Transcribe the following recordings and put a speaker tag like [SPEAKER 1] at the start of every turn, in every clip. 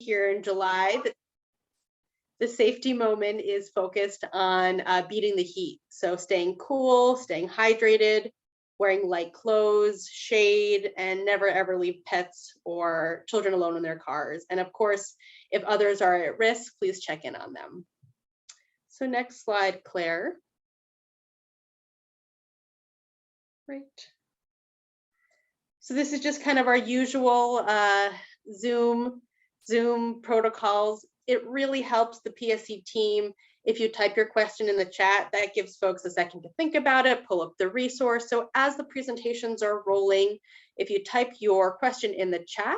[SPEAKER 1] here in July. The safety moment is focused on beating the heat. So staying cool, staying hydrated, wearing light clothes, shade, and never ever leave pets or children alone in their cars. And of course, if others are at risk, please check in on them. So next slide, Claire. Great. So this is just kind of our usual Zoom protocols. It really helps the PSE team if you type your question in the chat. That gives folks a second to think about it, pull up the resource. So as the presentations are rolling, if you type your question in the chat,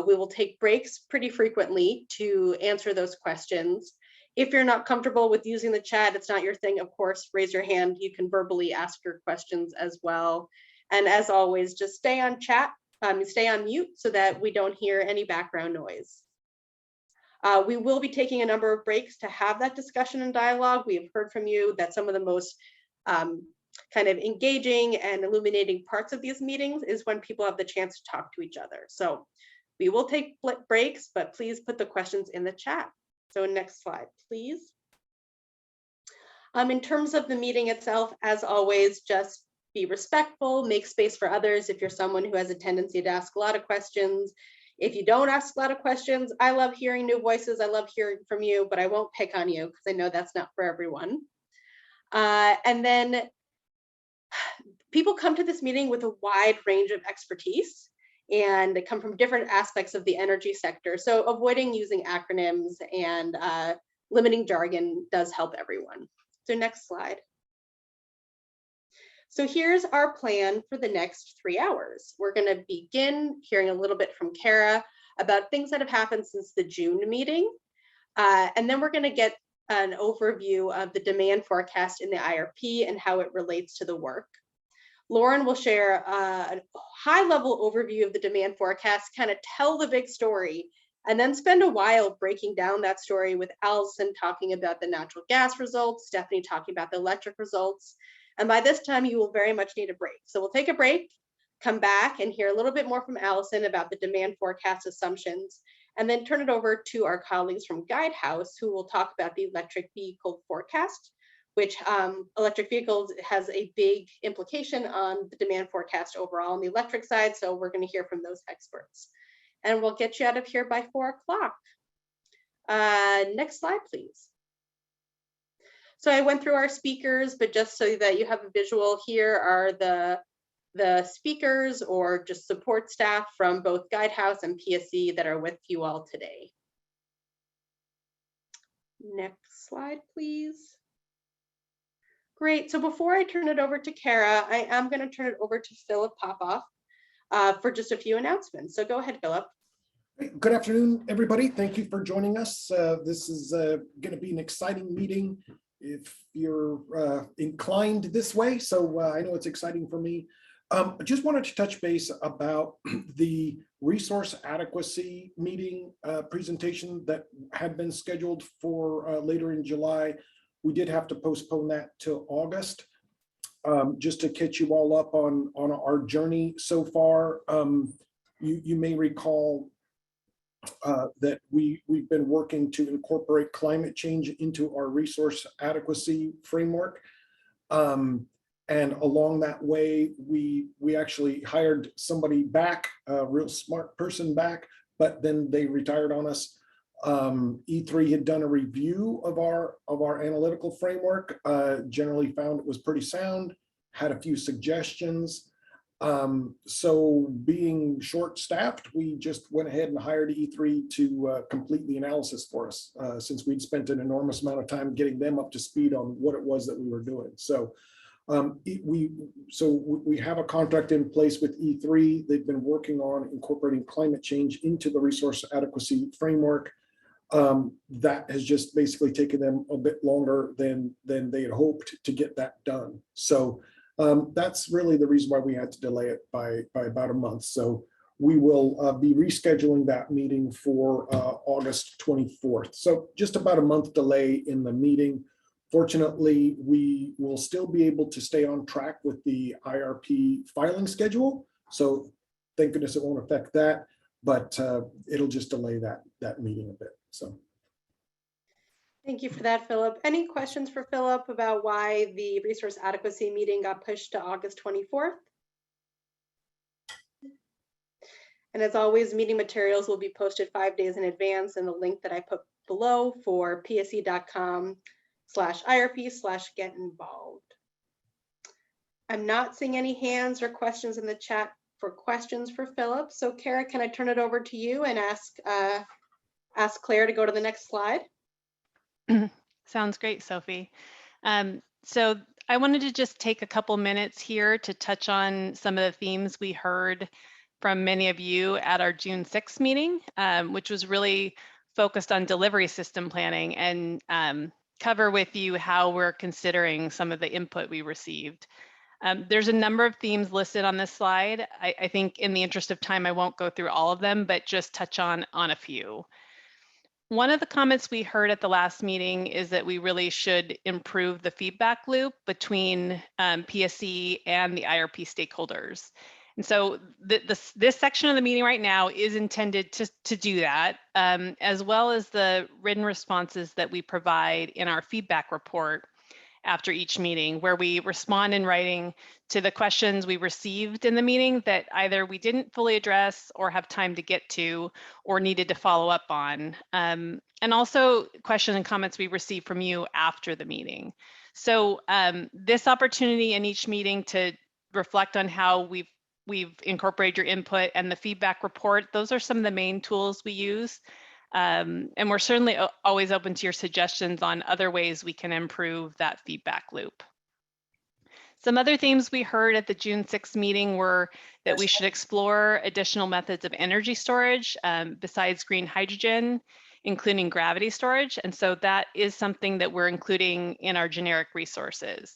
[SPEAKER 1] we will take breaks pretty frequently to answer those questions. If you're not comfortable with using the chat, it's not your thing, of course, raise your hand. You can verbally ask your questions as well. And as always, just stay on mute so that we don't hear any background noise. We will be taking a number of breaks to have that discussion and dialogue. We have heard from you that some of the most kind of engaging and illuminating parts of these meetings is when people have the chance to talk to each other. So we will take breaks, but please put the questions in the chat. So next slide, please. In terms of the meeting itself, as always, just be respectful, make space for others if you're someone who has a tendency to ask a lot of questions. If you don't ask a lot of questions, I love hearing new voices. I love hearing from you, but I won't pick on you because I know that's not for everyone. And then people come to this meeting with a wide range of expertise and they come from different aspects of the energy sector. So avoiding using acronyms and limiting jargon does help everyone. So next slide. So here's our plan for the next 3 hours. We're going to begin hearing a little bit from Kara about things that have happened since the June meeting. And then we're going to get an overview of the demand forecast in the IRP and how it relates to the work. Lauren will share a high-level overview of the demand forecast, kind of tell the big story, and then spend a while breaking down that story with Allison talking about the natural gas results, Stephanie talking about the electric results. And by this time, you will very much need a break. So we'll take a break, come back and hear a little bit more from Allison about the demand forecast assumptions, and then turn it over to our colleagues from Guidehouse, who will talk about the electric vehicle forecast, which electric vehicles has a big implication on the demand forecast overall on the electric side. So we're going to hear from those experts. And we'll get you out of here by 4 o'clock. Next slide, please. So I went through our speakers, but just so that you have a visual, here are the speakers or just support staff from both Guidehouse and PSE that are with you all today. Next slide, please. Great. So before I turn it over to Kara, I am going to turn it over to Philip Popoff for just a few announcements. So go ahead, Philip.
[SPEAKER 2] Good afternoon, everybody. Thank you for joining us. This is going to be an exciting meeting if you're inclined this way. So I know it's exciting for me. I just wanted to touch base about the resource adequacy meeting presentation that had been scheduled for later in July. We did have to postpone that till August. Just to catch you all up on our journey so far. You may recall that we've been working to incorporate climate change into our resource adequacy framework. And along that way, we actually hired somebody back, a real smart person back, but then they retired on us. E3 had done a review of our analytical framework, generally found it was pretty sound, had a few suggestions. So being short-staffed, we just went ahead and hired E3 to complete the analysis for us, since we'd spent an enormous amount of time getting them up to speed on what it was that we were doing. So we have a contract in place with E3. They've been working on incorporating climate change into the resource adequacy framework. That has just basically taken them a bit longer than they had hoped to get that done. So that's really the reason why we had to delay it by about a month. So we will be rescheduling that meeting for August 24th. So just about a month delay in the meeting. Fortunately, we will still be able to stay on track with the IRP filing schedule. So thank goodness it won't affect that. but it'll just delay that meeting a bit. So.
[SPEAKER 1] Thank you for that, Philip. Any questions for Philip about why the resource adequacy meeting got pushed to August 24th? And as always, meeting materials will be posted 5 days in advance in the link that I put below for pse.com/IRP/get involved. I'm not seeing any hands or questions in the chat for questions for Philip. So Kara, can I turn it over to you and ask Claire to go to the next slide?
[SPEAKER 3] Sounds great, Sophie. So I wanted to just take a couple minutes here to touch on some of the themes we heard from many of you at our June 6th meeting, which was really focused on delivery system planning, and cover with you how we're considering some of the input we received. There's a number of themes listed on this slide. I think in the interest of time, I won't go through all of them, but just touch on a few. One of the comments we heard at the last meeting is that we really should improve the feedback loop between PSE and the IRP stakeholders. And so this section of the meeting right now is intended to do that, as well as the written responses that we provide in our feedback report after each meeting, where we respond in writing to the questions we received in the meeting that either we didn't fully address or have time to get to or needed to follow up on. And also questions and comments we received from you after the meeting. So this opportunity in each meeting to reflect on how we've incorporated your input and the feedback report, those are some of the main tools we use. And we're certainly always open to your suggestions on other ways we can improve that feedback loop. Some other themes we heard at the June 6th meeting were that we should explore additional methods of energy storage besides green hydrogen, including gravity storage. And so that is something that we're including in our generic resources.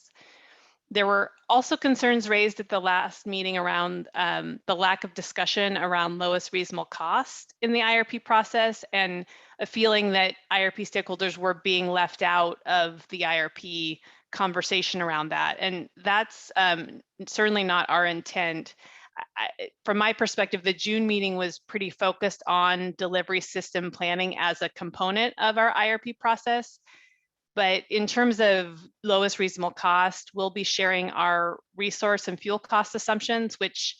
[SPEAKER 3] There were also concerns raised at the last meeting around the lack of discussion around lowest reasonable cost in the IRP process, and a feeling that IRP stakeholders were being left out of the IRP conversation around that. And that's certainly not our intent. From my perspective, the June meeting was pretty focused on delivery system planning as a component of our IRP process. But in terms of lowest reasonable cost, we'll be sharing our resource and fuel cost assumptions, which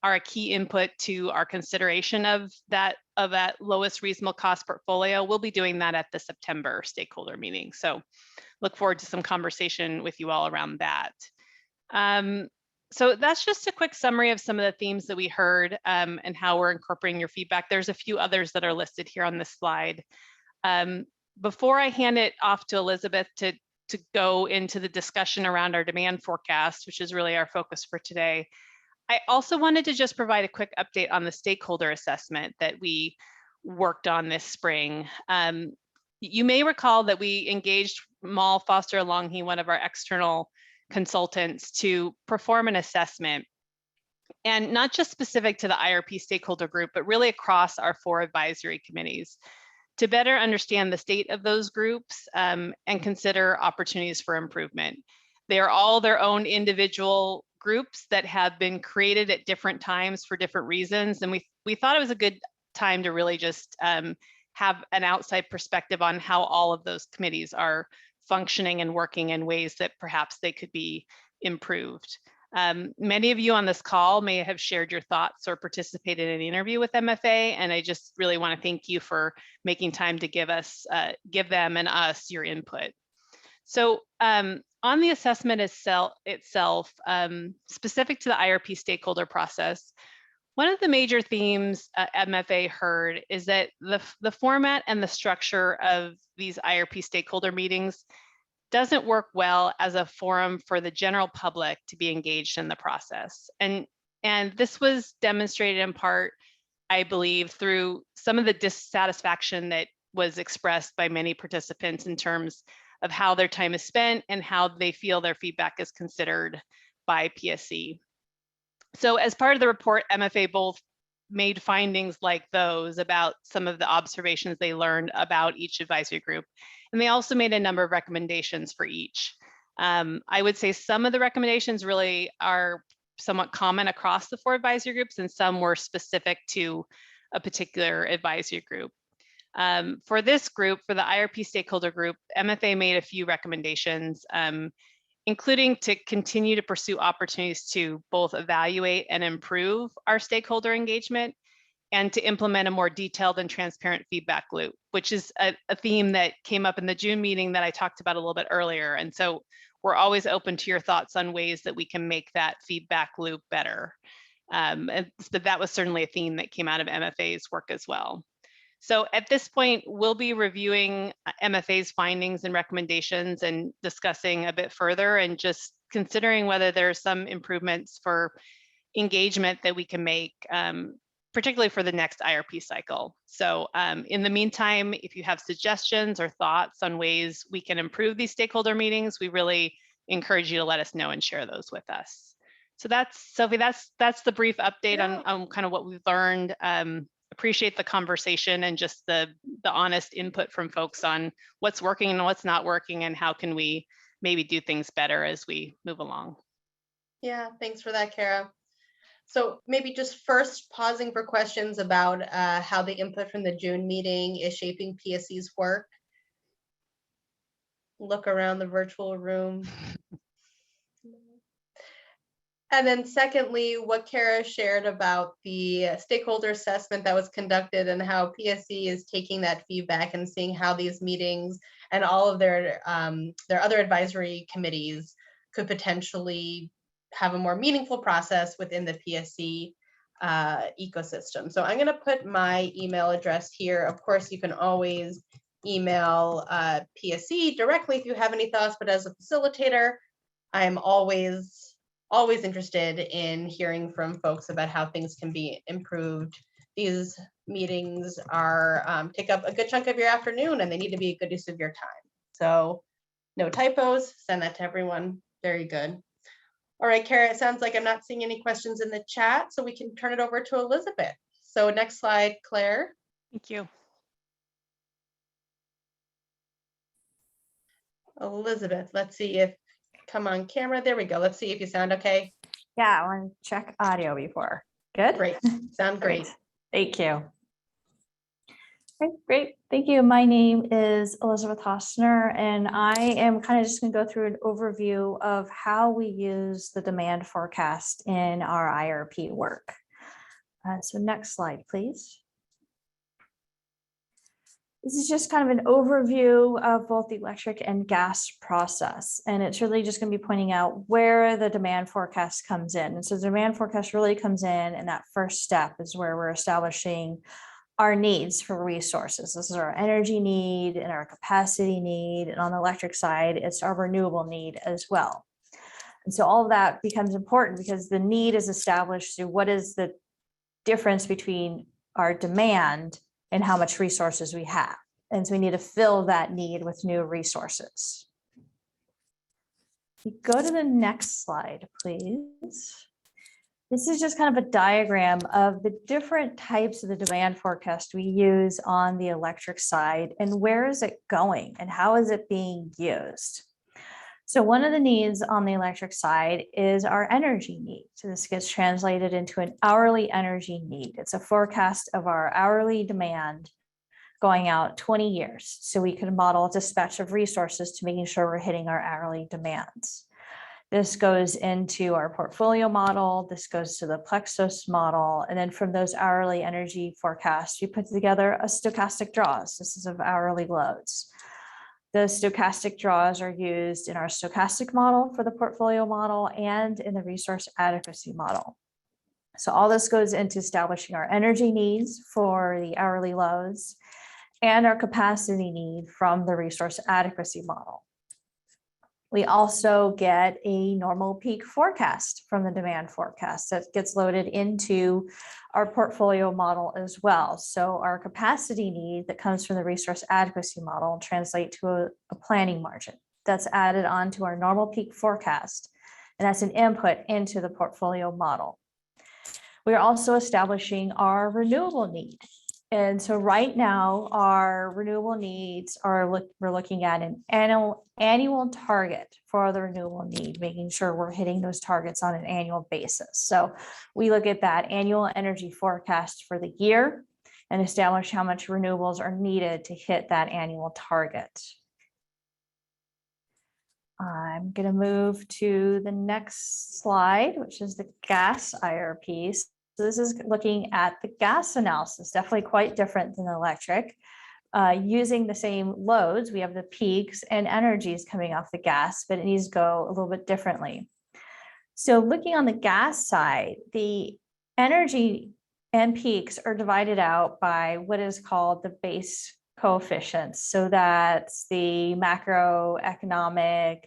[SPEAKER 3] are a key input to our consideration of that lowest reasonable cost portfolio. We'll be doing that at the September stakeholder meeting. So look forward to some conversation with you all around that. So that's just a quick summary of some of the themes that we heard and how we're incorporating your feedback. There's a few others that are listed here on this slide. Before I hand it off to Elizabeth to go into the discussion around our demand forecast, which is really our focus for today, I also wanted to just provide a quick update on the stakeholder assessment that we worked on this spring. You may recall that we engaged Mal Foster Longhi, one of our external consultants, to perform an assessment, and not just specific to the IRP stakeholder group, but really across our 4 advisory committees, to better understand the state of those groups and consider opportunities for improvement. They are all their own individual groups that have been created at different times for different reasons. And we thought it was a good time to really just have an outside perspective on how all of those committees are functioning and working in ways that perhaps they could be improved. Many of you on this call may have shared your thoughts or participated in an interview with MFA, and I just really want to thank you for making time to give them and us your input. So on the assessment itself, specific to the IRP stakeholder process, one of the major themes MFA heard is that the format and the structure of these IRP stakeholder meetings doesn't work well as a forum for the general public to be engaged in the process. And this was demonstrated in part, I believe, through some of the dissatisfaction that was expressed by many participants in terms of how their time is spent and how they feel their feedback is considered by PSE. So as part of the report, MFA both made findings like those about some of the observations they learned about each advisory group. And they also made a number of recommendations for each. I would say some of the recommendations really are somewhat common across the 4 advisory groups, and some were specific to a particular advisory group. For this group, for the IRP stakeholder group, MFA made a few recommendations, including to continue to pursue opportunities to both evaluate and improve our stakeholder engagement, and to implement a more detailed and transparent feedback loop, which is a theme that came up in the June meeting that I talked about a little bit earlier. And so we're always open to your thoughts on ways that we can make that feedback loop better. But that was certainly a theme that came out of MFA's work as well. So at this point, we'll be reviewing MFA's findings and recommendations and discussing a bit further and just considering whether there are some improvements for engagement that we can make, particularly for the next IRP cycle. So in the meantime, if you have suggestions or thoughts on ways we can improve these stakeholder meetings, we really encourage you to let us know and share those with us. So that's, Sophie, that's the brief update on kind of what we've learned. Appreciate the conversation and just the honest input from folks on what's working and what's not working and how can we maybe do things better as we move along.
[SPEAKER 1] Yeah, thanks for that, Kara. So maybe just first pausing for questions about how the input from the June meeting is shaping PSE's work. Look around the virtual room. And then secondly, what Kara shared about the stakeholder assessment that was conducted and how PSE is taking that feedback and seeing how these meetings and all of their other advisory committees could potentially have a more meaningful process within the PSE ecosystem. So I'm going to put my email address here. Of course, you can always email PSE directly if you have any thoughts, but as a facilitator, I'm always interested in hearing from folks about how things can be improved. These meetings are take up a good chunk of your afternoon and they need to be a good use of your time. So no typos, send that to everyone. Very good. All right, Kara, it sounds like I'm not seeing any questions in the chat, so we can turn it over to Elizabeth. So next slide, Claire.
[SPEAKER 3] Thank you.
[SPEAKER 1] Elizabeth, let's see if, come on camera, there we go. Let's see if you sound okay.
[SPEAKER 4] Yeah, I want to check audio before. Good?
[SPEAKER 1] Great, sound great.
[SPEAKER 4] Thank you. Okay, great. Thank you. My name is Elizabeth Hostner, and I am kind of just going to go through an overview of how we use the demand forecast in our IRP work. So next slide, please. This is just kind of an overview of both the electric and gas process. And it's really just going to be pointing out where the demand forecast comes in. And so the demand forecast really comes in, and that first step is where we're establishing our needs for resources. This is our energy need and our capacity need. And on the electric side, it's our renewable need as well. And so all of that becomes important because the need is established through what is the difference between our demand and how much resources we have. And so we need to fill that need with new resources. You go to the next slide, please. This is just kind of a diagram of the different types of the demand forecast we use on the electric side and where is it going and how is it being used. So one of the needs on the electric side is our energy need. So this gets translated into an hourly energy need. It's a forecast of our hourly demand going out 20 years. So we can model a dispatch of resources to making sure we're hitting our hourly demands. This goes into our portfolio model. This goes to the Plexos model. And then from those hourly energy forecasts, we put together a stochastic draws. This is of hourly loads. The stochastic draws are used in our stochastic model for the portfolio model and in the resource adequacy model. So all this goes into establishing our energy needs for the hourly loads and our capacity need from the resource adequacy model. We also get a normal peak forecast from the demand forecast that gets loaded into our portfolio model as well. So our capacity need that comes from the resource adequacy model translate to a planning margin that's added onto our normal peak forecast. And that's an input into the portfolio model. We are also establishing our renewable need. And so right now, our renewable needs are, we're looking at an annual target for the renewable need, making sure we're hitting those targets on an annual basis. So we look at that annual energy forecast for the year. and establish how much renewables are needed to hit that annual target. I'm going to move to the next slide, which is the gas IRP. So this is looking at the gas analysis, definitely quite different than electric. Using the same loads, we have the peaks and energies coming off the gas, but it needs to go a little bit differently. So looking on the gas side, the energy and peaks are divided out by what is called the base coefficients. So that's the macroeconomic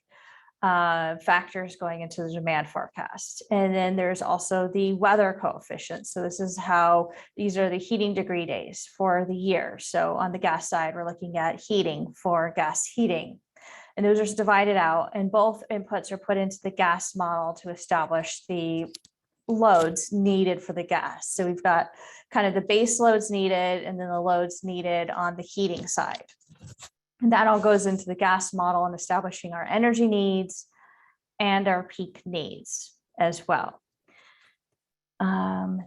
[SPEAKER 4] factors going into the demand forecast. And then there's also the weather coefficient. So this is how these are the heating degree days for the year. So on the gas side, we're looking at heating for gas heating. And those are divided out, and both inputs are put into the gas model to establish the loads needed for the gas. So we've got kind of the base loads needed and then the loads needed on the heating side. And that all goes into the gas model and establishing our energy needs and our peak needs as well.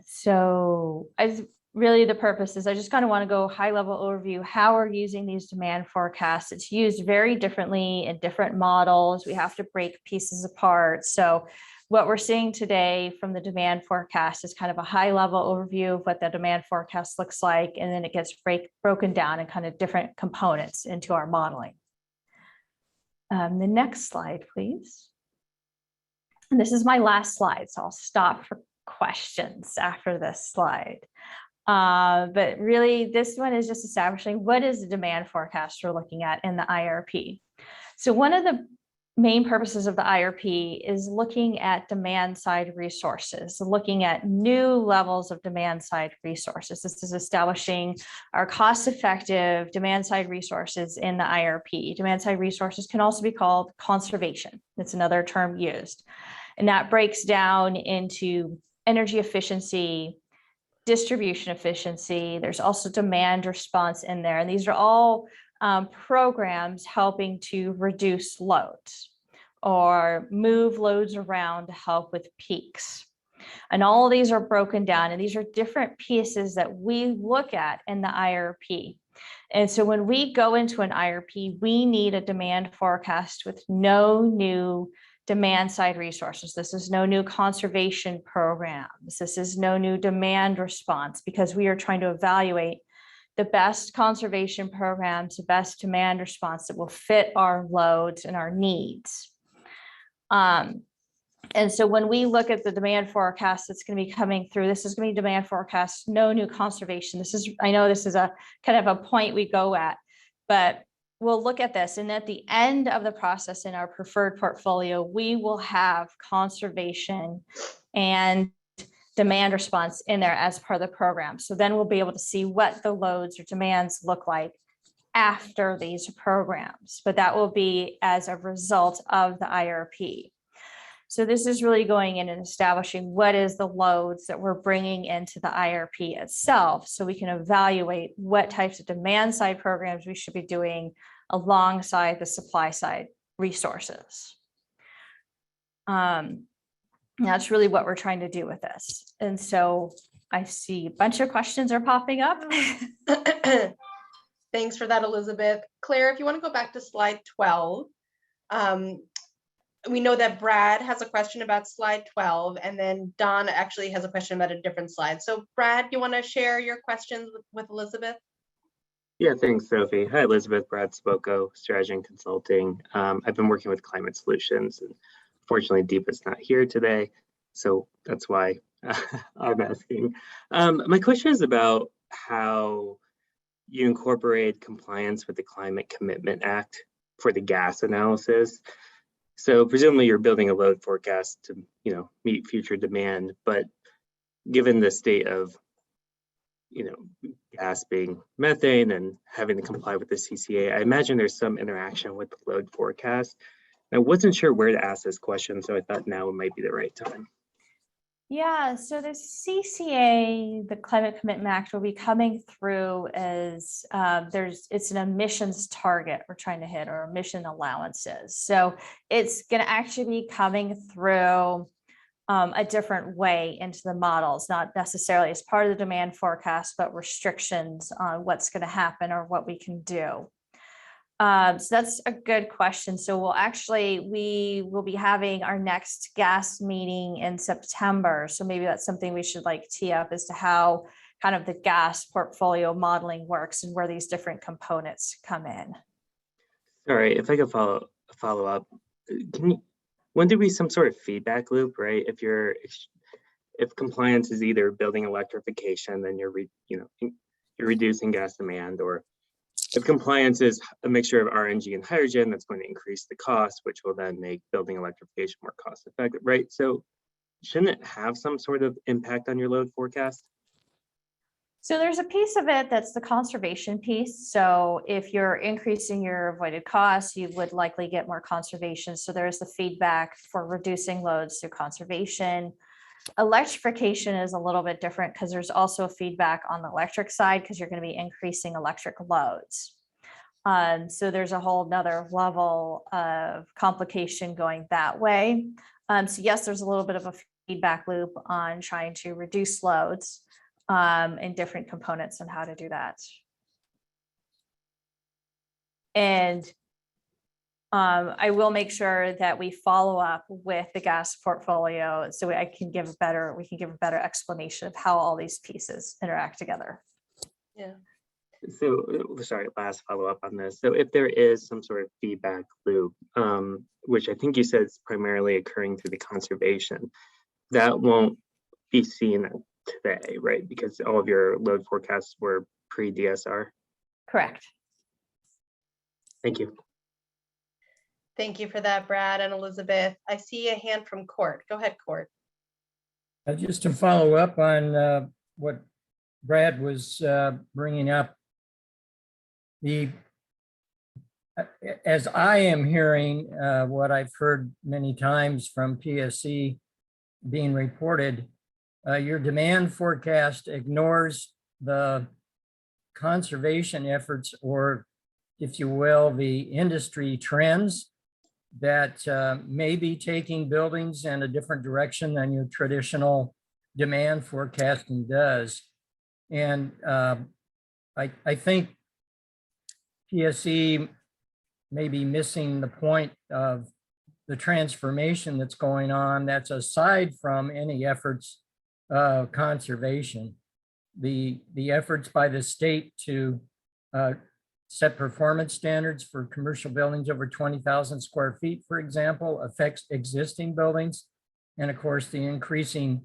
[SPEAKER 4] So as really the purpose is, I just kind of want to go high level overview how we're using these demand forecasts. It's used very differently in different models. We have to break pieces apart. So what we're seeing today from the demand forecast is kind of a high level overview of what the demand forecast looks like, and then it gets broken down in kind of different components into our modeling. The next slide, please. And this is my last slide, so I'll stop for questions after this slide. But really, this one is just establishing what is the demand forecast we're looking at in the IRP. So one of the main purposes of the IRP is looking at demand side resources, looking at new levels of demand side resources. This is establishing our cost-effective demand side resources in the IRP. Demand side resources can also be called conservation. It's another term used. And that breaks down into energy efficiency, distribution efficiency. There's also demand response in there. And these are all programs helping to reduce loads or move loads around to help with peaks. And all of these are broken down, and these are different pieces that we look at in the IRP. And so when we go into an IRP, we need a demand forecast with no new demand side resources. This is no new conservation programs. This is no new demand response, because we are trying to evaluate the best conservation programs, the best demand response that will fit our loads and our needs. And so when we look at the demand forecast that's going to be coming through, this is going to be demand forecast, no new conservation. This is, I know this is a kind of a point we go at, but we'll look at this. And at the end of the process in our preferred portfolio, we will have conservation and demand response in there as part of the program. So then we'll be able to see what the loads or demands look like after these programs, but that will be as a result of the IRP. So this is really going in and establishing what is the loads that we're bringing into the IRP itself, so we can evaluate what types of demand side programs we should be doing alongside the supply side resources. That's really what we're trying to do with this. And so I see a bunch of questions are popping up.
[SPEAKER 1] Thanks for that, Elizabeth. Claire, if you want to go back to slide 12. We know that Brad has a question about slide 12, and then Don actually has a question about a different slide. So Brad, you want to share your questions with Elizabeth?
[SPEAKER 5] Yeah, thanks, Sophie. Hi, Elizabeth. Brad Spoko, Strategy and Consulting. I've been working with Climate Solutions, and fortunately, Deepa's not here today, so that's why I'm asking. My question is about how you incorporate compliance with the Climate Commitment Act for the gas analysis. So presumably you're building a load forecast to, meet future demand, but given the state of, gas being methane and having to comply with the CCA, I imagine there's some interaction with the load forecast. I wasn't sure where to ask this question, so I thought now might be the right time.
[SPEAKER 4] Yeah, so the CCA, the Climate Commitment Act, will be coming through as it's an emissions target we're trying to hit, or emission allowances. So it's going to actually be coming through a different way into the models, not necessarily as part of the demand forecast, but restrictions on what's going to happen or what we can do. So that's a good question. So we will be having our next gas meeting in September. So maybe that's something we should like tee up as to how kind of the gas portfolio modeling works and where these different components come in.
[SPEAKER 5] All right, if I could follow up, wouldn't there be some sort of feedback loop, right? If compliance is either building electrification, then you're reducing gas demand, or if compliance is a mixture of RNG and hydrogen, that's going to increase the cost, which will then make building electrification more cost effective, right? So shouldn't it have some sort of impact on your load forecast?
[SPEAKER 4] So there's a piece of it that's the conservation piece. So if you're increasing your avoided costs, you would likely get more conservation. So there's the feedback for reducing loads through conservation. Electrification is a little bit different because there's also feedback on the electric side because you're going to be increasing electric loads. So there's a whole nother level of complication going that way. So yes, there's a little bit of a feedback loop on trying to reduce loads and different components on how to do that. And I will make sure that we follow up with the gas portfolio so we can give a better explanation of how all these pieces interact together.
[SPEAKER 1] Yeah.
[SPEAKER 5] So, sorry, last follow up on this. So if there is some sort of feedback loop, which I think you said is primarily occurring through the conservation, that won't be seen today, right? Because all of your load forecasts were pre-DSR.
[SPEAKER 4] Correct.
[SPEAKER 5] Thank you.
[SPEAKER 1] Thank you for that, Brad and Elizabeth. I see a hand from Court. Go ahead, Court.
[SPEAKER 6] Just to follow up on what Brad was bringing up, as I am hearing what I've heard many times from PSE being reported, your demand forecast ignores the conservation efforts, or if you will, the industry trends that may be taking buildings in a different direction than your traditional demand forecasting does. And I think PSE may be missing the point of the transformation that's going on that's aside from any efforts of conservation. The efforts by the state to set performance standards for commercial buildings over 20,000 square feet, for example, affects existing buildings. And of course, the increasing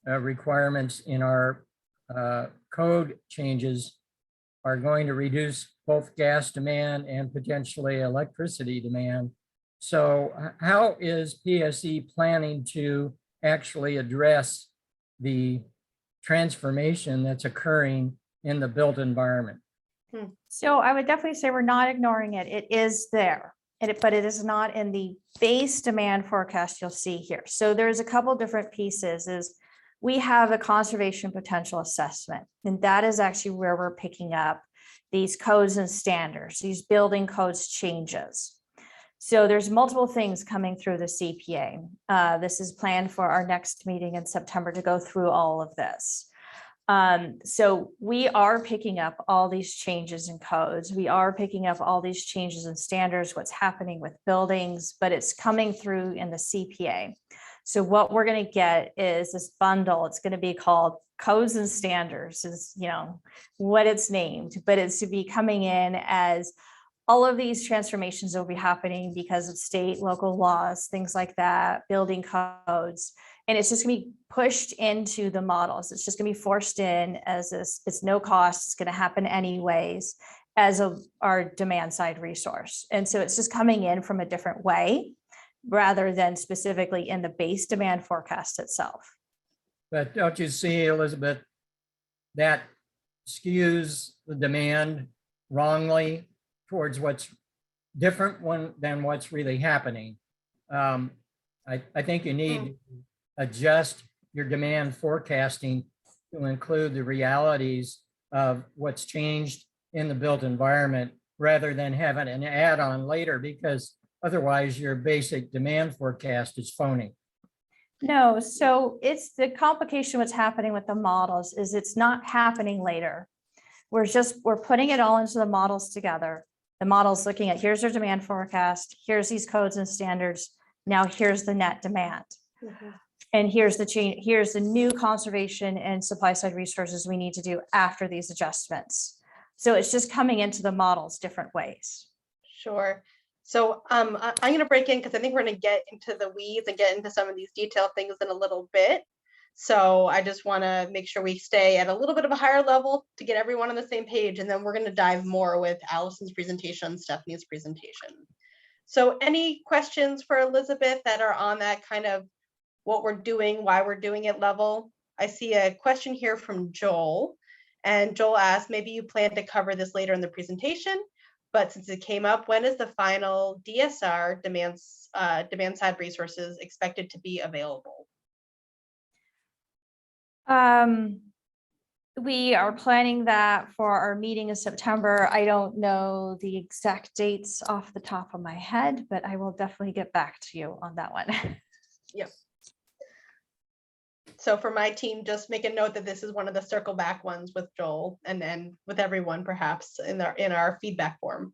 [SPEAKER 6] requirements in our code changes are going to reduce both gas demand and potentially electricity demand. So how is PSE planning to actually address the transformation that's occurring in the built environment?
[SPEAKER 4] So I would definitely say we're not ignoring it. It is there, but it is not in the base demand forecast you'll see here. So there's a couple different pieces. We have a conservation potential assessment, and that is actually where we're picking up these codes and standards, these building codes changes. So there's multiple things coming through the CPA. This is planned for our next meeting in September to go through all of this. So we are picking up all these changes in codes. We are picking up all these changes in standards, what's happening with buildings, but it's coming through in the CPA. So what we're going to get is this bundle. It's going to be called Codes and Standards, is, you know, what it's named, but it's to be coming in as all of these transformations will be happening because of state, local laws, things like that, building codes. And it's just going to be pushed into the models. It's just going to be forced in as this, it's no cost. It's going to happen anyways as our demand side resource. And so it's just coming in from a different way rather than specifically in the base demand forecast itself.
[SPEAKER 6] But don't you see, Elizabeth, that skews the demand wrongly towards what's different than what's really happening? I think you need to adjust your demand forecasting to include the realities of what's changed in the built environment rather than having an add-on later, because otherwise your basic demand forecast is phony.
[SPEAKER 4] No, so it's the complication. What's happening with the models is it's not happening later. We're putting it all into the models together. The model's looking at, here's our demand forecast, here's these codes and standards. Now here's the net demand. And here's the change, here's the new conservation and supply side resources we need to do after these adjustments. So it's just coming into the models different ways.
[SPEAKER 1] Sure. So I'm going to break in because I think we're going to get into the weeds and get into some of these detailed things in a little bit. So I just want to make sure we stay at a little bit of a higher level to get everyone on the same page. And then we're going to dive more with Allison's presentation, Stephanie's presentation. So any questions for Elizabeth that are on that kind of what we're doing, why we're doing it level? I see a question here from Joel. And Joel asked, maybe you plan to cover this later in the presentation, but since it came up, when is the final DSR demand side resources expected to be available?
[SPEAKER 4] We are planning that for our meeting in September. I don't know the exact dates off the top of my head, but I will definitely get back to you on that one.
[SPEAKER 1] Yep. So for my team, just make a note that this is one of the circle back ones with Joel and then with everyone perhaps in our feedback form.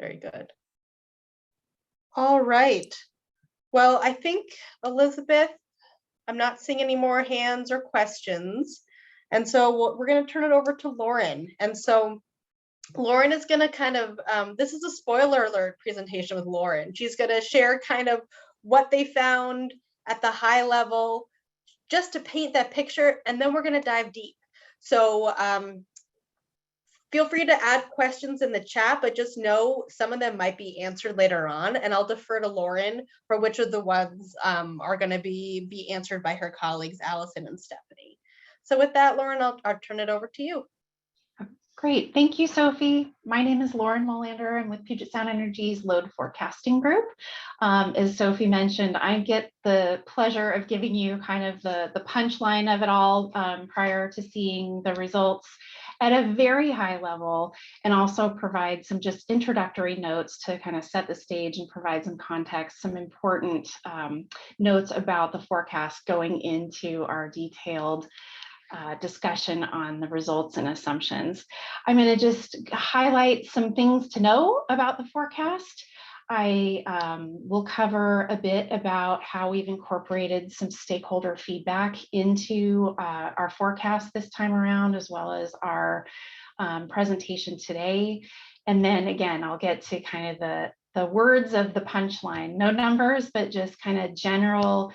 [SPEAKER 1] Very good. All right. Well, I think Elizabeth, I'm not seeing any more hands or questions. And so we're going to turn it over to Lauren. And so Lauren is going to kind of, this is a spoiler alert presentation with Lauren. She's going to share kind of what they found at the high level, just to paint that picture, and then we're going to dive deep. So feel free to add questions in the chat, but just know some of them might be answered later on, and I'll defer to Lauren for which of the ones are going to be answered by her colleagues, Allison and Stephanie. So with that, Lauren, I'll turn it over to you.
[SPEAKER 7] Great. Thank you, Sophie. My name is Lauren Molander. I'm with Puget Sound Energy's load forecasting group. As Sophie mentioned, I get the pleasure of giving you kind of the punchline of it all prior to seeing the results at a very high level, and also provide some just introductory notes to kind of set the stage and provide some context, some important notes about the forecast going into our detailed discussion on the results and assumptions. I'm going to just highlight some things to know about the forecast. I will cover a bit about how we've incorporated some stakeholder feedback into our forecast this time around, as well as our presentation today. And then again, I'll get to kind of the words of the punchline, no numbers, but just kind of general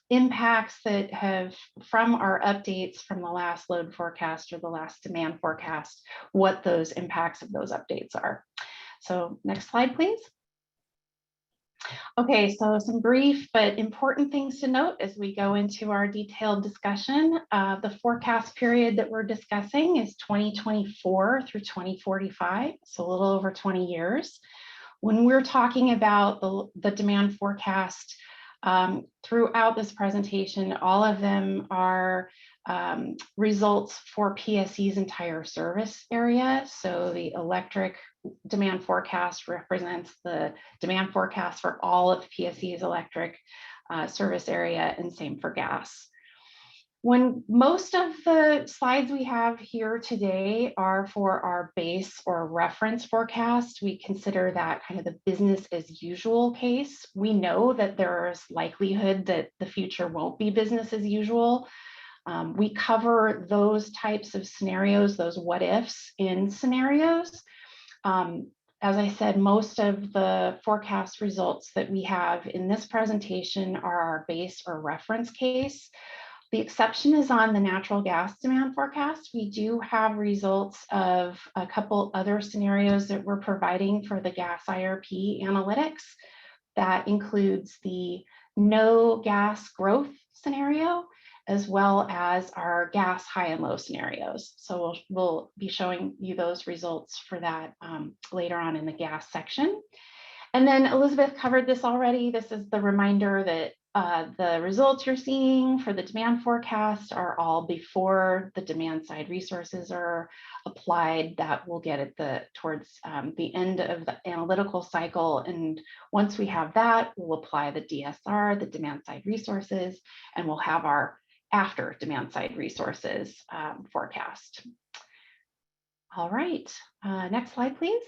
[SPEAKER 7] impacts that have from our updates from the last load forecast or the last demand forecast, what those impacts of those updates are. So next slide, please. Okay, so some brief but important things to note as we go into our detailed discussion. The forecast period that we're discussing is 2024 through 2045, so a little over 20 years. When we're talking about the demand forecast, throughout this presentation, all of them are results for PSE's entire service area. So the electric demand forecast represents the demand forecast for all of PSE's electric service area, and same for gas. When most of the slides we have here today are for our base or reference forecast, we consider that kind of the business as usual case. We know that there's likelihood that the future won't be business as usual. We cover those types of scenarios, those what ifs in scenarios. As I said, most of the forecast results that we have in this presentation are our base or reference case. The exception is on the natural gas demand forecast. We do have results of a couple other scenarios that we're providing for the gas IRP analytics. That includes the no gas growth scenario, as well as our gas high and low scenarios. So we'll be showing you those results for that later on in the gas section. And then Elizabeth covered this already. This is the reminder that the results you're seeing for the demand forecast are all before the demand side resources are applied. That will get at towards the end of the analytical cycle. And once we have that, we'll apply the DSR, the demand side resources, and we'll have our after demand side resources forecast. All right, next slide, please.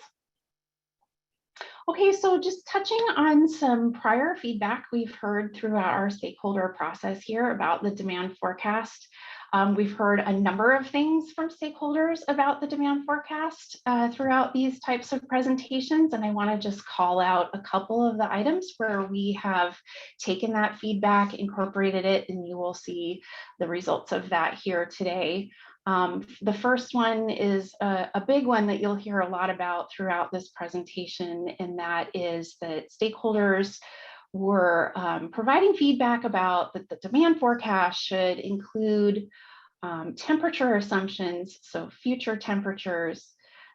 [SPEAKER 7] Okay, so just touching on some prior feedback we've heard throughout our stakeholder process here about the demand forecast. We've heard a number of things from stakeholders about the demand forecast throughout these types of presentations, and I want to just call out a couple of the items where we have taken that feedback, incorporated it, and you will see the results of that here today. The first one is a big one that you'll hear a lot about throughout this presentation, and that is that stakeholders were providing feedback about that the demand forecast should include temperature assumptions, so future temperatures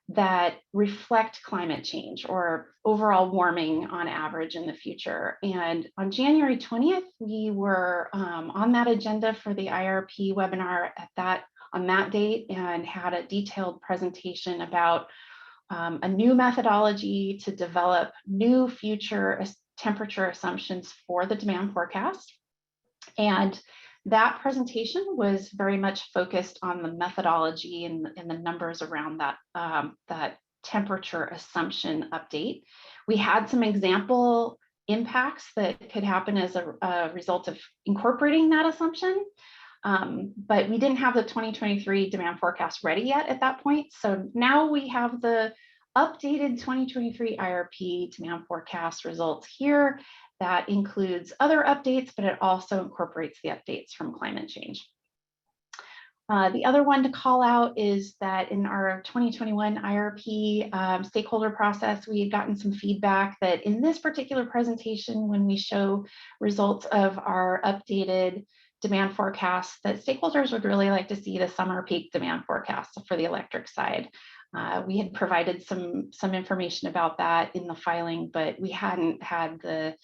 [SPEAKER 7] that reflect climate change or overall warming on average in the future. And on January 20th, we were on that agenda for the IRP webinar on that date, and had a detailed presentation about a new methodology to develop new future temperature assumptions for the demand forecast. And that presentation was very much focused on the methodology and the numbers around that, that temperature assumption update. We had some example impacts that could happen as a result of incorporating that assumption. But we didn't have the 2023 demand forecast ready yet at that point. So now we have the updated 2023 IRP demand forecast results here. That includes other updates, but it also incorporates the updates from climate change. The other one to call out is that in our 2021 IRP stakeholder process, we had gotten some feedback that in this particular presentation, when we show results of our updated demand forecast, that stakeholders would really like to see the summer peak demand forecast for the electric side. We had provided some information about that in the filing, but we hadn't had the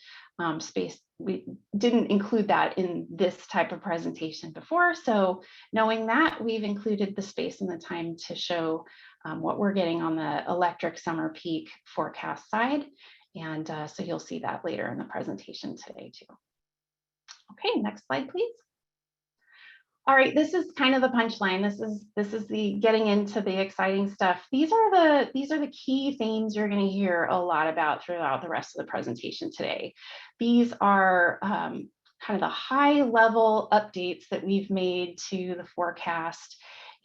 [SPEAKER 7] space. We didn't include that in this type of presentation before. So knowing that, we've included the space and the time to show what we're getting on the electric summer peak forecast side. And so you'll see that later in the presentation today too. Okay, next slide, please. All right, this is kind of the punchline. This is the getting into the exciting stuff. These are the key themes you're going to hear a lot about throughout the rest of the presentation today. These are kind of the high level updates that we've made to the forecast,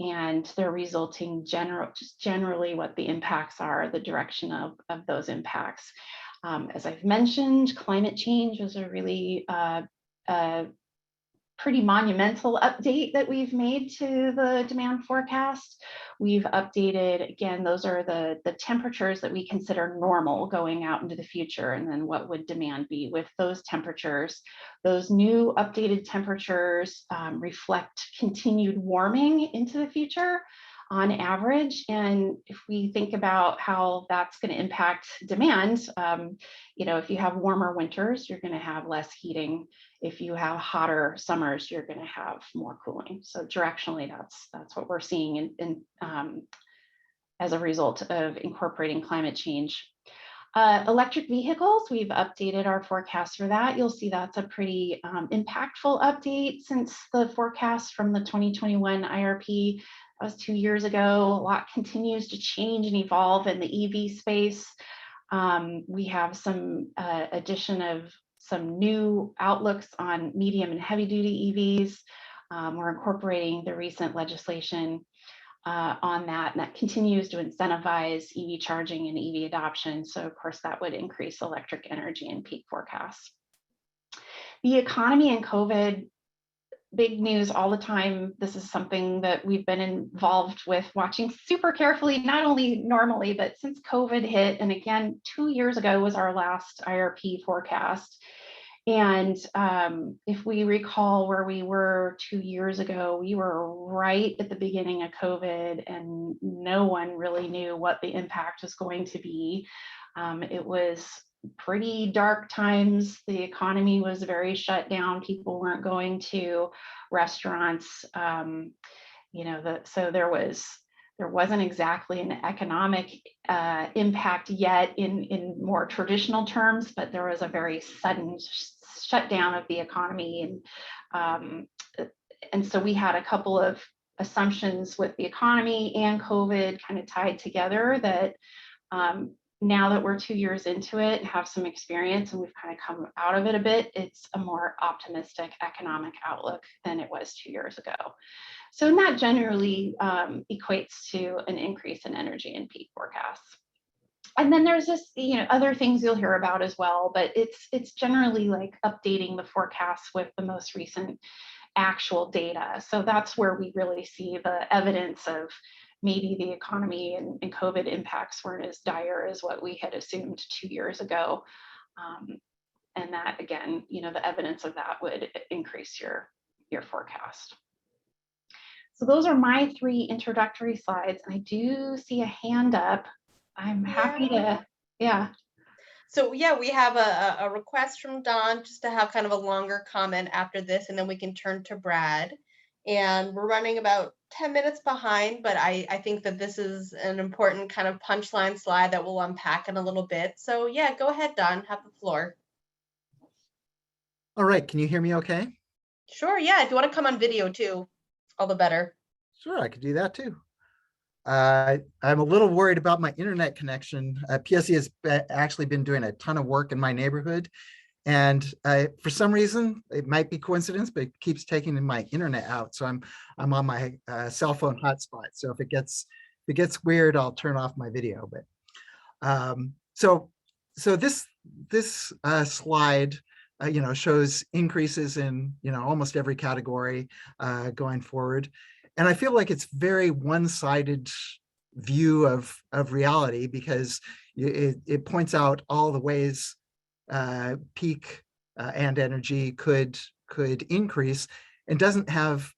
[SPEAKER 7] and they're resulting generally what the impacts are, the direction of those impacts. As I've mentioned, climate change was a really pretty monumental update that we've made to the demand forecast. We've updated, again, those are the temperatures that we consider normal going out into the future, and then what would demand be with those temperatures. Those new updated temperatures reflect continued warming into the future on average. And if we think about how that's going to impact demand, you know, if you have warmer winters, you're going to have less heating. If you have hotter summers, you're going to have more cooling. So directionally, that's what we're seeing as a result of incorporating climate change. Electric vehicles, we've updated our forecast for that. You'll see that's a pretty impactful update since the forecast from the 2021 IRP. That was 2 years ago. A lot continues to change and evolve in the EV space. We have some addition of some new outlooks on medium and heavy duty EVs. We're incorporating the recent legislation on that, and that continues to incentivize EV charging and EV adoption. So of course that would increase electric energy and peak forecasts. The economy and COVID, big news all the time. This is something that we've been involved with watching super carefully, not only normally, but since COVID hit. And again, 2 years ago was our last IRP forecast. And if we recall where we were 2 years ago, we were right at the beginning of COVID, and no one really knew what the impact was going to be. It was pretty dark times. The economy was very shut down. People weren't going to restaurants. So there wasn't exactly an economic impact yet in more traditional terms, but there was a very sudden shutdown of the economy, and so we had a couple of assumptions with the economy and COVID kind of tied together that now that we're 2 years into it and have some experience and we've kind of come out of it a bit, it's a more optimistic economic outlook than it was 2 years ago. So and that generally equates to an increase in energy and peak forecasts. And then there's this, other things you'll hear about as well, but it's generally like updating the forecasts with the most recent actual data. So that's where we really see the evidence of maybe the economy and COVID impacts weren't as dire as what we had assumed 2 years ago. And that, again, the evidence of that would increase your forecast. So those are my 3 introductory slides. And I do see a hand up. I'm happy to, yeah.
[SPEAKER 1] So yeah, we have a request from Don just to have kind of a longer comment after this, and then we can turn to Brad. And we're running about 10 minutes behind, but I think that this is an important kind of punchline slide that we'll unpack in a little bit. So yeah, go ahead, Don, have the floor.
[SPEAKER 8] All right, can you hear me okay?
[SPEAKER 1] Sure, yeah, if you want to come on video too, all the better.
[SPEAKER 8] Sure, I could do that too. I'm a little worried about my internet connection. PSE has actually been doing a ton of work in my neighborhood. And for some reason, it might be coincidence, but it keeps taking my internet out. So I'm on my cell phone hotspot. So if it gets weird, I'll turn off my video. But so this slide, shows increases in almost every category going forward. And I feel like it's very one-sided view of reality because it points out all the ways peak and energy could increase and doesn't have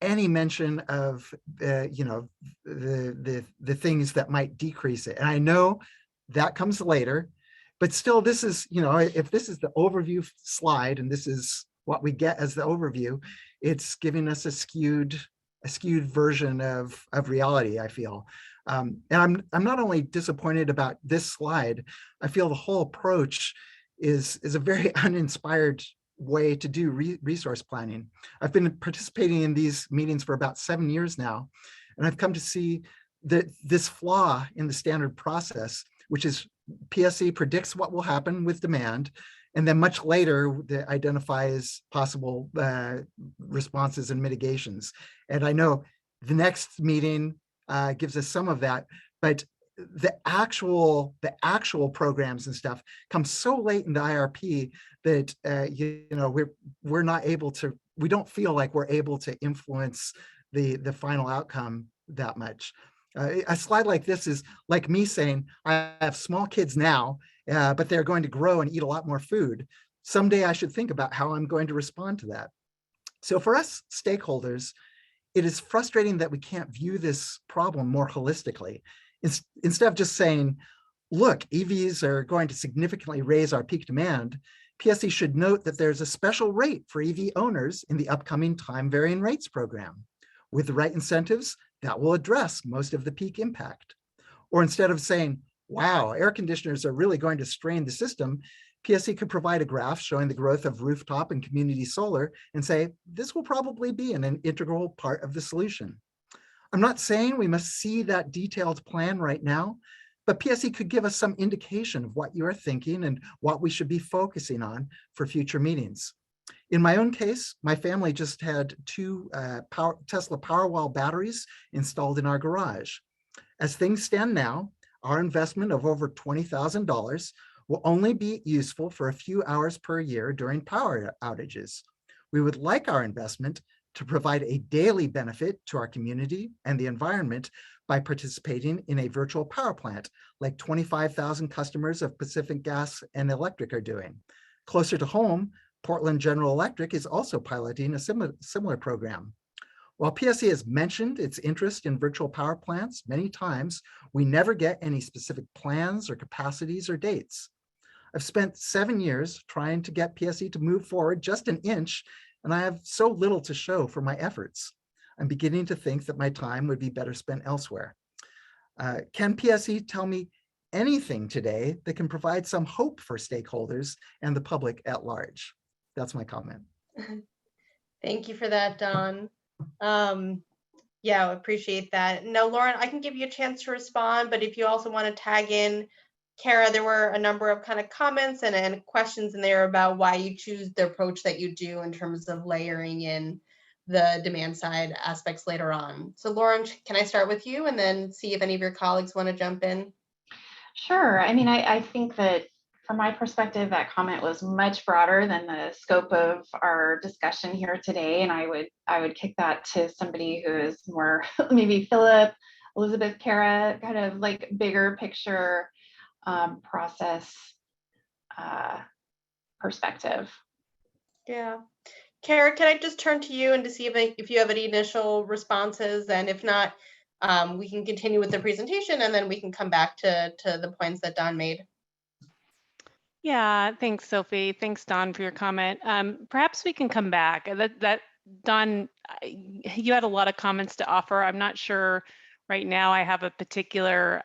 [SPEAKER 8] any mention of the things that might decrease it. And I know that comes later, but still this is, if this is the overview slide and this is what we get as the overview, it's giving us a skewed version of reality, I feel. And I'm not only disappointed about this slide, I feel the whole approach is a very uninspired way to do resource planning. I've been participating in these meetings for about 7 years now, and I've come to see that this flaw in the standard process, which is PSE predicts what will happen with demand, and then much later identifies possible responses and mitigations. And I know the next meeting gives us some of that, but the actual programs and stuff come so late in the IRP that we're not able to. We don't feel like we're able to influence the final outcome that much. A slide like this is like me saying, I have small kids now, but they're going to grow and eat a lot more food. Someday I should think about how I'm going to respond to that. So for us stakeholders, it is frustrating that we can't view this problem more holistically. Instead of just saying, look, EVs are going to significantly raise our peak demand, PSE should note that there's a special rate for EV owners in the upcoming time varying rates program. With the right incentives, that will address most of the peak impact. Or instead of saying, wow, air conditioners are really going to strain the system, PSE could provide a graph showing the growth of rooftop and community solar and say, this will probably be an integral part of the solution. I'm not saying we must see that detailed plan right now, but PSE could give us some indication of what you are thinking and what we should be focusing on for future meetings. In my own case, my family just had 2 Tesla Powerwall batteries installed in our garage. As things stand now, our investment of over $20,000 will only be useful for a few hours per year during power outages. We would like our investment to provide a daily benefit to our community and the environment by participating in a virtual power plant, like 25,000 customers of Pacific Gas and Electric are doing. Closer to home, Portland General Electric is also piloting a similar program. While PSE has mentioned its interest in virtual power plants many times, we never get any specific plans or capacities or dates. I've spent 7 years trying to get PSE to move forward just an inch, and I have so little to show for my efforts. I'm beginning to think that my time would be better spent elsewhere. Can PSE tell me anything today that can provide some hope for stakeholders and the public at large? That's my comment.
[SPEAKER 1] Thank you for that, Don. Yeah, I appreciate that. Now, Lauren, I can give you a chance to respond, but if you also want to tag in Kara, there were a number of kind of comments and questions in there about why you choose the approach that you do in terms of layering in the demand side aspects later on. So Lauren, can I start with you and then see if any of your colleagues want to jump in?
[SPEAKER 7] Sure. I mean, I think that from my perspective, that comment was much broader than the scope of our discussion here today. And I would kick that to somebody who is more maybe Philip, Elizabeth, Kara, kind of like bigger picture process perspective.
[SPEAKER 1] Yeah. Kara, can I just turn to you and to see if you have any initial responses, and if not, we can continue with the presentation and then we can come back to the points that Don made.
[SPEAKER 3] Yeah, thanks, Sophie. Thanks, Don, for your comment. Perhaps we can come back. Don, you had a lot of comments to offer. I'm not sure right now I have a particular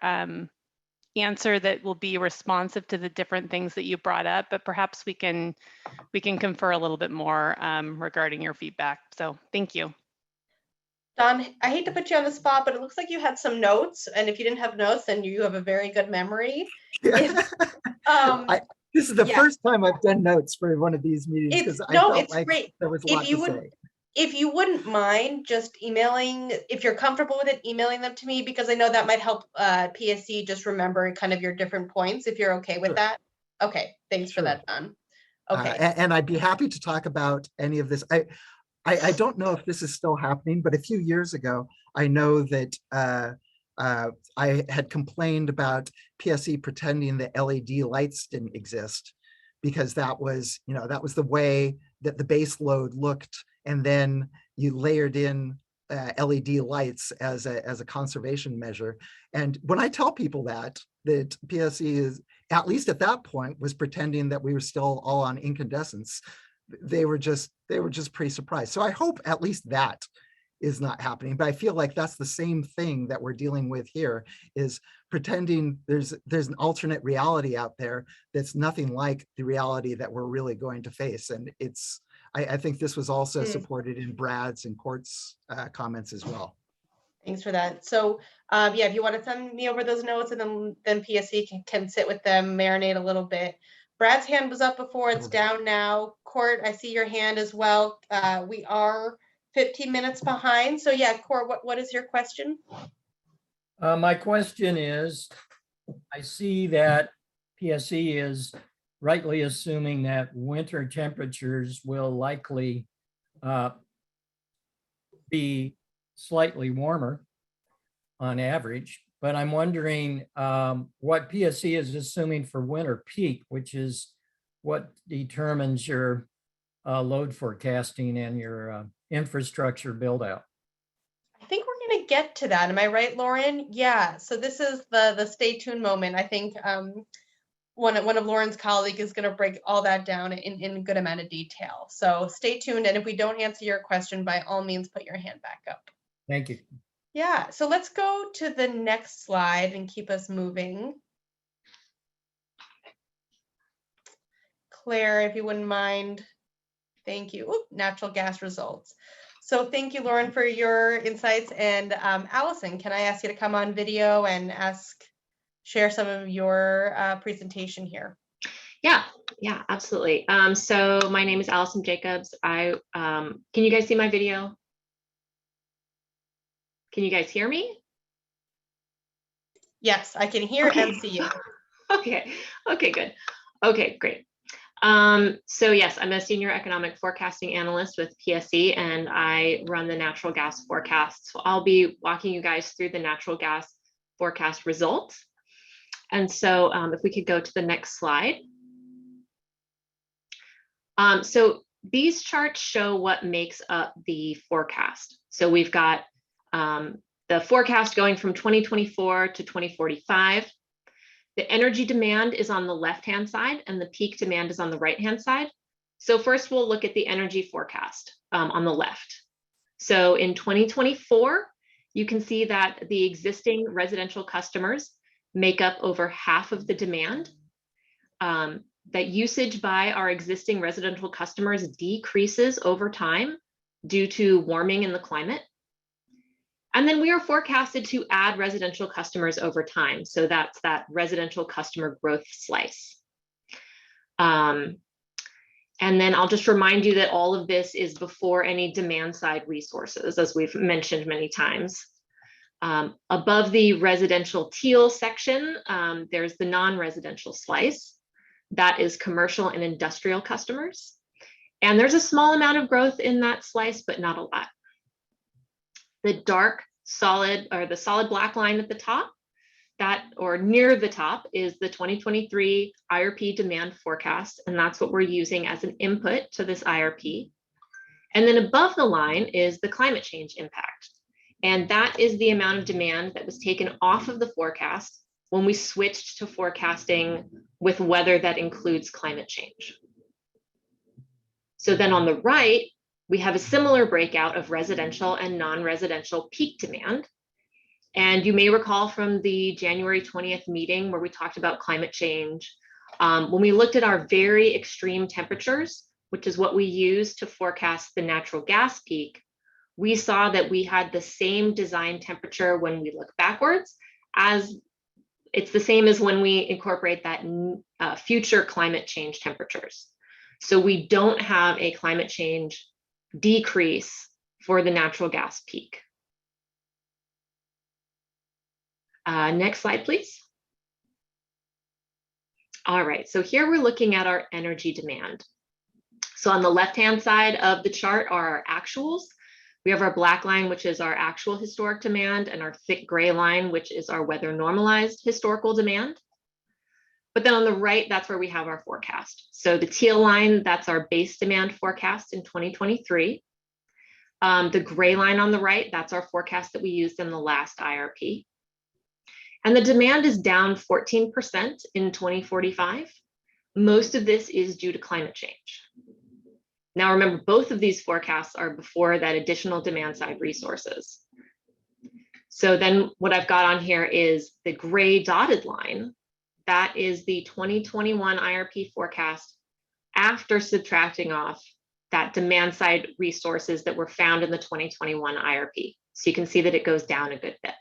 [SPEAKER 3] answer that will be responsive to the different things that you brought up, but perhaps we can confer a little bit more regarding your feedback. So thank you.
[SPEAKER 1] Don, I hate to put you on the spot, but it looks like you had some notes, and if you didn't have notes, then you have a very good memory.
[SPEAKER 8] This is the
[SPEAKER 1] yeah.
[SPEAKER 8] first time I've done notes for one of these meetings because I felt like
[SPEAKER 1] great.
[SPEAKER 8] there was a lot to say.
[SPEAKER 1] If you wouldn't mind just emailing, if you're comfortable with it, emailing them to me, because I know that might help PSE just remember kind of your different points, if you're okay with that. Okay, thanks for that, Don. Okay.
[SPEAKER 8] And I'd be happy to talk about any of this. I don't know if this is still happening, but a few years ago, I know that I had complained about PSE pretending that LED lights didn't exist because that was the way that the base load looked. And then you layered in LED lights as a conservation measure. And when I tell people that PSE is, at least at that point, was pretending that we were still all on incandescents, they were just pretty surprised. So I hope at least that is not happening, but I feel like that's the same thing that we're dealing with here, is pretending there's an alternate reality out there that's nothing like the reality that we're really going to face. And I think this was also supported in Brad's and Court's comments as well.
[SPEAKER 1] Thanks for that. So yeah, if you want to send me over those notes, and then PSE can sit with them, marinate a little bit. Brad's hand was up before, it's down now. Court, I see your hand as well. We are 15 minutes behind. So yeah, Court, what is your question?
[SPEAKER 6] My question is, I see that PSE is rightly assuming that winter temperatures will likely be slightly warmer on average, but I'm wondering what PSE is assuming for winter peak, which is what determines your load forecasting and your infrastructure build out.
[SPEAKER 1] I think we're going to get to that. Am I right, Lauren? Yeah. So this is the stay tuned moment. I think one of Lauren's colleagues is going to break all that down in a good amount of detail. So stay tuned. And if we don't answer your question, by all means, put your hand back up.
[SPEAKER 6] Thank you.
[SPEAKER 1] Yeah. So let's go to the next slide and keep us moving. Claire, if you wouldn't mind. Thank you. Ooh, natural gas results. So thank you, Lauren, for your insights. And Allison, can I ask you to come on video and share some of your presentation here?
[SPEAKER 9] Yeah, absolutely. So my name is Allison Jacobs. Can you guys see my video? Can you guys hear me?
[SPEAKER 1] Yes, I can hear and see you.
[SPEAKER 9] Okay, good. Okay, great. So yes, I'm a senior economic forecasting analyst with PSE, and I run the natural gas forecast. So I'll be walking you guys through the natural gas forecast results. And so if we could go to the next slide. So these charts show what makes up the forecast. So we've got the forecast going from 2024 to 2045. The energy demand is on the left-hand side and the peak demand is on the right-hand side. So first we'll look at the energy forecast on the left. So in 2024, you can see that the existing residential customers make up over half of the demand. That usage by our existing residential customers decreases over time due to warming in the climate. And then we are forecasted to add residential customers over time. So that's that residential customer growth slice. And then I'll just remind you that all of this is before any demand side resources, as we've mentioned many times. Above the residential teal section, there's the non-residential slice. That is commercial and industrial customers. And there's a small amount of growth in that slice, but not a lot. The dark solid, or the solid black line at the top, that, or near the top, is the 2023 IRP demand forecast, and that's what we're using as an input to this IRP. And then above the line is the climate change impact. And that is the amount of demand that was taken off of the forecast when we switched to forecasting with weather that includes climate change. So then on the right, we have a similar breakout of residential and non-residential peak demand. And you may recall from the January 20th meeting where we talked about climate change, when we looked at our very extreme temperatures, which is what we use to forecast the natural gas peak, we saw that we had the same design temperature when we look backwards, as it's the same as when we incorporate that future climate change temperatures. So we don't have a climate change decrease for the natural gas peak. Next slide, please. All right, so here we're looking at our energy demand. So on the left-hand side of the chart are our actuals. We have our black line, which is our actual historic demand, and our thick gray line, which is our weather normalized historical demand. But then on the right, that's where we have our forecast. So the teal line, that's our base demand forecast in 2023. The gray line on the right, that's our forecast that we used in the last IRP. And the demand is down 14% in 2045. Most of this is due to climate change. Now remember, both of these forecasts are before that additional demand side resources. So then what I've got on here is the gray dotted line. That is the 2021 IRP forecast after subtracting off that demand side resources that were found in the 2021 IRP. So you can see that it goes down a good bit.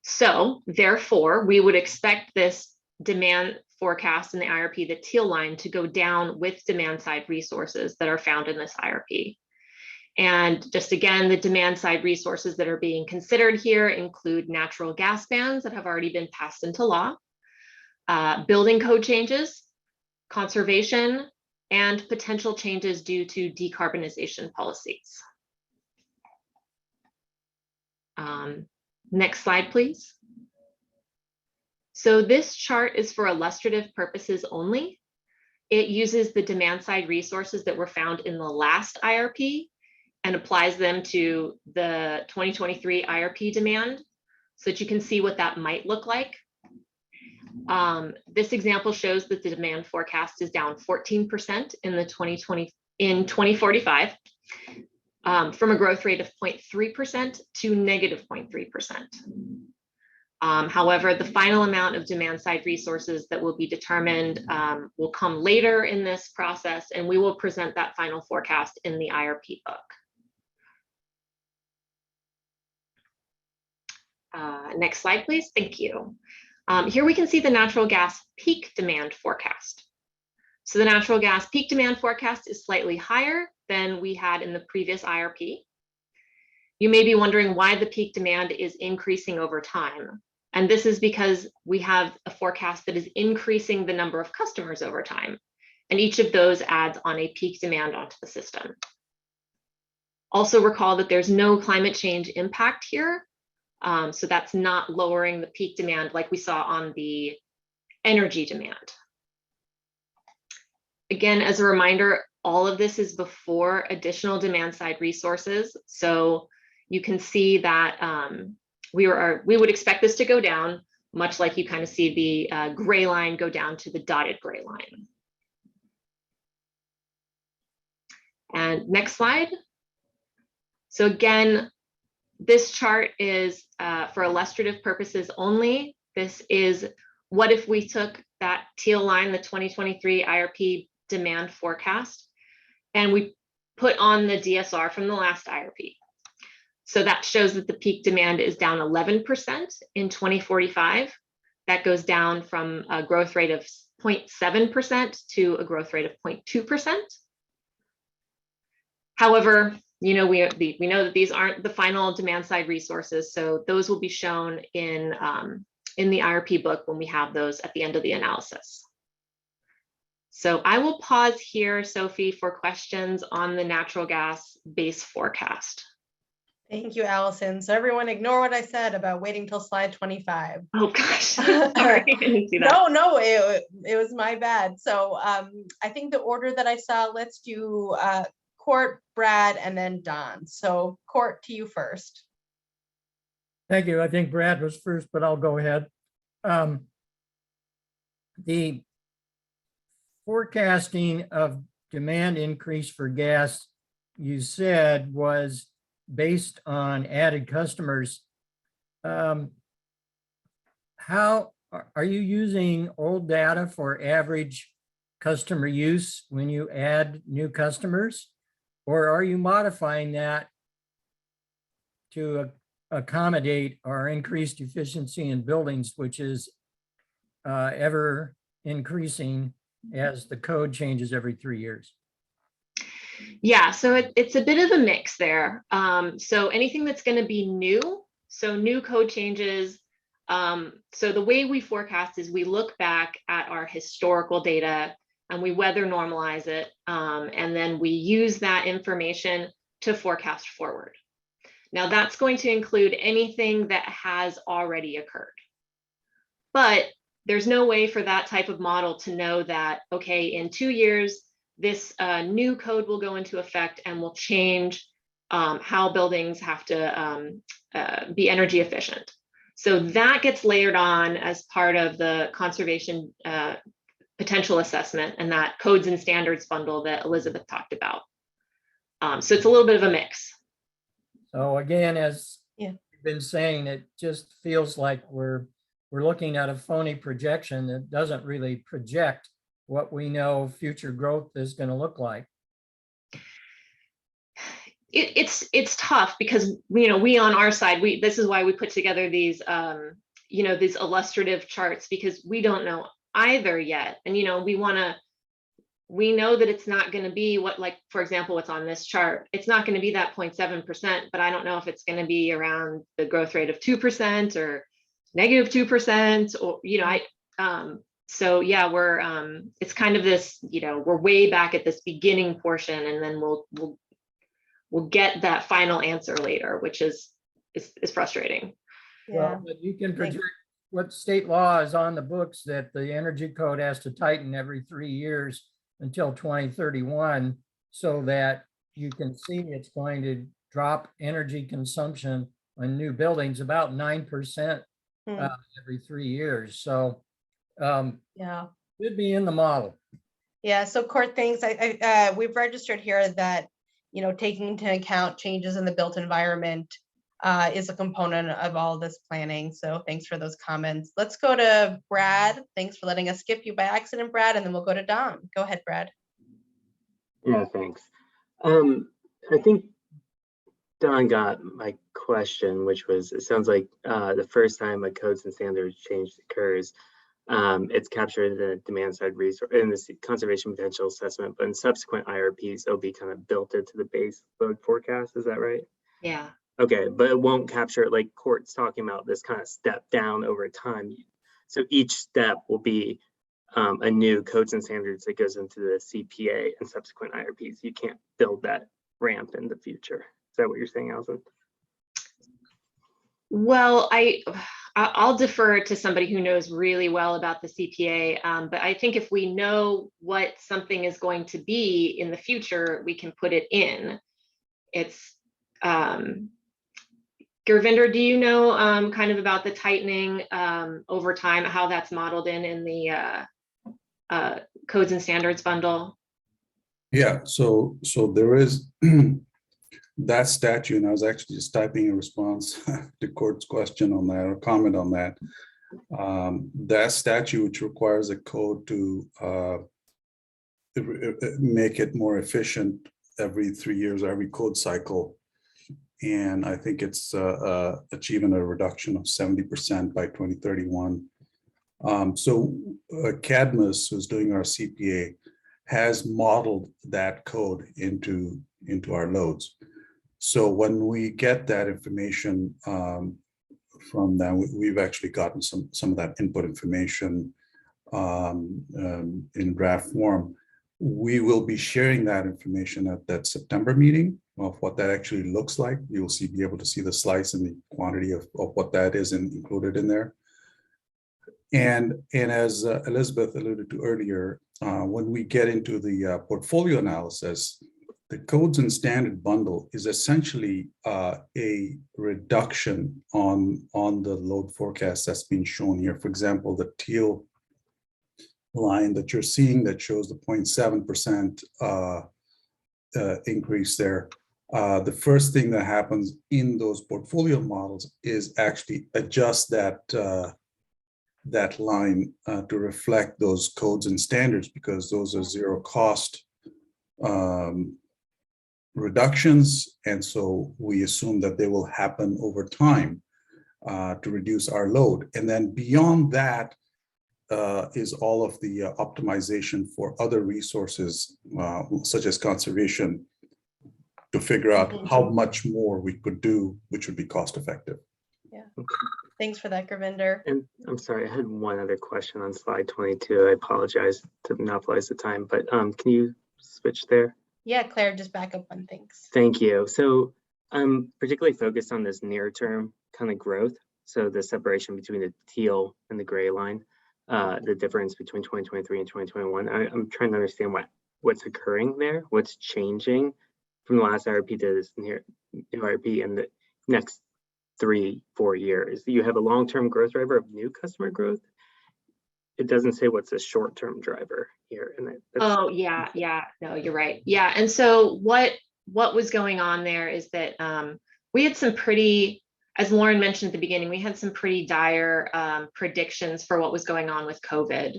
[SPEAKER 9] So therefore, we would expect this demand forecast in the IRP, the teal line, to go down with demand side resources that are found in this IRP. And just again, the demand side resources that are being considered here include natural gas bans that have already been passed into law, building code changes, conservation, and potential changes due to decarbonization policies. Next slide, please. So this chart is for illustrative purposes only. It uses the demand side resources that were found in the last IRP and applies them to the 2023 IRP demand so that you can see what that might look like. This example shows that the demand forecast is down 14% in the 2045 from a growth rate of 0.3% to negative 0.3%. However, the final amount of demand side resources that will be determined will come later in this process, and we will present that final forecast in the IRP book. Next slide, please. Thank you. Here we can see the natural gas peak demand forecast. So the natural gas peak demand forecast is slightly higher than we had in the previous IRP. You may be wondering why the peak demand is increasing over time. And this is because we have a forecast that is increasing the number of customers over time. And each of those adds on a peak demand onto the system. Also recall that there's no climate change impact here. So that's not lowering the peak demand like we saw on the energy demand. Again, as a reminder, all of this is before additional demand side resources. So you can see that we would expect this to go down much like you kind of see the gray line go down to the dotted gray line. And next slide. So again, this chart is for illustrative purposes only. This is what if we took that teal line, the 2023 IRP demand forecast, and we put on the DSR from the last IRP. So that shows that the peak demand is down 11% in 2045. That goes down from a growth rate of 0.7% to a growth rate of 0.2%. However, we know that these aren't the final demand side resources, so those will be shown in the IRP book when we have those at the end of the analysis. So I will pause here, Sophie, for questions on the natural gas base forecast.
[SPEAKER 10] Thank you, Allison. So everyone ignore what I said about waiting till slide 25.
[SPEAKER 9] Oh gosh, sorry, I didn't see that.
[SPEAKER 10] No, it was my bad. So I think the order that I saw, let's do Court, Brad, and then Don. So Court, to you first.
[SPEAKER 6] Thank you. I think Brad was first, but I'll go ahead. The forecasting of demand increase for gas, you said, was based on added customers. How are you using old data for average customer use when you add new customers? Or are you modifying that to accommodate our increased efficiency in buildings, which is ever increasing as the code changes every 3 years?
[SPEAKER 9] Yeah, so it's a bit of a mix there. So anything that's going to be new, so new code changes. So the way we forecast is we look back at our historical data and we weather normalize it. And then we use that information to forecast forward. Now that's going to include anything that has already occurred. But there's no way for that type of model to know that, okay, in 2 years, this new code will go into effect and will change how buildings have to be energy efficient. So that gets layered on as part of the conservation potential assessment and that codes and standards bundle that Elizabeth talked about. So it's a little bit of a mix.
[SPEAKER 6] So again, as you've been saying, it just feels like we're looking at a phony projection that doesn't really project what we know future growth is going to look like.
[SPEAKER 9] It's tough because we on our side, this is why we put together these these illustrative charts, because we don't know either yet. And we know that it's not going to be what, like, for example, what's on this chart. It's not going to be that 0.7%, but I don't know if it's going to be around the growth rate of 2% or negative 2%, or so yeah, we're it's kind of this, we're way back at this beginning portion, and then we'll get that final answer later, which is frustrating.
[SPEAKER 6] Well, but you can project what state law is on the books, that the energy code has to tighten every 3 years until 2031, so that you can see it's going to drop energy consumption on new buildings about 9% every 3 years. So should be in the model.
[SPEAKER 10] Yeah, so Court, thanks. We've registered here that, taking into account changes in the built environment is a component of all this planning. So thanks for those comments. Let's go to Brad. Thanks for letting us skip you by accident, Brad, and then we'll go to Don. Go ahead, Brad.
[SPEAKER 5] Yeah, thanks. I think Don got my question, which was, it sounds like the first time a codes and standards change occurs, it's captured in the demand side resource in the conservation potential assessment, but in subsequent IRPs, it'll be kind of built into the base load forecast. Is that right?
[SPEAKER 9] Yeah.
[SPEAKER 5] Okay, but it won't capture it like Court's talking about, this kind of step down over time. So each step will be a new codes and standards that goes into the CPA and subsequent IRPs. You can't build that ramp in the future. Is that what you're saying, Allison?
[SPEAKER 9] Well, I'll defer to somebody who knows really well about the CPA, but I think if we know what something is going to be in the future, we can put it in. It's Gurvinder, do you know kind of about the tightening over time, how that's modeled in the codes and standards bundle?
[SPEAKER 11] Yeah, so there is that statute, and I was actually just typing a response to Court's question on that or comment on that. That statute, which requires a code to make it more efficient every 3 years or every code cycle. And I think it's achieving a reduction of 70% by 2031. So Cadmus, who's doing our CPA, has modeled that code into our loads. So when we get that information from them, we've actually gotten some of that input information in draft form. We will be sharing that information at that September meeting of what that actually looks like. You'll be able to see the slice and the quantity of what that is included in there. And as Elizabeth alluded to earlier, when we get into the portfolio analysis, the codes and standard bundle is essentially a reduction on the load forecast that's been shown here. For example, the teal line that you're seeing that shows the 0.7% increase there. The first thing that happens in those portfolio models is actually adjust that line to reflect those codes and standards, because those are zero cost reductions. And so we assume that they will happen over time to reduce our load. And then beyond that is all of the optimization for other resources, such as conservation, to figure out how much more we could do, which would be cost effective.
[SPEAKER 10] Yeah. Thanks for that, Gurvinder.
[SPEAKER 5] And I'm sorry, I had one other question on slide 22. I apologize to monopolize the time, but can you switch there?
[SPEAKER 10] Yeah, Claire, just back up one, thanks.
[SPEAKER 5] Thank you. So I'm particularly focused on this near term kind of growth. So the separation between the teal and the gray line, the difference between 2023 and 2021. I'm trying to understand what's occurring there, what's changing from the last IRP to this new IRP in the next 3-4 years. You have a long-term growth driver of new customer growth. It doesn't say what's a short-term driver here. And
[SPEAKER 9] oh yeah, no, you're right. Yeah, and so what was going on there is that we had some pretty, as Lauren mentioned at the beginning, we had some pretty dire predictions for what was going on with COVID.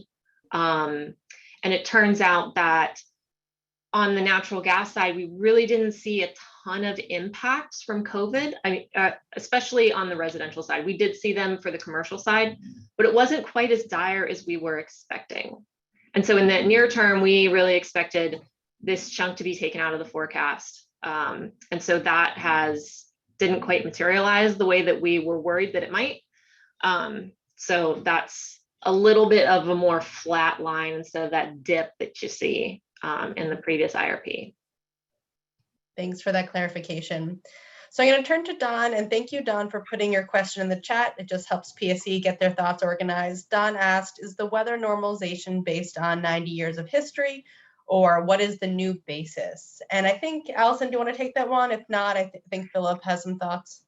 [SPEAKER 9] And it turns out that on the natural gas side, we really didn't see a ton of impacts from COVID, especially on the residential side. We did see them for the commercial side, but it wasn't quite as dire as we were expecting. And so in the near term, we really expected this chunk to be taken out of the forecast. And so that didn't quite materialize the way that we were worried that it might. So that's a little bit of a more flat line instead of that dip that you see in the previous IRP.
[SPEAKER 10] Thanks for that clarification. So I'm going to turn to Don, and thank you, Don, for putting your question in the chat. It just helps PSE get their thoughts organized. Don asked, is the weather normalization based on 90 years of history, or what is the new basis? And I think, Allison, do you want to take that one? If not, I think Philip has some thoughts.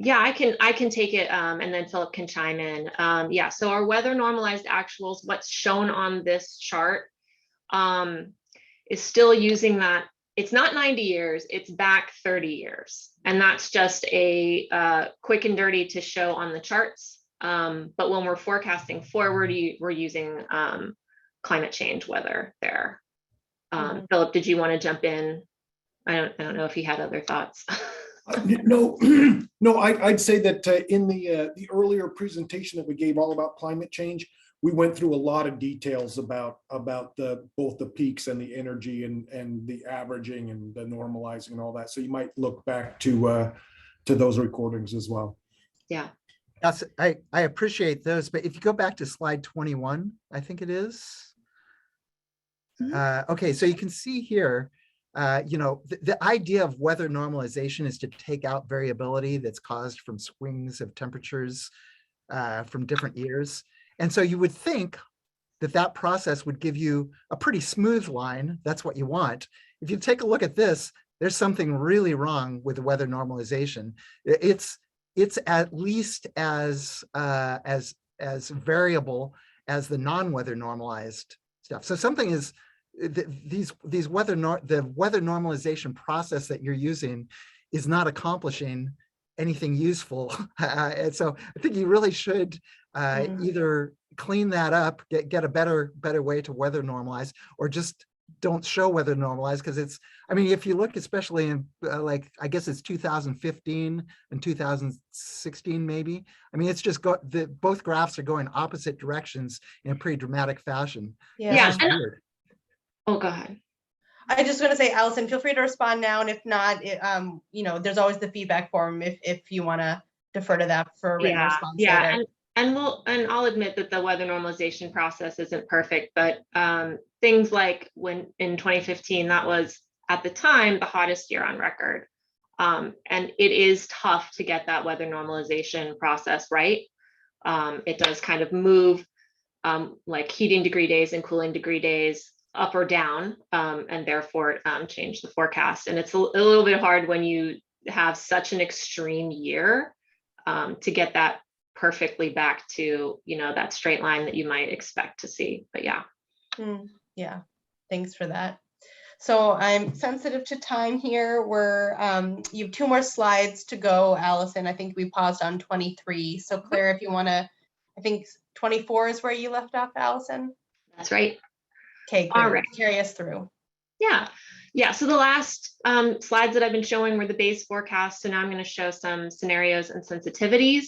[SPEAKER 9] Yeah, I can take it, and then Philip can chime in. Yeah, so our weather normalized actuals, what's shown on this chart, is still using that. It's not 90 years, it's back 30 years. And that's just a quick and dirty to show on the charts. But when we're forecasting forward, we're using climate change weather there. Philip, did you want to jump in? I don't know if you had other thoughts.
[SPEAKER 2] No, I'd say that in the earlier presentation that we gave all about climate change, we went through a lot of details about both the peaks and the energy and the averaging and the normalizing and all that. So you might look back to those recordings as well.
[SPEAKER 9] Yeah.
[SPEAKER 8] Yes, I appreciate those, but if you go back to slide 21, I think it is. Okay, so you can see here, the idea of weather normalization is to take out variability that's caused from swings of temperatures from different years. And so you would think that process would give you a pretty smooth line. That's what you want. If you take a look at this, there's something really wrong with the weather normalization. It's at least as variable as the non-weather normalized stuff. So something is the weather normalization process that you're using is not accomplishing anything useful. And so I think you really should either clean that up, get a better way to weather normalize, or just don't show weather normalized, because it's, I mean, if you look especially in like, I guess it's 2015 and 2016 maybe, I mean, it's just both graphs are going opposite directions in a pretty dramatic fashion.
[SPEAKER 10] Yeah.
[SPEAKER 8] It's just weird.
[SPEAKER 9] Oh, go ahead.
[SPEAKER 10] I just want to say, Allison, feel free to respond now, and if not, you know, there's always the feedback form if you want to defer to that for a written response later.
[SPEAKER 9] And I'll admit that the weather normalization process isn't perfect, but things like when in 2015, that was at the time the hottest year on record. And it is tough to get that weather normalization process right. It does kind of move like heating degree days and cooling degree days up or down, and therefore change the forecast. And it's a little bit hard when you have such an extreme year to get that perfectly back to, you know, that straight line that you might expect to see. But yeah.
[SPEAKER 10] Yeah, thanks for that. So I'm sensitive to time here. You have 2 more slides to go, Allison. I think we paused on 23. So Claire, if you want to, I think 24 is where you left off, Allison.
[SPEAKER 9] That's right.
[SPEAKER 10] Okay, great.
[SPEAKER 9] All right.
[SPEAKER 10] Carry us through.
[SPEAKER 9] Yeah. So the last slides that I've been showing were the base forecast. So now I'm going to show some scenarios and sensitivities.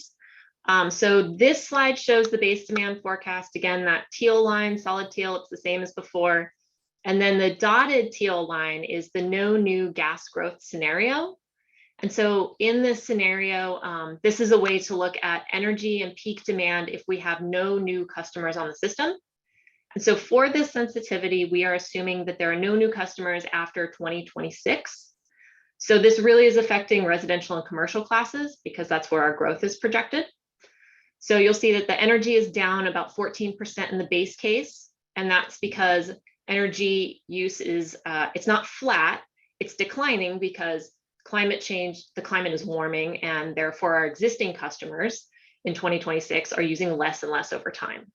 [SPEAKER 9] So this slide shows the base demand forecast. Again, that teal line, solid teal, it's the same as before. And then the dotted teal line is the no new gas growth scenario. And so in this scenario, this is a way to look at energy and peak demand if we have no new customers on the system. And so for this sensitivity, we are assuming that there are no new customers after 2026. So this really is affecting residential and commercial classes because that's where our growth is projected. So you'll see that the energy is down about 14% in the base case. And that's because energy use is, it's not flat, it's declining because climate change, the climate is warming, and therefore our existing customers in 2026 are using less and less over time.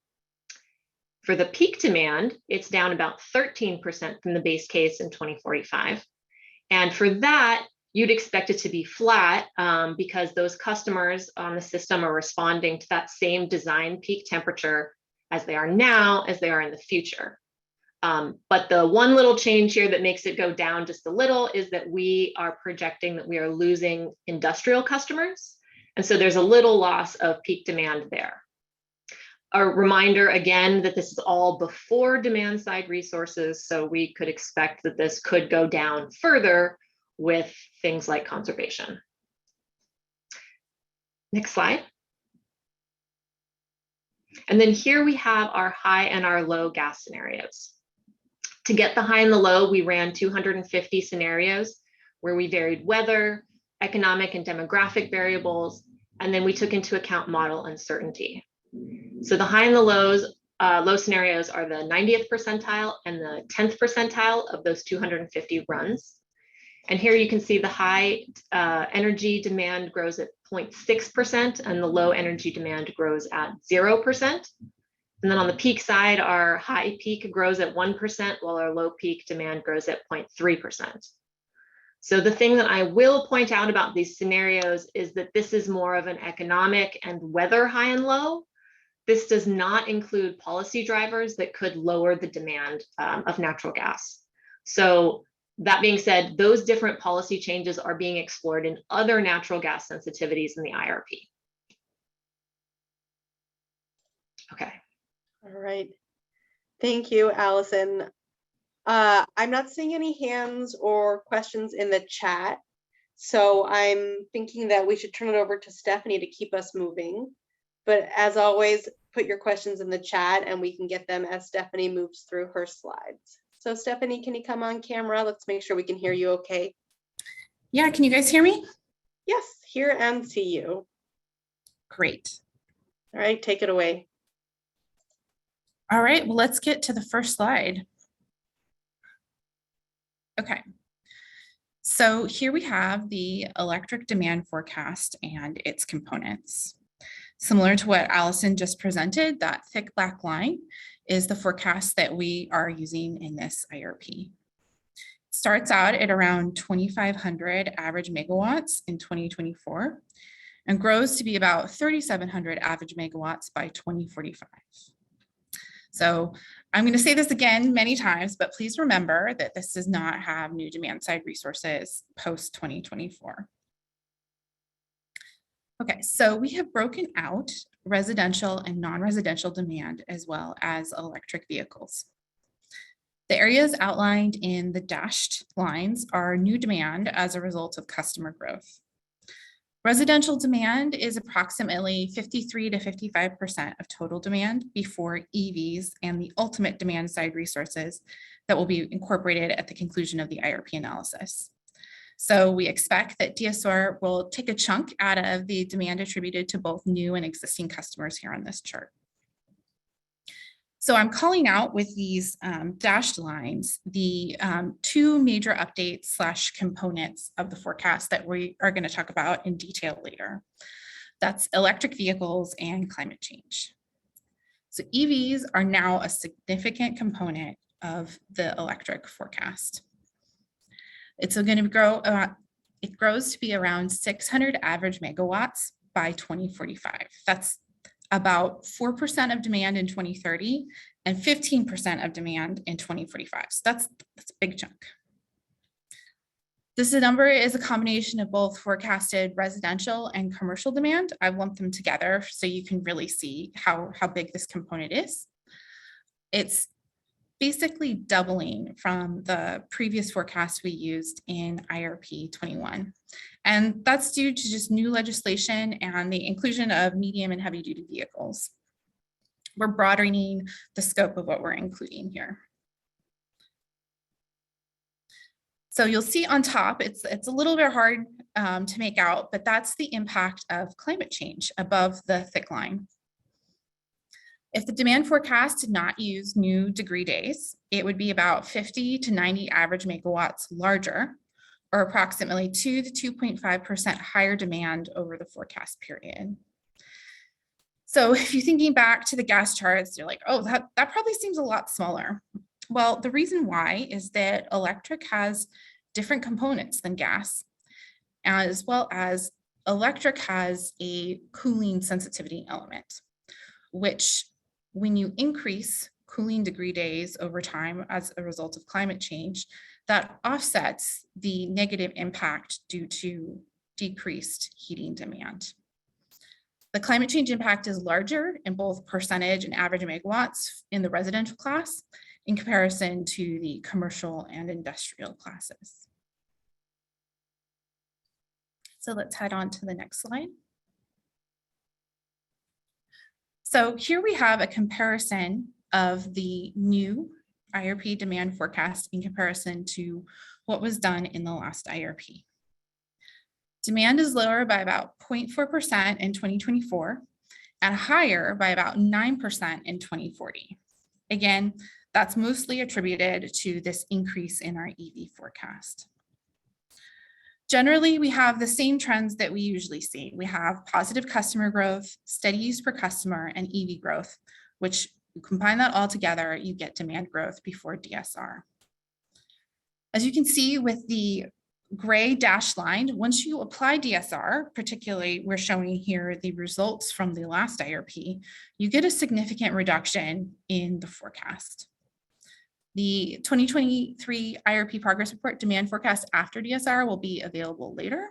[SPEAKER 9] For the peak demand, it's down about 13% from the base case in 2045. And for that, you'd expect it to be flat because those customers on the system are responding to that same design peak temperature as they are now, as they are in the future. But the one little change here that makes it go down just a little is that we are projecting that we are losing industrial customers. And so there's a little loss of peak demand there. A reminder again that this is all before demand side resources, so we could expect that this could go down further with things like conservation. Next slide. And then here we have our high and our low gas scenarios. To get the high and the low, we ran 250 scenarios where we varied weather, economic and demographic variables, and then we took into account model uncertainty. So the high and the low scenarios are the 90th percentile and the 10th percentile of those 250 runs. And here you can see the high energy demand grows at 0.6% and the low energy demand grows at 0%. And then on the peak side, our high peak grows at 1%, while our low peak demand grows at 0.3%. So the thing that I will point out about these scenarios is that this is more of an economic and weather high and low. This does not include policy drivers that could lower the demand of natural gas. So that being said, those different policy changes are being explored in other natural gas sensitivities in the IRP. Okay.
[SPEAKER 1] All right. Thank you, Allison. I'm not seeing any hands or questions in the chat. So I'm thinking that we should turn it over to Stephanie to keep us moving. But as always, put your questions in the chat and we can get them as Stephanie moves through her slides. So Stephanie, can you come on camera? Let's make sure we can hear you okay.
[SPEAKER 12] Yeah, can you guys hear me?
[SPEAKER 1] Yes, hear and see you.
[SPEAKER 12] Great.
[SPEAKER 1] All right, take it away.
[SPEAKER 12] All right, well, let's get to the first slide. Okay. So here we have the electric demand forecast and its components. Similar to what Allison just presented, that thick black line is the forecast that we are using in this IRP. Starts out at around 2,500 average megawatts in 2024 and grows to be about 3,700 average megawatts by 2045. So I'm going to say this again many times, but please remember that this does not have new demand side resources post 2024. Okay, so we have broken out residential and non-residential demand as well as electric vehicles. The areas outlined in the dashed lines are new demand as a result of customer growth. Residential demand is approximately 53 to 55% of total demand before EVs and the ultimate demand side resources that will be incorporated at the conclusion of the IRP analysis. So we expect that DSR will take a chunk out of the demand attributed to both new and existing customers here on this chart. So I'm calling out with these dashed lines, the two major updates / components of the forecast that we are going to talk about in detail later. That's electric vehicles and climate change. So EVs are now a significant component of the electric forecast. It's going to grow, it grows to be around 600 average megawatts by 2045. That's about 4% of demand in 2030 and 15% of demand in 2045. So that's a big chunk. This number is a combination of both forecasted residential and commercial demand. I've lumped them together so you can really see how big this component is. It's basically doubling from the previous forecast we used in IRP 21. And that's due to just new legislation and the inclusion of medium and heavy duty vehicles. We're broadening the scope of what we're including here. So you'll see on top, it's a little bit hard to make out, but that's the impact of climate change above the thick line. If the demand forecast did not use new degree days, it would be about 50 to 90 average megawatts larger, or approximately 2 to 2.5% higher demand over the forecast period. So if you're thinking back to the gas charts, you're like, oh, that probably seems a lot smaller. Well, the reason why is that electric has different components than gas, as well as electric has a cooling sensitivity element, which when you increase cooling degree days over time as a result of climate change, that offsets the negative impact due to decreased heating demand. The climate change impact is larger in both percentage and average megawatts in the residential class in comparison to the commercial and industrial classes. So let's head on to the next slide. So here we have a comparison of the new IRP demand forecast in comparison to what was done in the last IRP. Demand is lower by about 0.4% in 2024 and higher by about 9% in 2040. Again, that's mostly attributed to this increase in our EV forecast. Generally, we have the same trends that we usually see. We have positive customer growth, steady use per customer, and EV growth, which you combine that all together, you get demand growth before DSR. As you can see with the gray dashed line, once you apply DSR, particularly we're showing here the results from the last IRP, you get a significant reduction in the forecast. The 2023 IRP progress report demand forecast after DSR will be available later,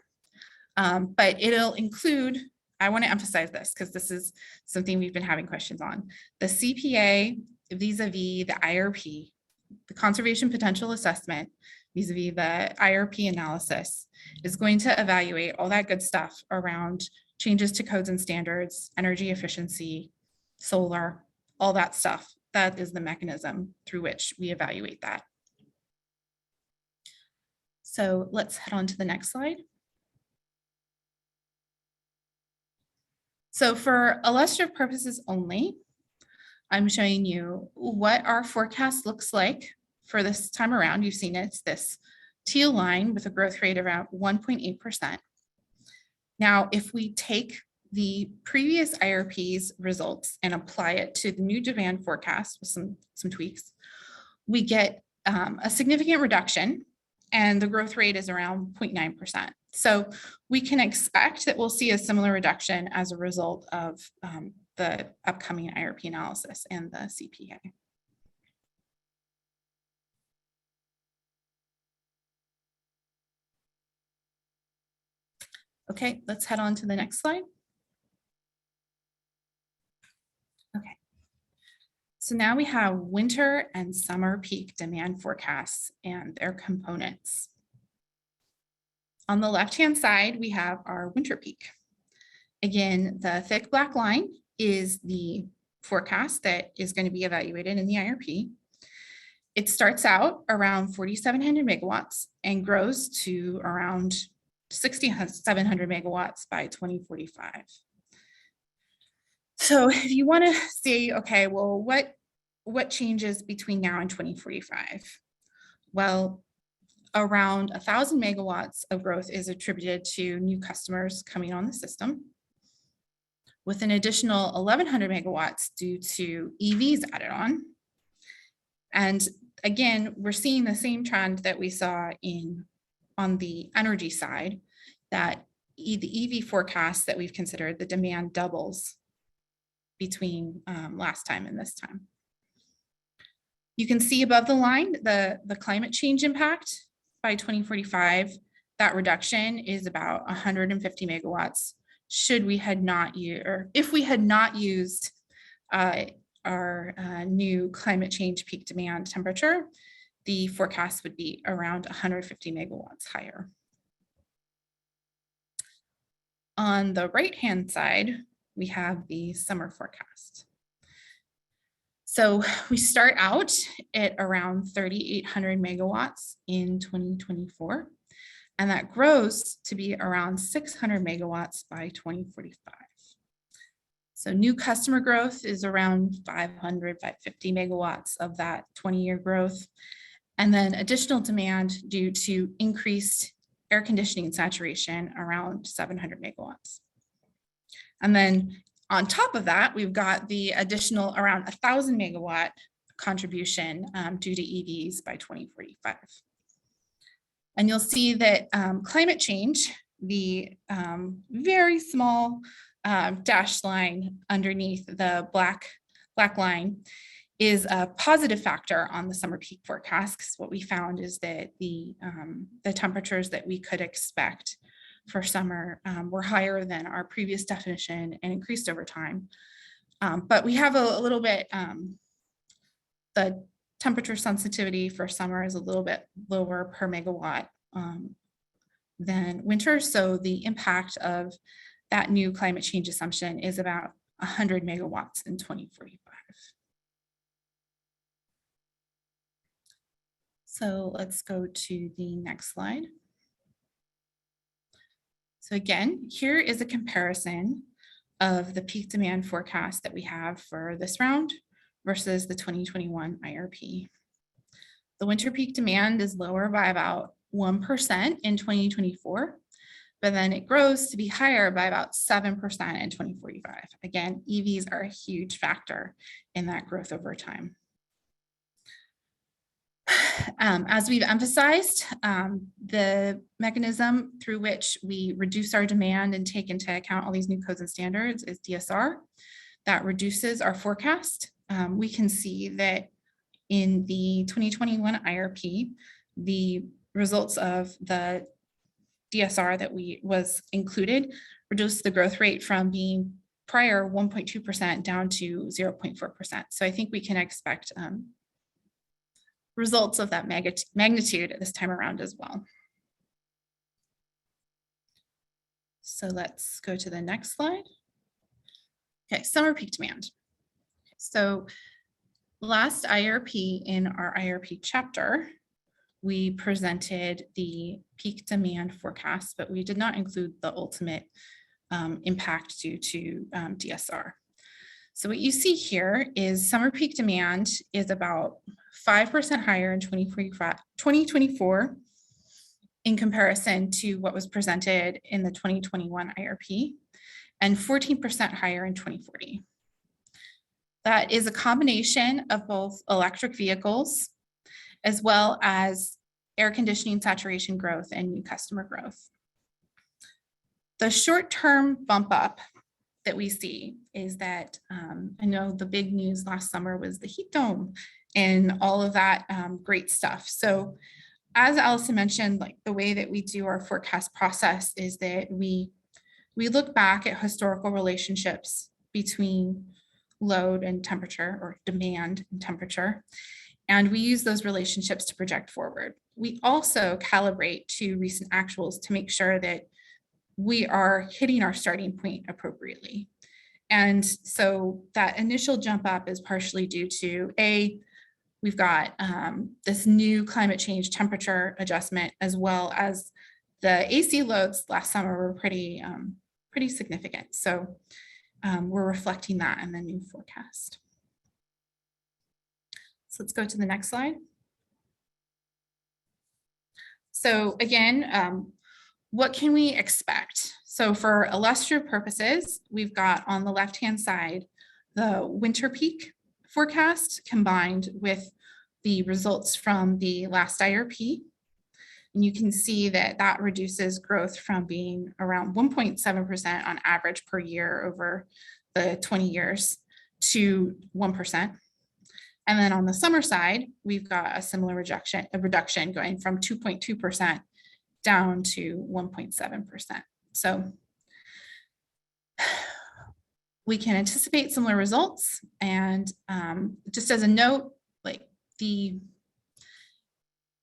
[SPEAKER 12] but it'll include, I want to emphasize this because this is something we've been having questions on, the CPA vis-a-vis the IRP, the conservation potential assessment vis-a-vis the IRP analysis is going to evaluate all that good stuff around changes to codes and standards, energy efficiency, solar, all that stuff. That is the mechanism through which we evaluate that. So let's head on to the next slide. So for illustrative purposes only, I'm showing you what our forecast looks like for this time around. You've seen it, it's this teal line with a growth rate around 1.8%. Now, if we take the previous IRP's results and apply it to the new demand forecast with some tweaks, we get a significant reduction, and the growth rate is around 0.9%. So we can expect that we'll see a similar reduction as a result of the upcoming IRP analysis and the CPA. Okay, let's head on to the next slide. Okay. So now we have winter and summer peak demand forecasts and their components. On the left-hand side, we have our winter peak. Again, the thick black line is the forecast that is going to be evaluated in the IRP. It starts out around 4,700 megawatts and grows to around 6,700 megawatts by 2045. So if you want to see, okay, well, what changes between now and 2045? Well, around 1,000 megawatts of growth is attributed to new customers coming on the system, with an additional 1,100 megawatts due to EVs added on. And again, we're seeing the same trend that we saw on the energy side, that the EV forecast that we've considered, the demand doubles between last time and this time. You can see above the line, the climate change impact by 2045, that reduction is about 150 megawatts should we had not used, or if we had not used our new climate change peak demand temperature, the forecast would be around 150 megawatts higher. On the right-hand side, we have the summer forecast. So we start out at around 3,800 megawatts in 2024, and that grows to be around 600 megawatts by 2045. So new customer growth is around 500, 550 megawatts of that 20-year growth, and then additional demand due to increased air conditioning and saturation around 700 megawatts. And then on top of that, we've got the additional around 1,000 megawatt contribution due to EVs by 2045. And you'll see that climate change, the very small dashed line underneath the black line, is a positive factor on the summer peak forecast, because what we found is that the temperatures that we could expect for summer were higher than our previous definition and increased over time. But we have a little bit, the temperature sensitivity for summer is a little bit lower per megawatt than winter. So the impact of that new climate change assumption is about 100 megawatts in 2045. So let's go to the next slide. So again, here is a comparison of the peak demand forecast that we have for this round versus the 2021 IRP. The winter peak demand is lower by about 1% in 2024, but then it grows to be higher by about 7% in 2045. Again, EVs are a huge factor in that growth over time. As we've emphasized, the mechanism through which we reduce our demand and take into account all these new codes and standards is DSR. That reduces our forecast. We can see that in the 2021 IRP, the results of the DSR that was included reduced the growth rate from being prior 1.2% down to 0.4%. So I think we can expect results of that magnitude this time around as well. So let's go to the next slide. Okay, summer peak demand. So last IRP, in our IRP chapter, we presented the peak demand forecast, but we did not include the ultimate impact due to DSR. So what you see here is summer peak demand is about 5% higher in 2024 in comparison to what was presented in the 2021 IRP, and 14% higher in 2040. That is a combination of both electric vehicles as well as air conditioning saturation growth and new customer growth. The short-term bump up that we see is that I know the big news last summer was the heat dome and all of that great stuff. So as Allison mentioned, like the way that we do our forecast process is that we look back at historical relationships between load and temperature, or demand and temperature, and we use those relationships to project forward. We also calibrate to recent actuals to make sure that we are hitting our starting point appropriately. And so that initial jump up is partially due to we've got this new climate change temperature adjustment, as well as the AC loads last summer were pretty significant. So we're reflecting that in the new forecast. So let's go to the next slide. So again, what can we expect? So for illustrative purposes, we've got on the left-hand side, the winter peak forecast combined with the results from the last IRP. And you can see that that reduces growth from being around 1.7% on average per year over the 20 years to 1%. And then on the summer side, we've got a similar reduction going from 2.2% down to 1.7%. So we can anticipate similar results. And just as a note, like the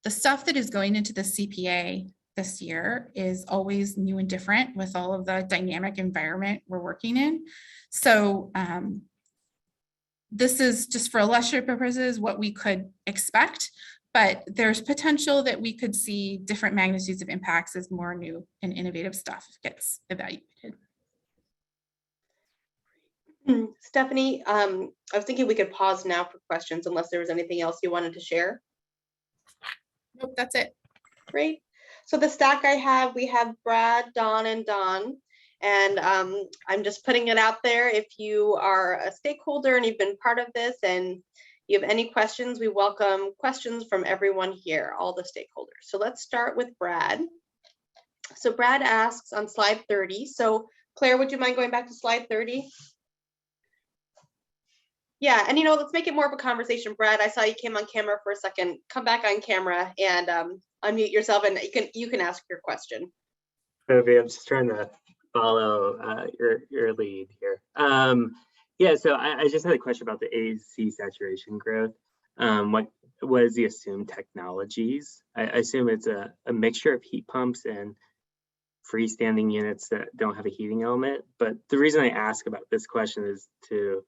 [SPEAKER 12] stuff that is going into the CPA this year is always new and different with all of the dynamic environment we're working in. So this is just for illustrative purposes what we could expect, but there's potential that we could see different magnitudes of impacts as more new and innovative stuff gets evaluated.
[SPEAKER 1] Stephanie, I was thinking we could pause now for questions unless there was anything else you wanted to share.
[SPEAKER 12] Nope, that's it.
[SPEAKER 1] Great. So the stack I have, we have Brad, Dawn, and Don. And I'm just putting it out there. If you are a stakeholder and you've been part of this and you have any questions, we welcome questions from everyone here, all the stakeholders. So let's start with Brad. So Brad asks on slide 30. So Claire, would you mind going back to slide 30? Yeah, and let's make it more of a conversation. Brad, I saw you came on camera for a second. Come back on camera and unmute yourself, and you can ask your question.
[SPEAKER 5] Sophie, I'm just trying to follow your lead here. Yeah, so I just had a question about the AC saturation growth. What is the assumed technologies? I assume it's a mixture of heat pumps and freestanding units that don't have a heating element. But the reason I ask about this question is to,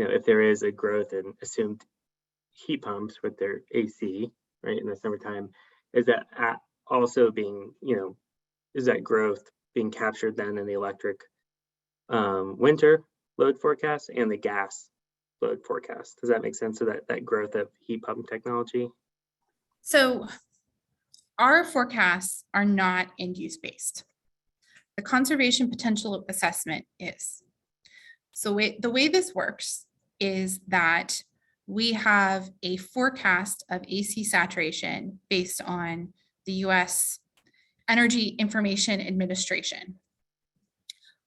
[SPEAKER 5] if there is a growth in assumed heat pumps with their AC, right, in the summertime, is that also being, is that growth being captured then in the electric winter load forecast and the gas load forecast? Does that make sense? So that growth of heat pump technology?
[SPEAKER 12] So our forecasts are not end use based. The conservation potential assessment is. So the way this works is that we have a forecast of AC saturation based on the US Energy Information Administration.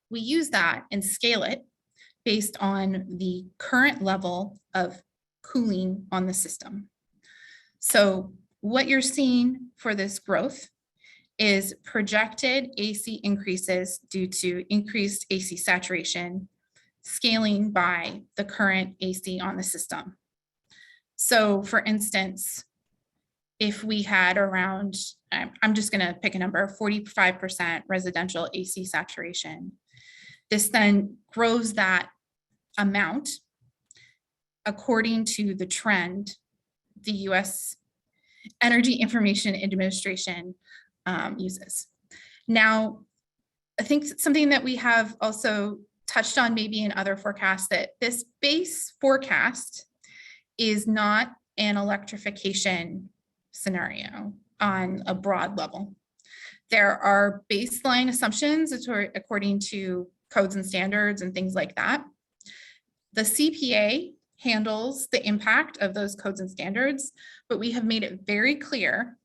[SPEAKER 12] We use that and scale it based on the current level of cooling on the system. So what you're seeing for this growth is projected AC increases due to increased AC saturation, scaling by the current AC on the system. So for instance, if we had around, I'm just gonna pick a number, 45% residential AC saturation, this then grows that amount according to the trend the US Energy Information Administration uses. Now, I think something that we have also touched on maybe in other forecasts, that this base forecast is not an electrification scenario on a broad level. There are baseline assumptions according to codes and standards and things like that. The CPA handles the impact of those codes and standards, but we have made it very clear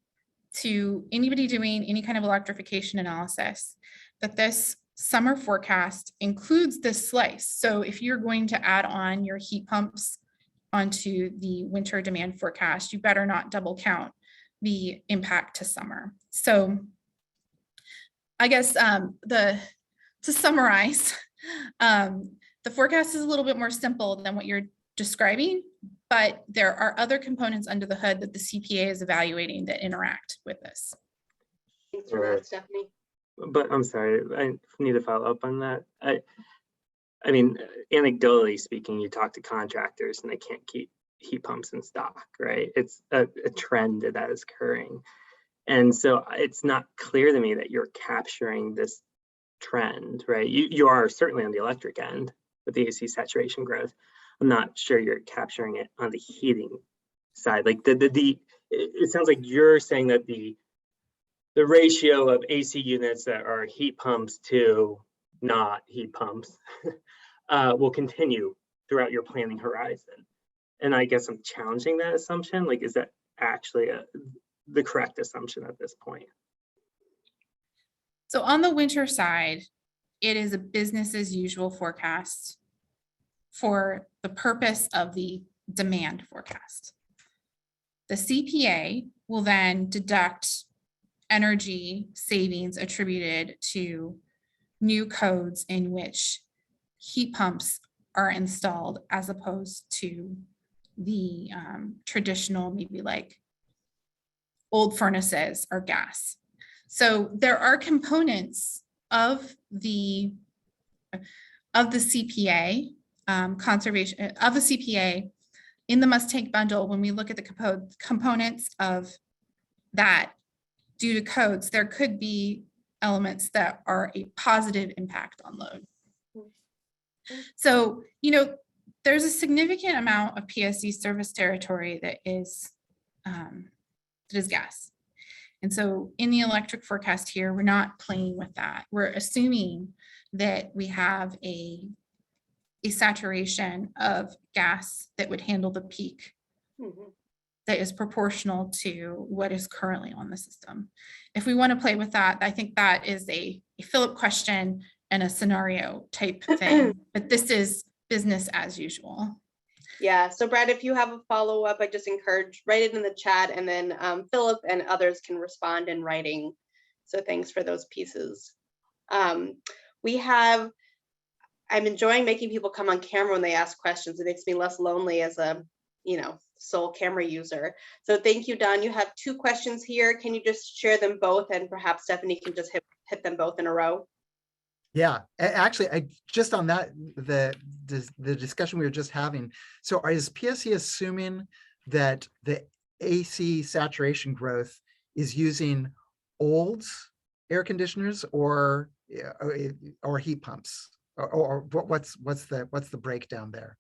[SPEAKER 12] to anybody doing any kind of electrification analysis that this summer forecast includes this slice. So if you're going to add on your heat pumps onto the winter demand forecast, you better not double count the impact to summer. So I guess to summarize, the forecast is a little bit more simple than what you're describing, but there are other components under the hood that the CPA is evaluating that interact with this.
[SPEAKER 1] Thanks for that, Stephanie.
[SPEAKER 5] But I'm sorry, I need to follow up on that. I mean, anecdotally speaking, you talk to contractors and they can't keep heat pumps in stock, right? It's a trend that is occurring. And so it's not clear to me that you're capturing this trend, right? You are certainly on the electric end with the AC saturation growth. I'm not sure you're capturing it on the heating side. Like it sounds like you're saying that the ratio of AC units that are heat pumps to not heat pumps will continue throughout your planning horizon. And I guess I'm challenging that assumption. Like, is that actually the correct assumption at this point?
[SPEAKER 12] So on the winter side, it is a business as usual forecast for the purpose of the demand forecast. The CPA will then deduct energy savings attributed to new codes in which heat pumps are installed as opposed to the traditional, maybe like old furnaces or gas. So there are components of the CPA conservation of the CPA in the must-take bundle. When we look at the components of that due to codes, there could be elements that are a positive impact on load. So, you know, there's a significant amount of PSE service territory that is gas. And so in the electric forecast here, we're not playing with that. We're assuming that we have a saturation of gas that would handle the peak that is proportional to what is currently on the system. If we want to play with that, I think that is a Philip question and a scenario type thing, but this is business as usual.
[SPEAKER 1] Yeah, so Brad, if you have a follow-up, I just encourage, write it in the chat, and then Philip and others can respond in writing. So thanks for those pieces. I'm enjoying making people come on camera when they ask questions. It makes me less lonely as a, sole camera user. So thank you, Don. You have 2 questions here. Can you just share them both, and perhaps Stephanie can just hit them both in a row?
[SPEAKER 8] Yeah, actually, I just on that, the discussion we were just having. So is PSE assuming that the AC saturation growth is using old air conditioners or heat pumps, or what's the breakdown there?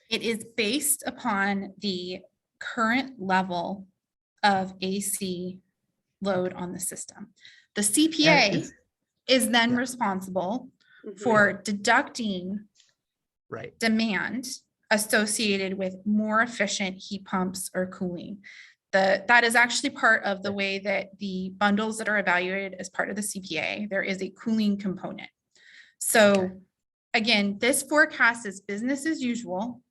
[SPEAKER 12] It is based upon the current level of AC load on the system. The CPA is then responsible for deducting demand associated with more efficient heat pumps or cooling. That is actually part of the way that the bundles that are evaluated as part of the CPA, there is a cooling component. So again, this forecast is business as usual,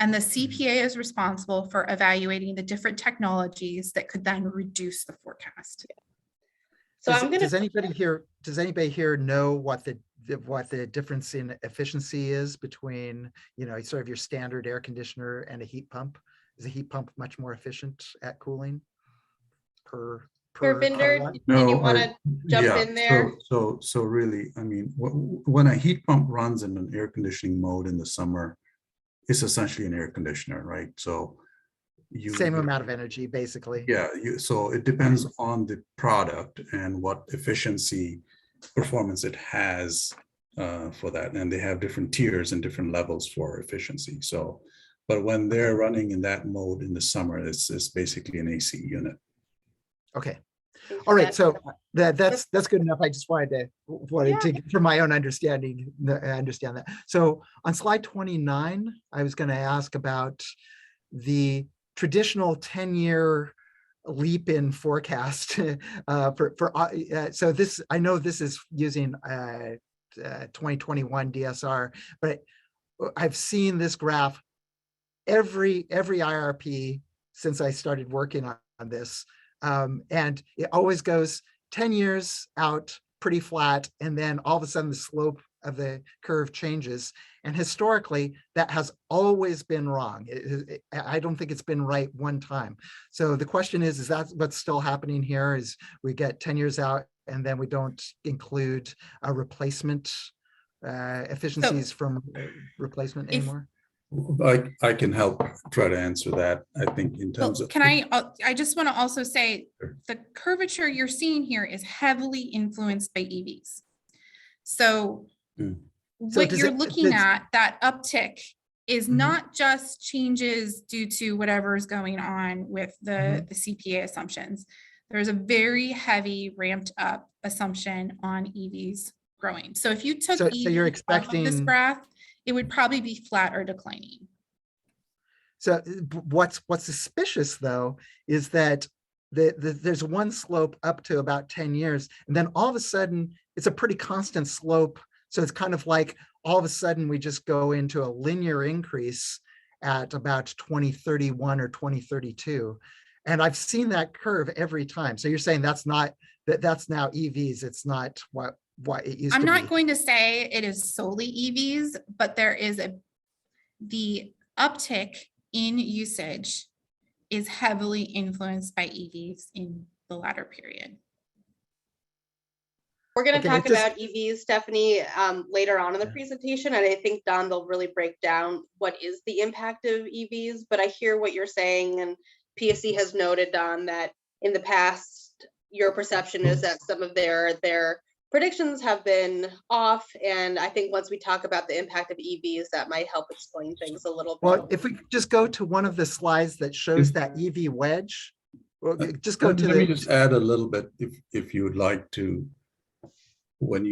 [SPEAKER 12] and the CPA is responsible for evaluating the different technologies that could then reduce the forecast.
[SPEAKER 1] So
[SPEAKER 8] does anybody here know what the difference in efficiency is between, sort of your standard air conditioner and a heat pump? Is a heat pump much more efficient at cooling per
[SPEAKER 1] Vinder, did you want to jump in there?
[SPEAKER 11] So really, I mean, when a heat pump runs in an air conditioning mode in the summer, it's essentially an air conditioner, right? So
[SPEAKER 8] same amount of energy, basically.
[SPEAKER 11] Yeah, so it depends on the product and what efficiency performance it has for that. And they have different tiers and different levels for efficiency. So, but when they're running in that mode in the summer, it's basically an AC unit.
[SPEAKER 8] Okay,
[SPEAKER 1] Thanks
[SPEAKER 8] All
[SPEAKER 1] for
[SPEAKER 8] right,
[SPEAKER 1] that.
[SPEAKER 8] so that's good enough. I just wanted to for my own understanding, understand that. So on slide 29, I was going to ask about the traditional 10-year leap in forecast so this, I know this is using 2021 DSR, but I've seen this graph every IRP since I started working on this. And it always goes 10 years out pretty flat, and then all of a sudden the slope of the curve changes. And historically, that has always been wrong. I don't think it's been right one time. So the question is that what's still happening here? Is we get 10 years out and then we don't include a replacement efficiencies from replacement anymore?
[SPEAKER 11] I can help try to answer that. I think in terms of.
[SPEAKER 12] Can I just want to also say the curvature you're seeing here is heavily influenced by EVs. So what you're looking at, that uptick is not just changes due to whatever is going on with the CPA assumptions. There's a very heavy ramped up assumption on EVs growing. So if you took
[SPEAKER 8] so you're
[SPEAKER 12] expecting this graph, it would probably be flat or declining.
[SPEAKER 8] So what's suspicious though is that there's one slope up to about 10 years, and then all of a sudden it's a pretty constant slope. So it's kind of like all of a sudden we just go into a linear increase at about 2031 or 2032. And I've seen that curve every time. So you're saying that's now EVs. It's not what it used to be.
[SPEAKER 12] I'm not going to say it is solely EVs, but there is the uptick in usage is heavily influenced by EVs in the latter period.
[SPEAKER 1] We're going to talk about EVs, Stephanie, later on in the presentation. And I think, Don, they'll really break down what is the impact of EVs. But I hear what you're saying. And PSE has noted, Don, that in the past, your perception is that some of their predictions have been off. And I think once we talk about the impact of EVs, that might help explain things a little bit.
[SPEAKER 8] Well, if we just go to one of the slides that shows that EV wedge, just go to
[SPEAKER 11] Let me just add a little bit, if you would like to,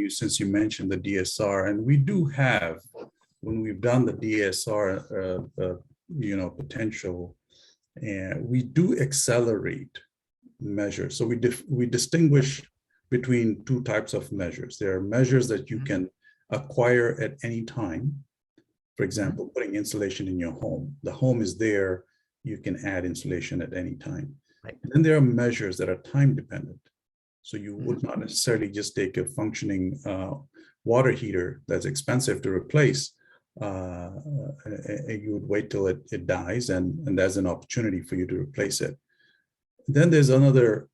[SPEAKER 11] since you mentioned the DSR, and we do have, when we've done the DSR, potential, and we do accelerate measures. So we distinguish between two types of measures. There are measures that you can acquire at any time. For example, putting insulation in your home. The home is there, you can add insulation at any time.
[SPEAKER 8] Right.
[SPEAKER 11] And then there are measures that are time dependent. So you would not necessarily just take a functioning water heater that's expensive to replace. You would wait till it dies, and there's an opportunity for you to replace it. Then there's another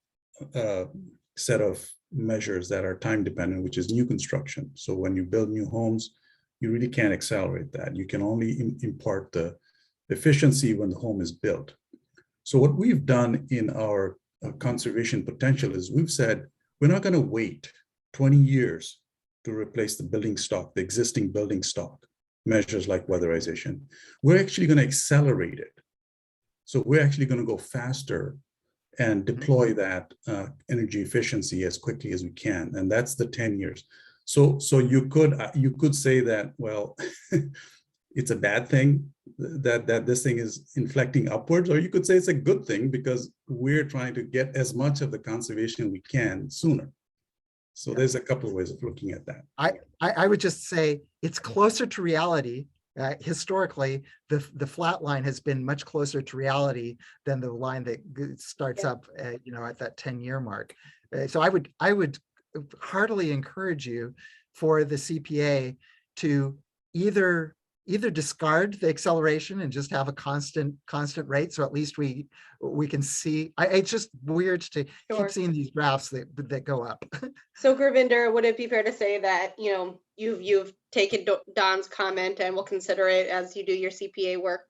[SPEAKER 11] set of measures that are time dependent, which is new construction. So when you build new homes, you really can't accelerate that. You can only impart the efficiency when the home is built. So what we've done in our conservation potential is we've said, we're not going to wait 20 years to replace the building stock, the existing building stock, measures like weatherization. We're actually going to accelerate it. So we're actually going to go faster and deploy that energy efficiency as quickly as we can. And that's the 10 years. So you could say that, well, it's a bad thing that this thing is inflecting upwards, or you could say it's a good thing because we're trying to get as much of the conservation we can sooner. So there's a couple of ways of looking at that.
[SPEAKER 8] I would just say it's closer to reality. Historically, the flat line has been much closer to reality than the line that starts up, at that 10-year mark. So I would heartily encourage you for the CPA to either discard the acceleration and just have a constant rate. So at least we can see. It's just weird to keep seeing these graphs that go up.
[SPEAKER 1] So Gurvinder, would it be fair to say that you've taken Don's comment and will consider it as you do your CPA work?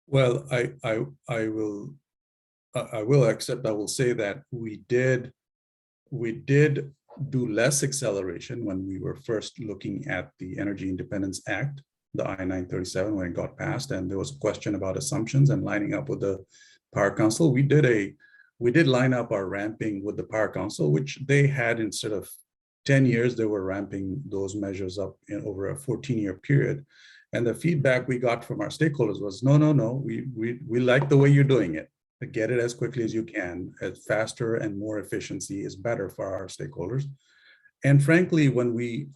[SPEAKER 11] Well, I will accept. I will say that we did do less acceleration when we were first looking at the Energy Independence Act, the I-937, when it got passed, and there was a question about assumptions and lining up with the Power Council. We did a we did line up our ramping with the Power Council, which they had instead of 10 years, they were ramping those measures up in over a 14-year period. And the feedback we got from our stakeholders was, no, we like the way you're doing it. Get it as quickly as you can, as faster and more efficiency is better for our stakeholders. And frankly, when we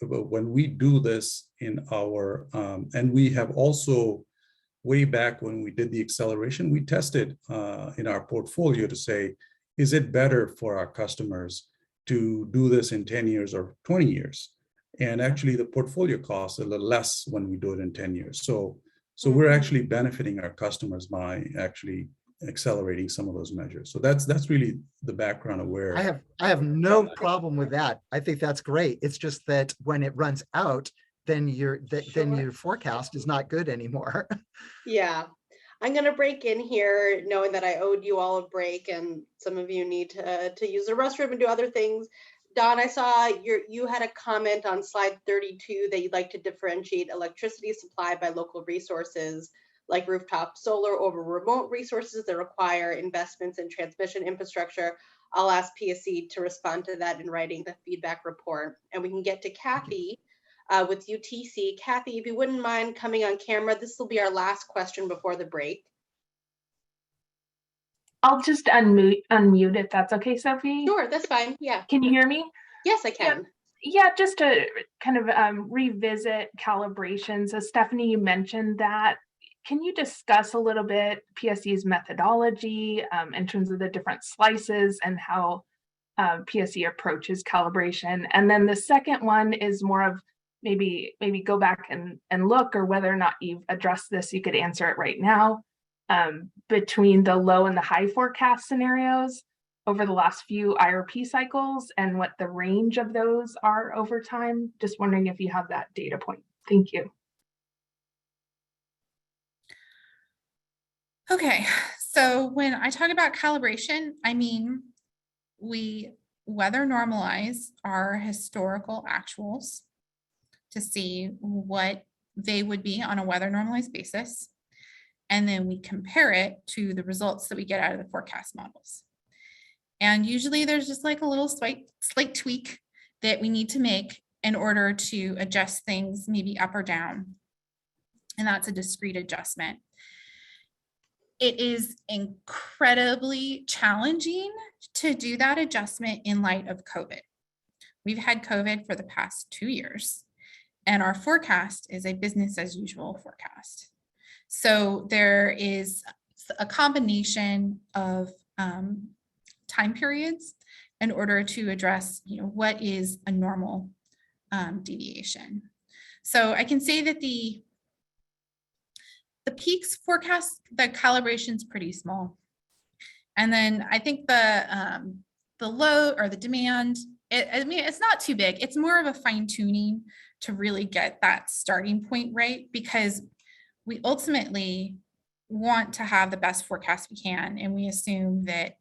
[SPEAKER 11] when we do this in our, and we have also, way back when we did the acceleration, we tested in our portfolio to say, is it better for our customers to do this in 10 years or 20 years? And actually the portfolio costs a little less when we do it in 10 years. So we're actually benefiting our customers by actually accelerating some of those measures. So that's really the background of where
[SPEAKER 8] I have no problem with that. I think that's great. It's just that when it runs out, then then your forecast is not good anymore.
[SPEAKER 1] Yeah, I'm gonna break in here knowing that I owed you all a break and some of you need to use the restroom and do other things. Don, I saw you had a comment on slide 32 that you'd like to differentiate electricity supply by local resources like rooftop solar over remote resources that require investments in transmission infrastructure. I'll ask PSE to respond to that in writing the feedback report, and we can get to Kathy with UTC. Kathy, if you wouldn't mind coming on camera, this will be our last question before the break.
[SPEAKER 13] I'll just unmute if that's okay, Sophie.
[SPEAKER 1] Sure, that's fine. Yeah.
[SPEAKER 13] Can you hear me?
[SPEAKER 1] Yes, I can.
[SPEAKER 13] Yeah, just to kind of revisit calibration. So Stephanie, you mentioned that. Can you discuss a little bit PSE's methodology in terms of the different slices and how PSE approaches calibration? And then the second one is more of maybe go back and look, or whether or not you've addressed this, you could answer it right now, between the low and the high forecast scenarios over the last few IRP cycles and what the range of those are over time. Just wondering if you have that data point. Thank you.
[SPEAKER 12] Okay, so when I talk about calibration, I mean, we weather normalize our historical actuals to see what they would be on a weather normalized basis. And then we compare it to the results that we get out of the forecast models. And usually there's just like a little slight tweak that we need to make in order to adjust things maybe up or down. And that's a discrete adjustment. It is incredibly challenging to do that adjustment in light of COVID. We've had COVID for the past 2 years, and our forecast is a business as usual forecast. So there is a combination of time periods in order to address, what is a normal deviation. So I can say that the peaks forecast, the calibration is pretty small. And then I think the load or the demand, it's not too big. It's more of a fine tuning to really get that starting point right, because we ultimately want to have the best forecast we can. And we assume that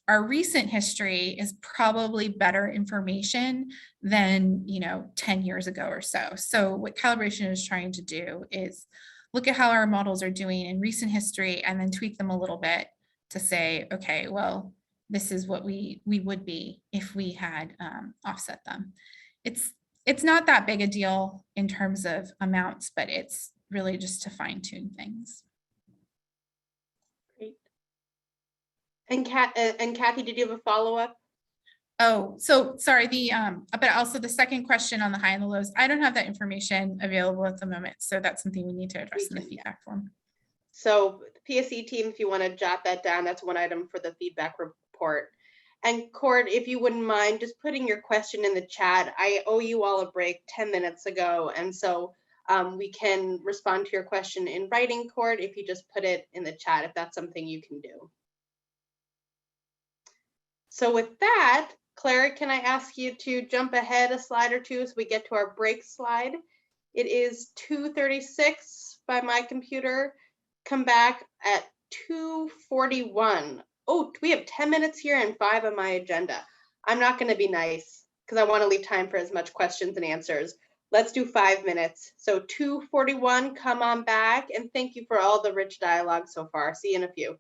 [SPEAKER 12] our recent history is probably better information than, 10 years ago or so. So what calibration is trying to do is look at how our models are doing in recent history and then tweak them a little bit to say, okay, well, this is what we would be if we had offset them. It's not that big a deal in terms of amounts, but it's really just to fine tune things.
[SPEAKER 1] Great. And Kathy, did you have a follow-up?
[SPEAKER 12] Oh, so sorry, but also the second question on the high and the lows, I don't have that information available at the moment. So that's something we need to address in the feedback form.
[SPEAKER 1] So the PSE team, if you want to jot that down, that's one item for the feedback report. And Cord, if you wouldn't mind just putting your question in the chat. I owe you all a break 10 minutes ago. And so we can respond to your question in writing, Cord, if you just put it in the chat, if that's something you can do. So with that, Clara, can I ask you to jump ahead a slide or two as we get to our break slide? It is 2:36 by my computer. Come back at 2:41. Oh, we have 10 minutes here and 5 on my agenda. I'm not going to be nice because I want to leave time for as much questions and answers. Let's do 5 minutes. So 2:41, come on back. And thank you for all the rich dialogue so far. See you in a few.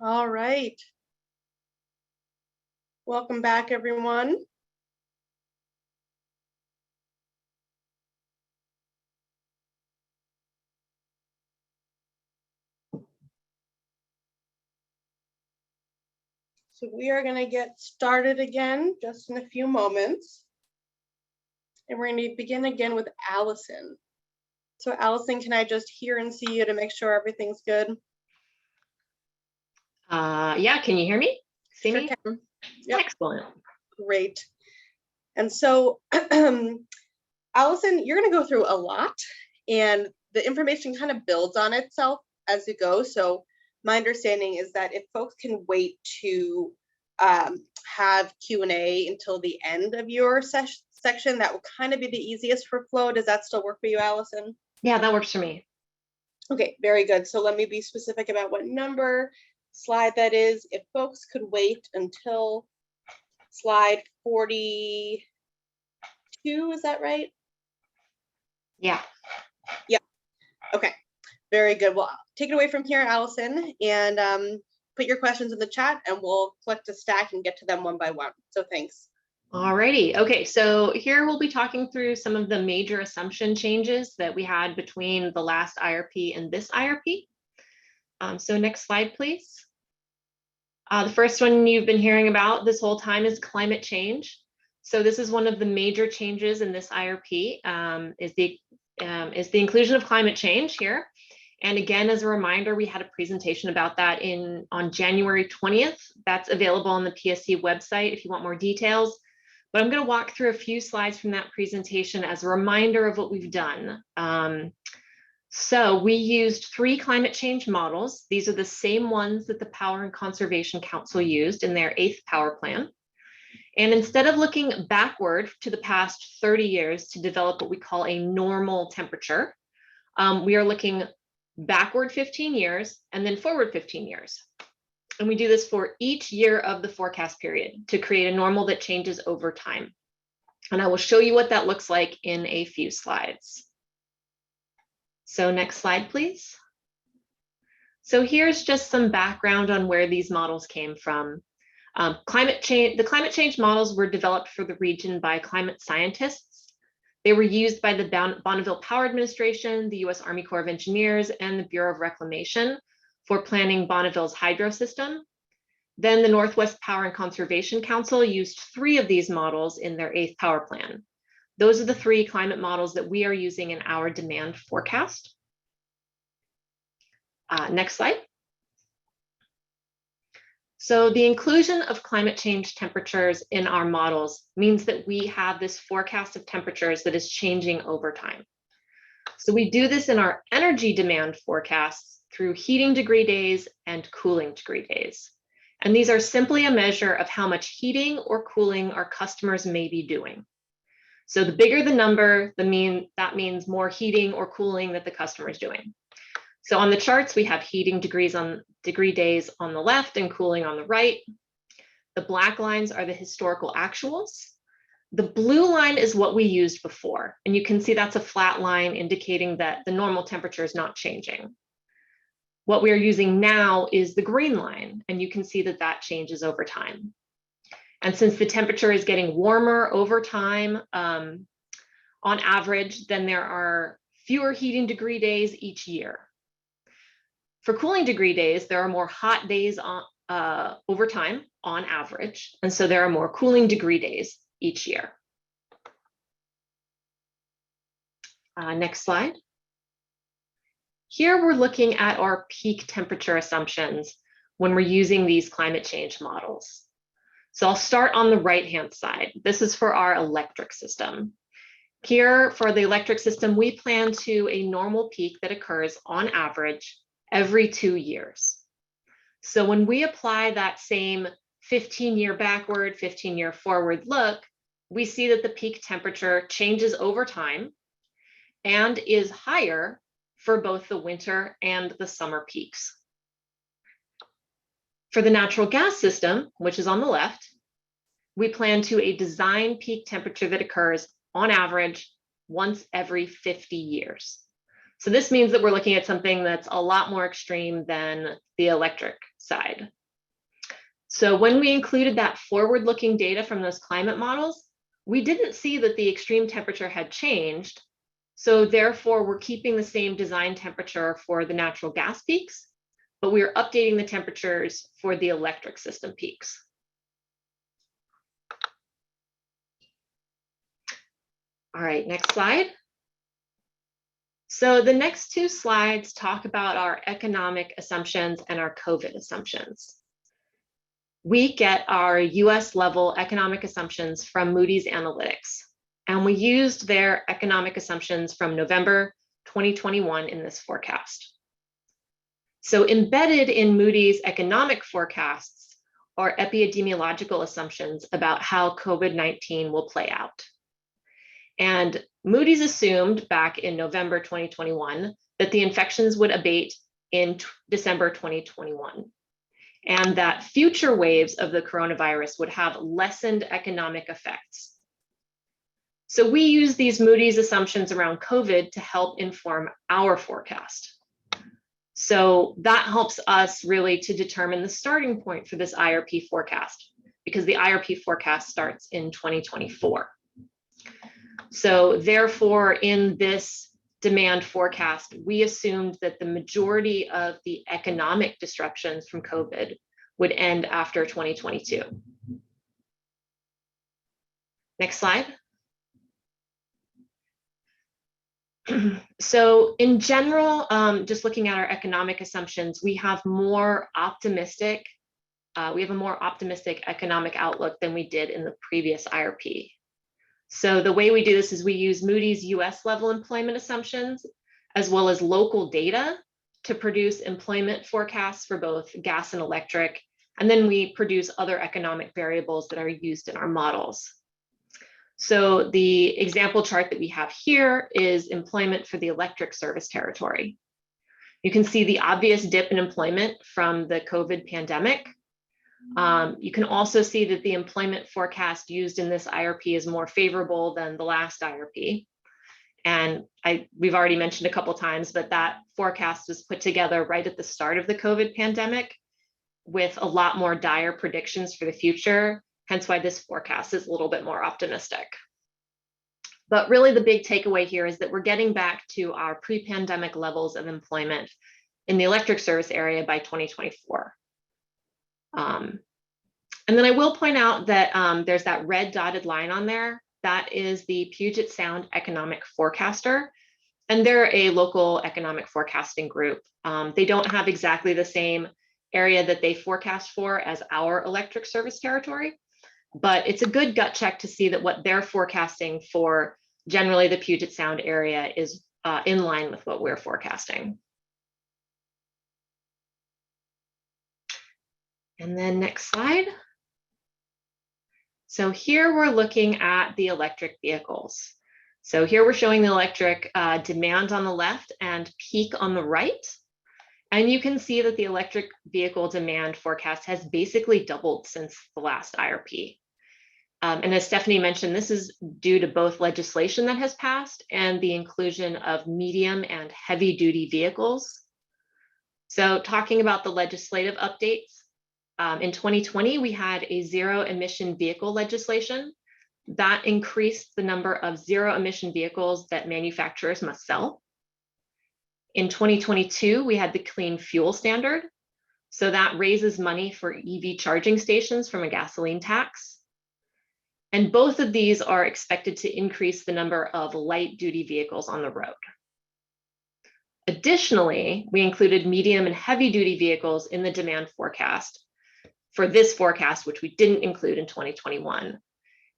[SPEAKER 1] All right. Welcome back, everyone. So we are going to get started again just in a few moments. And we're going to begin again with Allison. So Allison, can I just hear and see you to make sure everything's good?
[SPEAKER 9] Yeah, can you hear me? See
[SPEAKER 1] Sure
[SPEAKER 9] me?
[SPEAKER 1] can. Yep.
[SPEAKER 9] Excellent.
[SPEAKER 1] Great. And so Allison, you're going to go through a lot, and the information kind of builds on itself as you go. So my understanding is that if folks can wait to have Q&A until the end of your section, that will kind of be the easiest for flow. Does that still work for you, Allison?
[SPEAKER 9] Yeah, that works for me.
[SPEAKER 1] Okay, very good. So let me be specific about what number slide that is. If folks could wait until slide 42, is that right?
[SPEAKER 9] Yeah.
[SPEAKER 1] Yeah. Okay. Very good. Well, take it away from here, Allison, and put your questions in the chat, and we'll collect a stack and get to them one by one. So thanks.
[SPEAKER 9] Alrighty. Okay, so here we'll be talking through some of the major assumption changes that we had between the last IRP and this IRP. So next slide, please. The first one you've been hearing about this whole time is climate change. So this is one of the major changes in this IRP, is the inclusion of climate change here. And again, as a reminder, we had a presentation about that on January 20th. That's available on the PSE website if you want more details. But I'm going to walk through a few slides from that presentation as a reminder of what we've done. So we used 3 climate change models. These are the same ones that the Power and Conservation Council used in their 8th power plan. And instead of looking backward to the past 30 years to develop what we call a normal temperature, we are looking backward 15 years and then forward 15 years. And we do this for each year of the forecast period to create a normal that changes over time. And I will show you what that looks like in a few slides. So next slide, please. So here's just some background on where these models came from. The climate change models were developed for the region by climate scientists. They were used by the Bonneville Power Administration, the U.S. Army Corps of Engineers, and the Bureau of Reclamation for planning Bonneville's hydro system. Then the Northwest Power and Conservation Council used 3 of these models in their 8th power plan. Those are the 3 climate models that we are using in our demand forecast. Next slide. So the inclusion of climate change temperatures in our models means that we have this forecast of temperatures that is changing over time. So we do this in our energy demand forecasts through heating degree days and cooling degree days. And these are simply a measure of how much heating or cooling our customers may be doing. So the bigger the number, that means more heating or cooling that the customer is doing. So on the charts, we have heating degree days on the left and cooling on the right. The black lines are the historical actuals. The blue line is what we used before. And you can see that's a flat line indicating that the normal temperature is not changing. What we are using now is the green line, and you can see that that changes over time. And since the temperature is getting warmer over time, on average, then there are fewer heating degree days each year. For cooling degree days, there are more hot days over time on average, and so there are more cooling degree days each year. Next slide. Here we're looking at our peak temperature assumptions when we're using these climate change models. So I'll start on the right-hand side. This is for our electric system. Here for the electric system, we plan to a normal peak that occurs on average every 2 years. So when we apply that same 15-year backward, 15-year forward look, we see that the peak temperature changes over time and is higher for both the winter and the summer peaks. For the natural gas system, which is on the left, we plan to a design peak temperature that occurs on average once every 50 years. So this means that we're looking at something that's a lot more extreme than the electric side. So when we included that forward-looking data from those climate models, we didn't see that the extreme temperature had changed. So therefore, we're keeping the same design temperature for the natural gas peaks, but we are updating the temperatures for the electric system peaks. All right, next slide. So the next two slides talk about our economic assumptions and our COVID assumptions. We get our US level economic assumptions from Moody's Analytics, and we used their economic assumptions from November 2021 in this forecast. So embedded in Moody's economic forecasts are epidemiological assumptions about how COVID-19 will play out. And Moody's assumed back in November 2021 that the infections would abate in December 2021, and that future waves of the coronavirus would have lessened economic effects. So we use these Moody's assumptions around COVID to help inform our forecast. So that helps us really to determine the starting point for this IRP forecast, because the IRP forecast starts in 2024. So therefore, in this demand forecast, we assumed that the majority of the economic disruptions from COVID would end after 2022. Next slide. So in general, just looking at our economic assumptions, we have a more optimistic economic outlook than we did in the previous IRP. So the way we do this is we use Moody's US level employment assumptions, as well as local data to produce employment forecasts for both gas and electric. And then we produce other economic variables that are used in our models. So the example chart that we have here is employment for the electric service territory. You can see the obvious dip in employment from the COVID pandemic. You can also see that the employment forecast used in this IRP is more favorable than the last IRP. And we've already mentioned a couple times, but that forecast was put together right at the start of the COVID pandemic with a lot more dire predictions for the future, hence why this forecast is a little bit more optimistic. But really the big takeaway here is that we're getting back to our pre-pandemic levels of employment in the electric service area by 2024. And then I will point out that there's that red dotted line on there. That is the Puget Sound Economic Forecaster, and they're a local economic forecasting group. They don't have exactly the same area that they forecast for as our electric service territory, but it's a good gut check to see that what they're forecasting for generally the Puget Sound area is in line with what we're forecasting. And then next slide. So here we're looking at the electric vehicles. So here we're showing the electric demand on the left and peak on the right. And you can see that the electric vehicle demand forecast has basically doubled since the last IRP. And as Stephanie mentioned, this is due to both legislation that has passed and the inclusion of medium and heavy duty vehicles. So talking about the legislative updates, in 2020, we had a zero emission vehicle legislation that increased the number of zero emission vehicles that manufacturers must sell. In 2022, we had the clean fuel standard. So that raises money for EV charging stations from a gasoline tax. And both of these are expected to increase the number of light duty vehicles on the road. Additionally, we included medium and heavy duty vehicles in the demand forecast for this forecast, which we didn't include in 2021.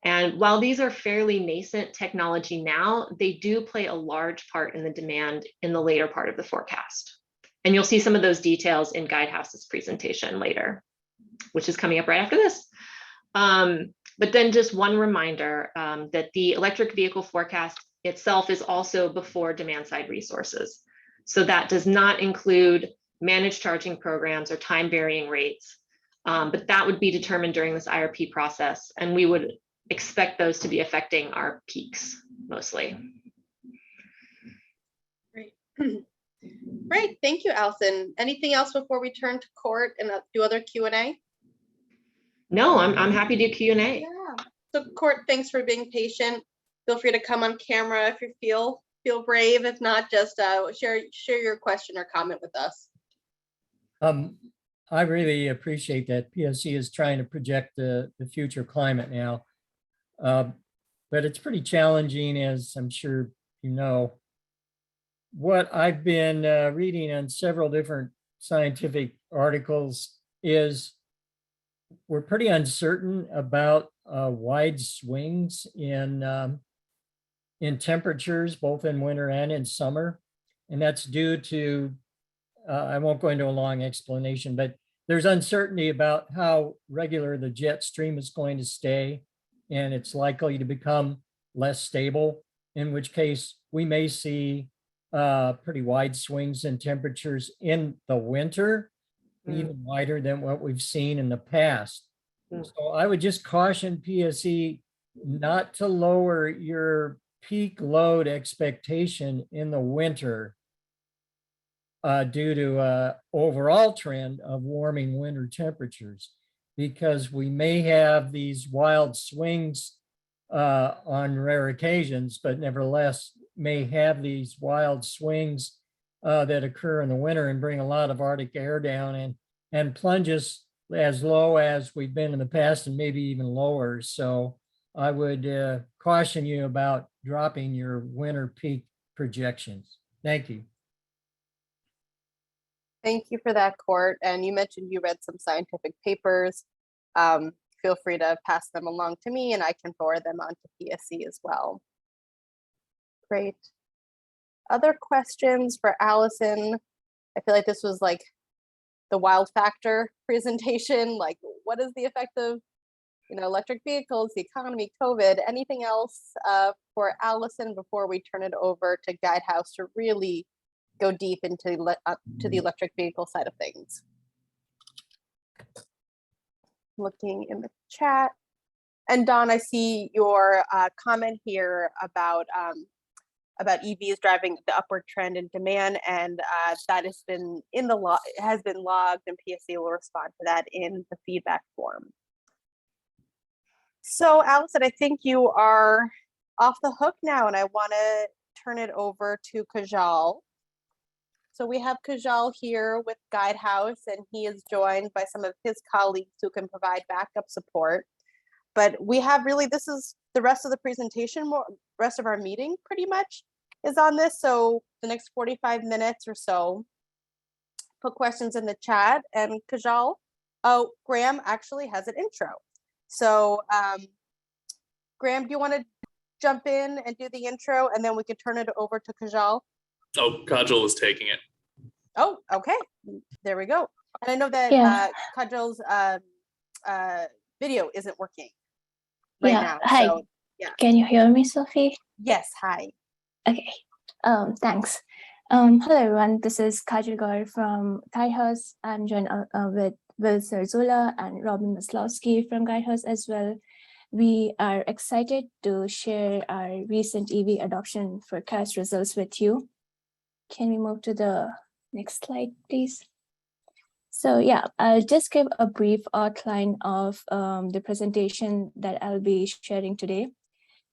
[SPEAKER 9] And while these are fairly nascent technology now, they do play a large part in the demand in the later part of the forecast. And you'll see some of those details in Guidehouse's presentation later, which is coming up right after this. But then just one reminder that the electric vehicle forecast itself is also before demand side resources. So that does not include managed charging programs or time varying rates, but that would be determined during this IRP process, and we would expect those to be affecting our peaks mostly.
[SPEAKER 13] Great.
[SPEAKER 1] Great, thank you, Allison. Anything else before we turn to court and do other Q&A?
[SPEAKER 9] No, I'm happy to do Q&A.
[SPEAKER 1] Yeah. So court, thanks for being patient. Feel free to come on camera if you feel brave. If not, just share your question or comment with us.
[SPEAKER 6] I really appreciate that PSE is trying to project the future climate now. But it's pretty challenging, as I'm sure you know. What I've been reading on several different scientific articles is we're pretty uncertain about wide swings in temperatures, both in winter and in summer. And that's due to, I won't go into a long explanation, but there's uncertainty about how regular the jet stream is going to stay, and it's likely to become less stable, in which case we may see pretty wide swings in temperatures in the winter, even wider than what we've seen in the past. So I would just caution PSE not to lower your peak load expectation in the winter due to overall trend of warming winter temperatures, because we may have these wild swings on rare occasions, but nevertheless may have these wild swings that occur in the winter and bring a lot of Arctic air down and plunge us as low as we've been in the past and maybe even lower. So I would caution you about dropping your winter peak projections. Thank you.
[SPEAKER 1] Thank you for that, Court. And you mentioned you read some scientific papers. Feel free to pass them along to me and I can forward them on to PSE as well. Great. Other questions for Allison? I feel like this was like the wild factor presentation. Like, what is the effect of, electric vehicles, the economy, COVID, anything else for Allison before we turn it over to Guidehouse to really go deep into to the electric vehicle side of things? Looking in the chat. And Don, I see your comment here about EVs driving the upward trend in demand, and that has been in the law, has been logged, and PSE will respond to that in the feedback form. So Allison, I think you are off the hook now, and I want to turn it over to Kajal. So we have Kajal here with Guidehouse, and he is joined by some of his colleagues who can provide backup support. But we have really, this is the rest of the presentation, rest of our meeting pretty much is on this. So the next 45 minutes or so, put questions in the chat. And Kajal, Graham actually has an intro. So Graham, do you want to jump in and do the intro, and then we can turn it over to Kajal?
[SPEAKER 14] Oh, Kajal is taking it.
[SPEAKER 1] Oh, okay. There we go. And I know that Kajal's video isn't working right now.
[SPEAKER 15] Hi.
[SPEAKER 1] So, yeah.
[SPEAKER 15] Can you hear me, Sophie?
[SPEAKER 1] Yes. Hi.
[SPEAKER 15] Okay. Thanks. Hello, everyone. This is Kajal Gaur from Guidehouse. I'm joined with Will Serzola and Robin Maslowski from Guidehouse as well. We are excited to share our recent EV adoption forecast results with you. Can we move to the next slide, please? So yeah, I'll just give a brief outline of the presentation that I'll be sharing today.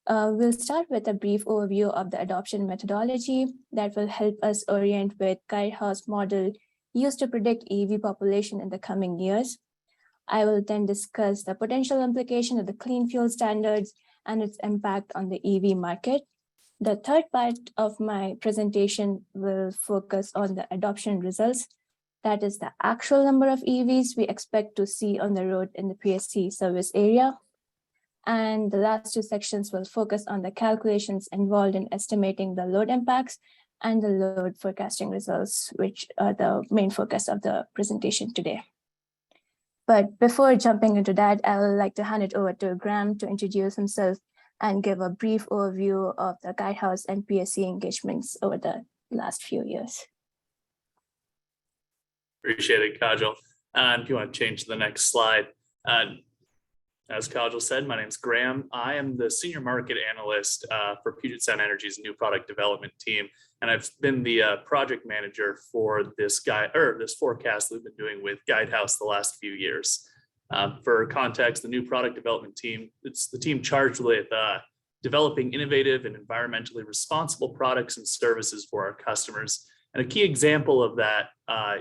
[SPEAKER 15] We'll start with a brief overview of the adoption methodology that will help us orient with Guidehouse model used to predict EV population in the coming years. I will then discuss the potential implication of the clean fuel standards and its impact on the EV market. The third part of my presentation will focus on the adoption results. That is the actual number of EVs we expect to see on the road in the PSE service area. And the last two sections will focus on the calculations involved in estimating the load impacts and the load forecasting results, which are the main focus of the presentation today. But before jumping into that, I would like to hand it over to Graham to introduce himself and give a brief overview of the Guidehouse and PSE engagements over the last few years.
[SPEAKER 14] Appreciate it, Kajal. And if you want to change to the next slide. As Kajal said, my name is Graham. I am the Senior Market Analyst for Puget Sound Energy's new product development team. And I've been the project manager for this forecast we've been doing with Guidehouse the last few years. For context, the new product development team, it's the team charged with developing innovative and environmentally responsible products and services for our customers. And a key example of that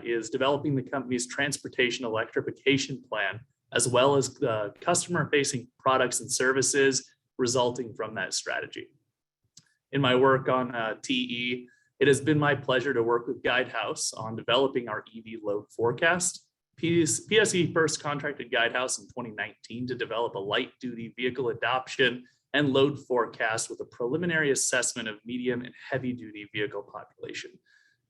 [SPEAKER 14] is developing the company's transportation electrification plan, as well as the customer-facing products and services resulting from that strategy. In my work on TE, it has been my pleasure to work with Guidehouse on developing our EV load forecast. PSE first contracted Guidehouse in 2019 to develop a light-duty vehicle adoption and load forecast with a preliminary assessment of medium and heavy-duty vehicle population.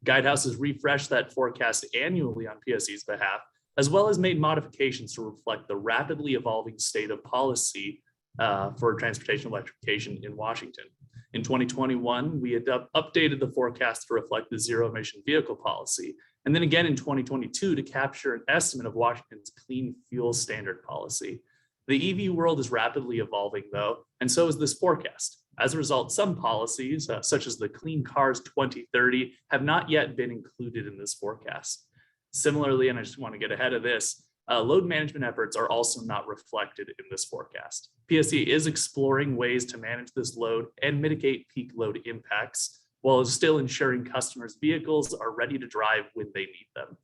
[SPEAKER 14] Guidehouse has refreshed that forecast annually on PSE's behalf, as well as made modifications to reflect the rapidly evolving state of policy for transportation electrification in Washington. In 2021, we had updated the forecast to reflect the zero emission vehicle policy, and then again in 2022 to capture an estimate of Washington's clean fuel standard policy. The EV world is rapidly evolving though, and so is this forecast. As a result, some policies, such as the Clean Cars 2030, have not yet been included in this forecast. Similarly, and I just want to get ahead of this, load management efforts are also not reflected in this forecast. PSE is exploring ways to manage this load and mitigate peak load impacts, while still ensuring customers' vehicles are ready to drive when they need them.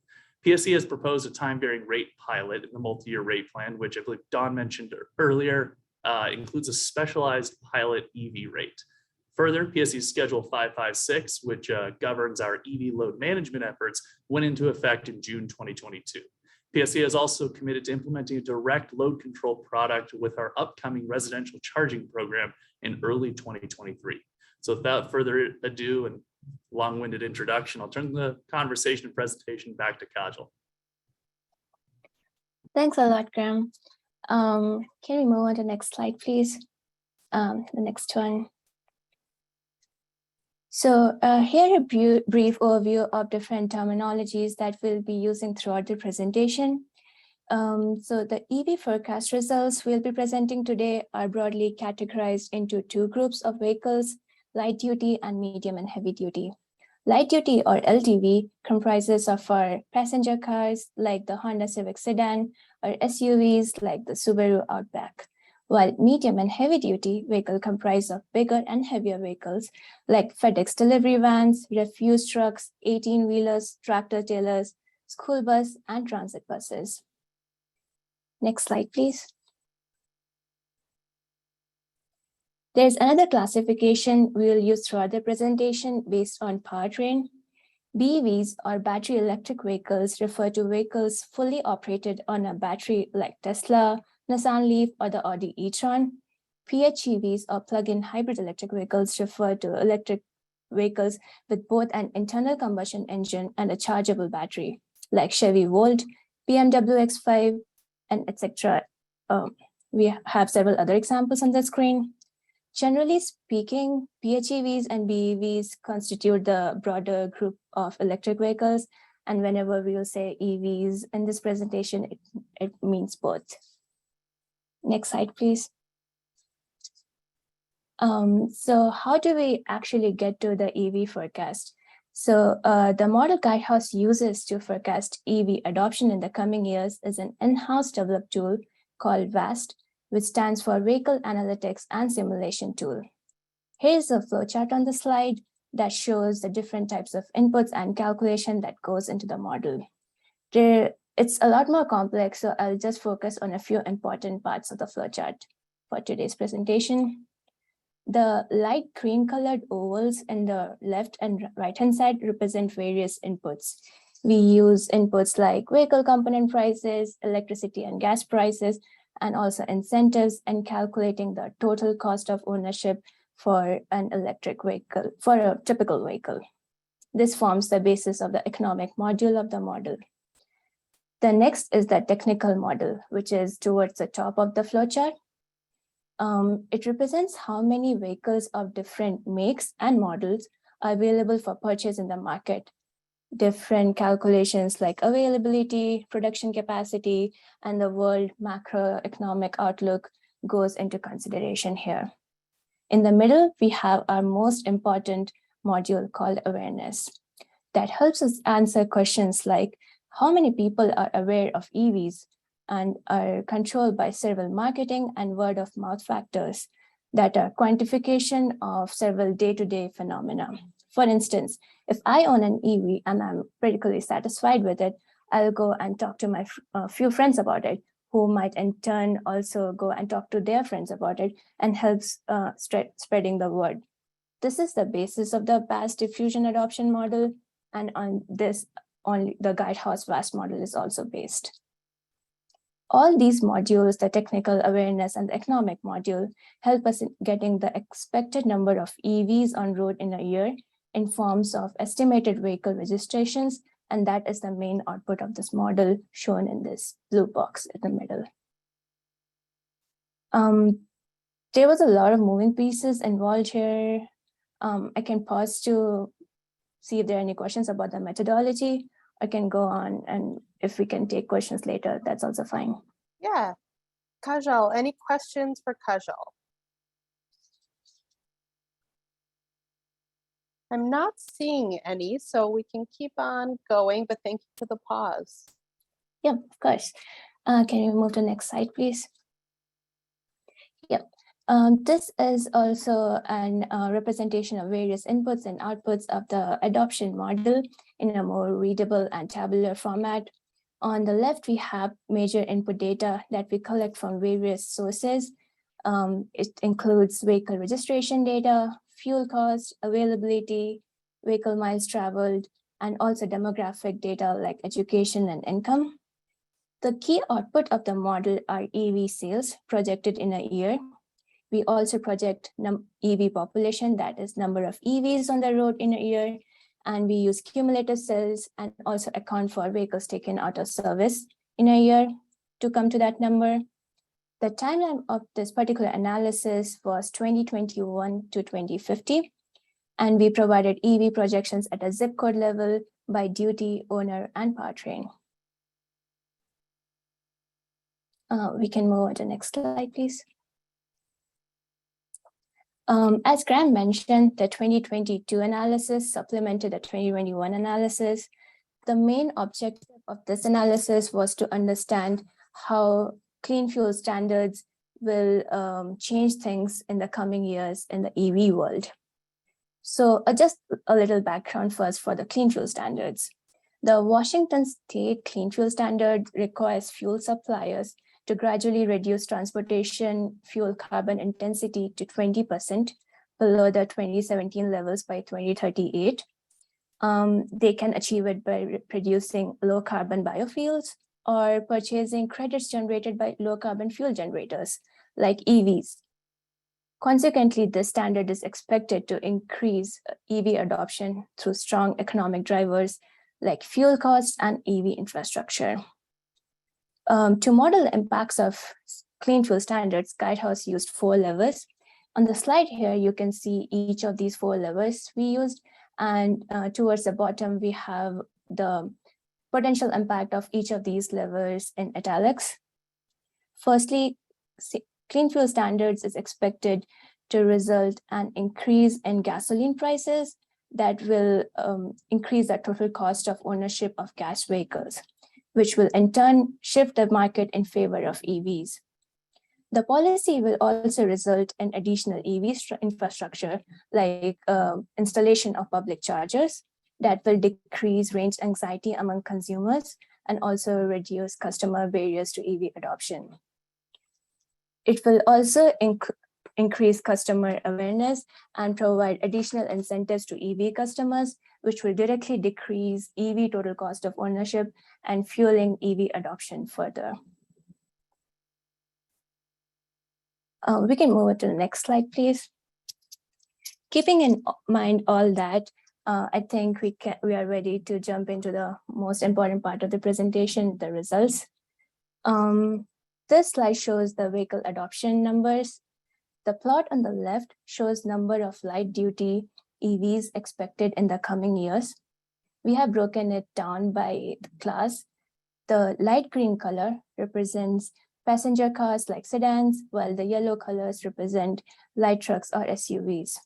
[SPEAKER 14] PSE has proposed a time-varying rate pilot in the multi-year rate plan, which I believe Don mentioned earlier, includes a specialized pilot EV rate. Further, PSE's Schedule 556, which governs our EV load management efforts, went into effect in June 2022. PSE has also committed to implementing a direct load control product with our upcoming residential charging program in early 2023. So without further ado and long-winded introduction, I'll turn the conversation and presentation back to Kajal.
[SPEAKER 15] Thanks a lot, Graham. Can we move on to the next slide, please? The next one. So here a brief overview of different terminologies that we'll be using throughout the presentation. So the EV forecast results we'll be presenting today are broadly categorized into two groups of vehicles, light duty and medium and heavy duty. Light duty or LDV comprises of our passenger cars like the Honda Civic sedan or SUVs like the Subaru Outback, while medium and heavy duty vehicle comprise of bigger and heavier vehicles like FedEx delivery vans, refuse trucks, 18-wheelers, tractor-trailers, school bus, and transit buses. Next slide, please. There's another classification we will use throughout the presentation based on powertrain. BEVs or battery electric vehicles refer to vehicles fully operated on a battery like Tesla, Nissan Leaf, or the Audi e-tron. PHEVs or plug-in hybrid electric vehicles refer to electric vehicles with both an internal combustion engine and a chargeable battery, like Chevy Volt, BMW X5, and etc. We have several other examples on the screen. Generally speaking, PHEVs and BEVs constitute the broader group of electric vehicles, and whenever we will say EVs in this presentation, it means both. Next slide, please. So how do we actually get to the EV forecast? So the model Guidehouse uses to forecast EV adoption in the coming years is an in-house developed tool called VAST, which stands for Vehicle Analytics and Simulation Tool. Here's a flowchart on the slide that shows the different types of inputs and calculation that goes into the model. It's a lot more complex, so I'll just focus on a few important parts of the flowchart for today's presentation. The light green colored ovals in the left and right-hand side represent various inputs. We use inputs like vehicle component prices, electricity and gas prices, and also incentives and calculating the total cost of ownership for an electric vehicle, for a typical vehicle. This forms the basis of the economic module of the model. The next is the technical model, which is towards the top of the flowchart. It represents how many vehicles of different makes and models are available for purchase in the market. Different calculations like availability, production capacity, and the world macroeconomic outlook goes into consideration here. In the middle, we have our most important module called awareness that helps us answer questions like how many people are aware of EVs and are controlled by several marketing and word of mouth factors that are quantification of several day-to-day phenomena. For instance, if I own an EV and I'm critically satisfied with it, I'll go and talk to my few friends about it, who might in turn also go and talk to their friends about it and helps spreading the word. This is the basis of the BAS diffusion adoption model, and on this only the Guidehouse VAST model is also based. All these modules, the technical awareness and the economic module, help us in getting the expected number of EVs on road in a year in forms of estimated vehicle registrations, and that is the main output of this model shown in this blue box in the middle. There was a lot of moving pieces involved here. I can pause to see if there are any questions about the methodology. I can go on, and if we can take questions later, that's also fine.
[SPEAKER 1] Yeah. Kajal, any questions for Kajal? I'm not seeing any, so we can keep on going, but thank you for the pause.
[SPEAKER 15] Yeah, of course. Can you move to the next slide, please? Yep. This is also an representation of various inputs and outputs of the adoption model in a more readable and tabular format. On the left, we have major input data that we collect from various sources. It includes vehicle registration data, fuel cost, availability, vehicle miles traveled, and also demographic data like education and income. The key output of the model are EV sales projected in a year. We also project EV population, that is number of EVs on the road in a year, and we use cumulative sales and also account for vehicles taken out of service in a year to come to that number. The timeline of this particular analysis was 2021 to 2050, and we provided EV projections at a zip code level by duty, owner, and powertrain. We can move on to the next slide, please. As Graham mentioned, the 2022 analysis supplemented the 2021 analysis. The main objective of this analysis was to understand how clean fuel standards will change things in the coming years in the EV world. So just a little background first for the clean fuel standards. The Washington State Clean Fuel Standard requires fuel suppliers to gradually reduce transportation fuel carbon intensity to 20% below the 2017 levels by 2038. They can achieve it by producing low carbon biofuels or purchasing credits generated by low carbon fuel generators like EVs. Consequently, this standard is expected to increase EV adoption through strong economic drivers like fuel costs and EV infrastructure. To model the impacts of clean fuel standards, Guidehouse used 4 levers. On the slide here, you can see each of these 4 levers we used, and towards the bottom, we have the potential impact of each of these levers in italics. Firstly, clean fuel standards is expected to result an increase in gasoline prices that will increase the total cost of ownership of gas vehicles, which will in turn shift the market in favor of EVs. The policy will also result in additional EV infrastructure, like installation of public chargers that will decrease range anxiety among consumers and also reduce customer barriers to EV adoption. It will also increase customer awareness and provide additional incentives to EV customers, which will directly decrease EV total cost of ownership and fueling EV adoption further. We can move to the next slide, please. Keeping in mind all that, I think we are ready to jump into the most important part of the presentation, the results. This slide shows the vehicle adoption numbers. The plot on the left shows number of light duty EVs expected in the coming years. We have broken it down by the class. The light green color represents passenger cars like sedans, while the yellow colors represent light trucks or SUVs.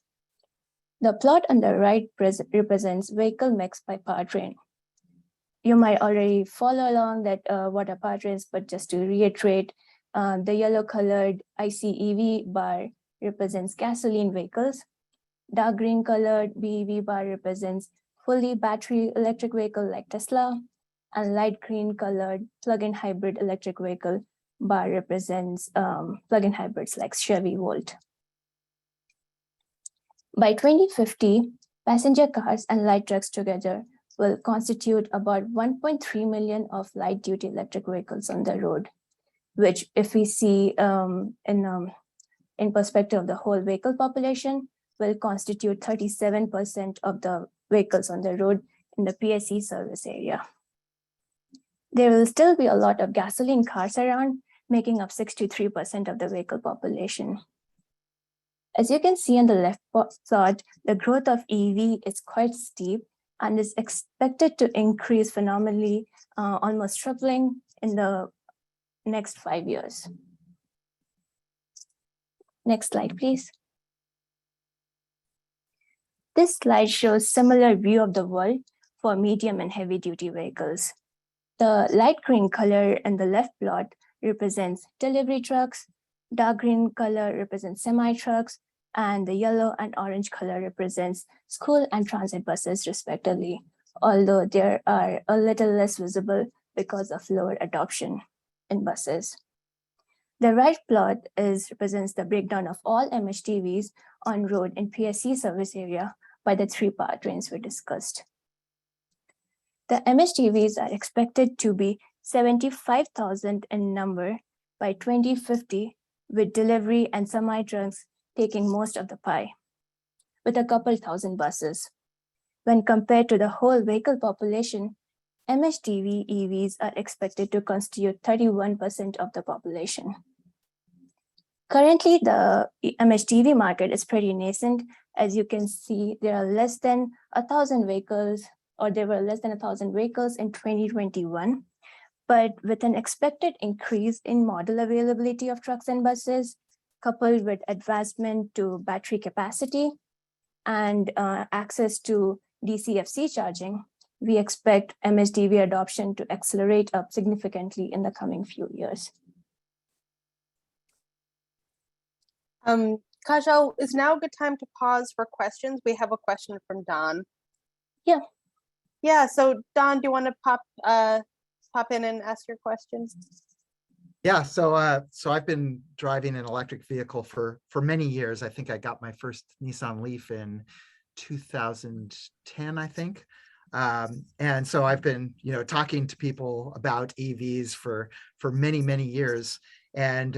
[SPEAKER 15] The plot on the right represents vehicle mix by powertrain. You might already follow along that what are powertrains, but just to reiterate, the yellow colored ICEV bar represents gasoline vehicles. Dark green colored BEV bar represents fully battery electric vehicle like Tesla, and light green colored plug-in hybrid electric vehicle bar represents plug-in hybrids like Chevy Volt. By 2050, passenger cars and light trucks together will constitute about 1.3 million of light duty electric vehicles on the road, which if we see in perspective of the whole vehicle population, will constitute 37% of the vehicles on the road in the PSE service area. There will still be a lot of gasoline cars around, making up 63% of the vehicle population. As you can see on the left plot, the growth of EV is quite steep and is expected to increase phenomenally, almost tripling in the next 5 years. Next slide, please. This slide shows similar view of the world for medium and heavy duty vehicles. The light green color in the left plot represents delivery trucks, dark green color represents semi-trucks, and the yellow and orange color represents school and transit buses respectively, although they are a little less visible because of lower adoption in buses. The right plot represents the breakdown of all MHDVs on road in PSE service area by the three powertrains we discussed. The MHDVs are expected to be 75,000 in number by 2050, with delivery and semi-trucks taking most of the pie, with a couple thousand buses. When compared to the whole vehicle population, MHDV EVs are expected to constitute 31% of the population. Currently, the MHDV market is pretty nascent. As you can see, there are less than 1,000 vehicles, or there were less than 1,000 vehicles in 2021. But with an expected increase in model availability of trucks and buses, coupled with advancement to battery capacity and access to DCFC charging, we expect MHDV adoption to accelerate up significantly in the coming few years.
[SPEAKER 10] Kajal, is now a good time to pause for questions? We have a question from Don.
[SPEAKER 15] Yeah.
[SPEAKER 10] Yeah, so Don, do you want to pop in and ask your questions?
[SPEAKER 8] Yeah, so I've been driving an electric vehicle for many years. I think I got my first Nissan Leaf in 2010, I think. And so I've been, talking to people about EVs for many years. And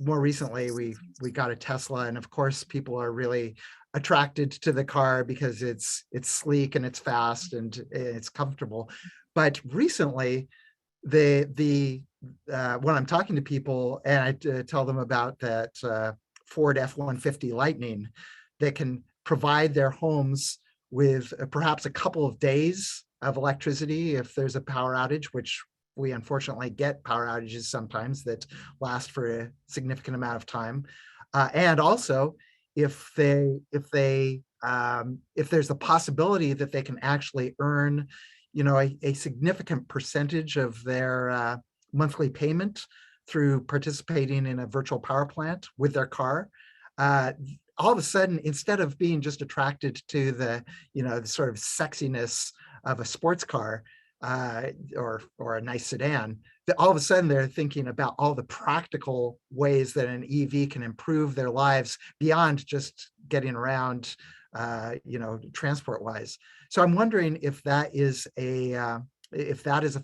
[SPEAKER 8] more recently, we got a Tesla, and of course, people are really attracted to the car because it's sleek and it's fast and it's comfortable. But recently, when I'm talking to people and I tell them about that Ford F-150 Lightning that can provide their homes with perhaps a couple of days of electricity if there's a power outage, which we unfortunately get power outages sometimes that last for a significant amount of time. And also, if there's a possibility that they can actually earn, a significant percentage of their monthly payment through participating in a virtual power plant with their car, all of a sudden, instead of being just attracted to the sort of sexiness of a sports car or a nice sedan, that all of a sudden they're thinking about all the practical ways that an EV can improve their lives beyond just getting around, transport wise. So I'm wondering if that is a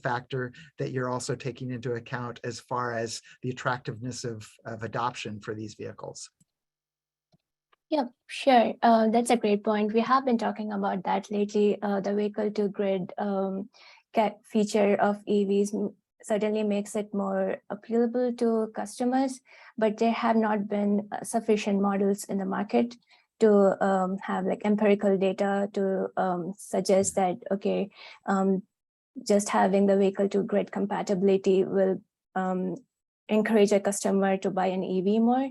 [SPEAKER 8] factor that you're also taking into account as far as the attractiveness of adoption for these vehicles.
[SPEAKER 15] Yeah, sure. That's a great point. We have been talking about that lately. The vehicle to grid feature of EVs certainly makes it more appealable to customers, but there have not been sufficient models in the market to have like empirical data to suggest that, okay, just having the vehicle to grid compatibility will encourage a customer to buy an EV more.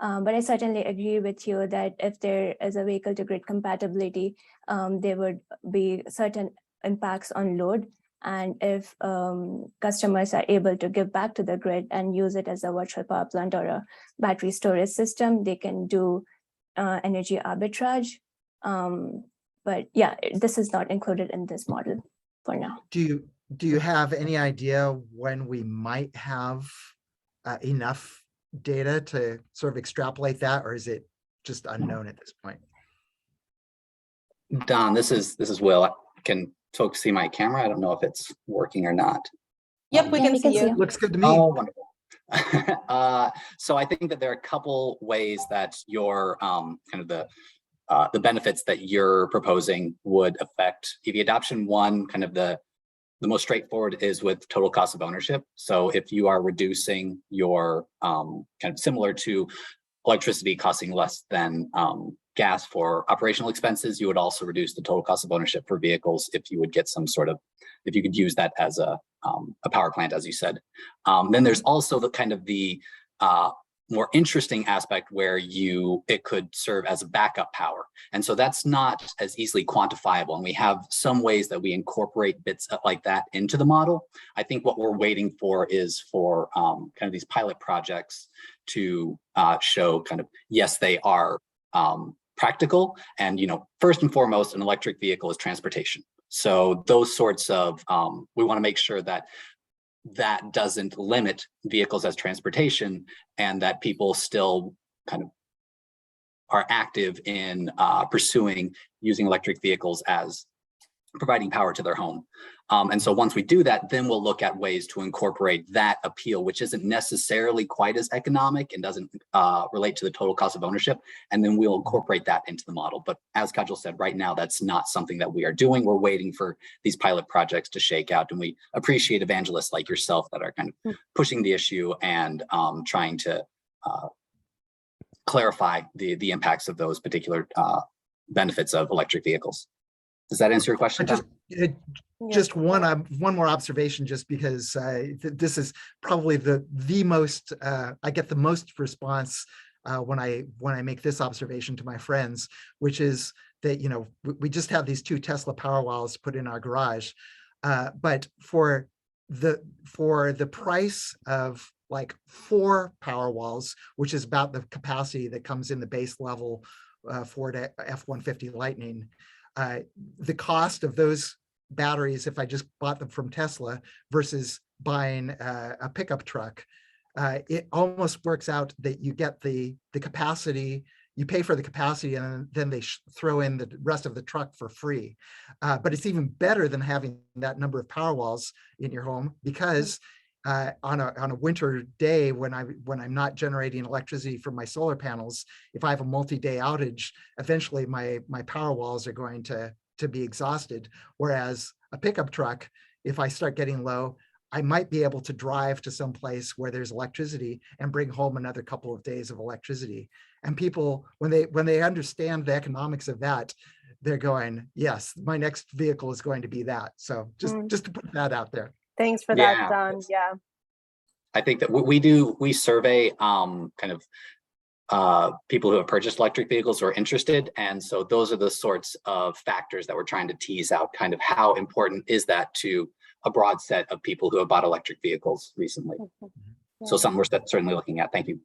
[SPEAKER 15] But I certainly agree with you that if there is a vehicle to grid compatibility, there would be certain impacts on load. And if customers are able to give back to the grid and use it as a virtual power plant or a battery storage system, they can do energy arbitrage. But yeah, this is not included in this model for now.
[SPEAKER 8] Do you have any idea when we might have enough data to sort of extrapolate that, or is it just unknown at this point?
[SPEAKER 16] Don, this is Will. Can folks see my camera? I don't know if it's working or not.
[SPEAKER 10] Yep, we can see you.
[SPEAKER 8] Looks good to me.
[SPEAKER 16] Oh, wonderful. So I think that there are a couple ways that your kind of the benefits that you're proposing would affect EV adoption. One, kind of the most straightforward is with total cost of ownership. So if you are reducing your kind of similar to electricity costing less than gas for operational expenses, you would also reduce the total cost of ownership for vehicles if you would get some sort of, if you could use that as a power plant, as you said. Then there's also the kind of the more interesting aspect where it could serve as a backup power. And so that's not as easily quantifiable. And we have some ways that we incorporate bits like that into the model. I think what we're waiting for is for kind of these pilot projects to show kind of, yes, they are practical. And, first and foremost, an electric vehicle is transportation. So those sorts of, we want to make sure that that doesn't limit vehicles as transportation, and that people still kind of are active in pursuing using electric vehicles as providing power to their home. And so once we do that, then we'll look at ways to incorporate that appeal, which isn't necessarily quite as economic and doesn't relate to the total cost of ownership. And then we'll incorporate that into the model. But as Kajal said, right now, that's not something that we are doing. We're waiting for these pilot projects to shake out. And we appreciate evangelists like yourself that are kind of pushing the issue and trying to clarify the impacts of those particular benefits of electric vehicles. Does that answer your question?
[SPEAKER 8] Just one more observation, just because this is probably the most I get the most response when I make this observation to my friends, which is that we just have these 2 Tesla Powerwalls put in our garage, but for the price of like 4 Powerwalls, which is about the capacity that comes in the base level Ford F-150 Lightning. The cost of those batteries, if I just bought them from Tesla versus buying a pickup truck, it almost works out that you get the capacity, you pay for the capacity, and then they throw in the rest of the truck for free. But it's even better than having that number of Powerwalls in your home, because on a winter day when I'm not generating electricity from my solar panels, if I have a multi-day outage, eventually my Powerwalls are going to be exhausted. Whereas a pickup truck, if I start getting low, I might be able to drive to some place where there's electricity and bring home another couple of days of electricity. And people, when they understand the economics of that, they're going, yes, my next vehicle is going to be that. So just to put that out there.
[SPEAKER 10] Thanks for that, Don. Yeah.
[SPEAKER 16] I think that we survey kind of people who have purchased electric vehicles who are interested. And so those are the sorts of factors that we're trying to tease out, kind of how important is that to a broad set of people who have bought electric vehicles recently. So something we're certainly looking at. Thank you.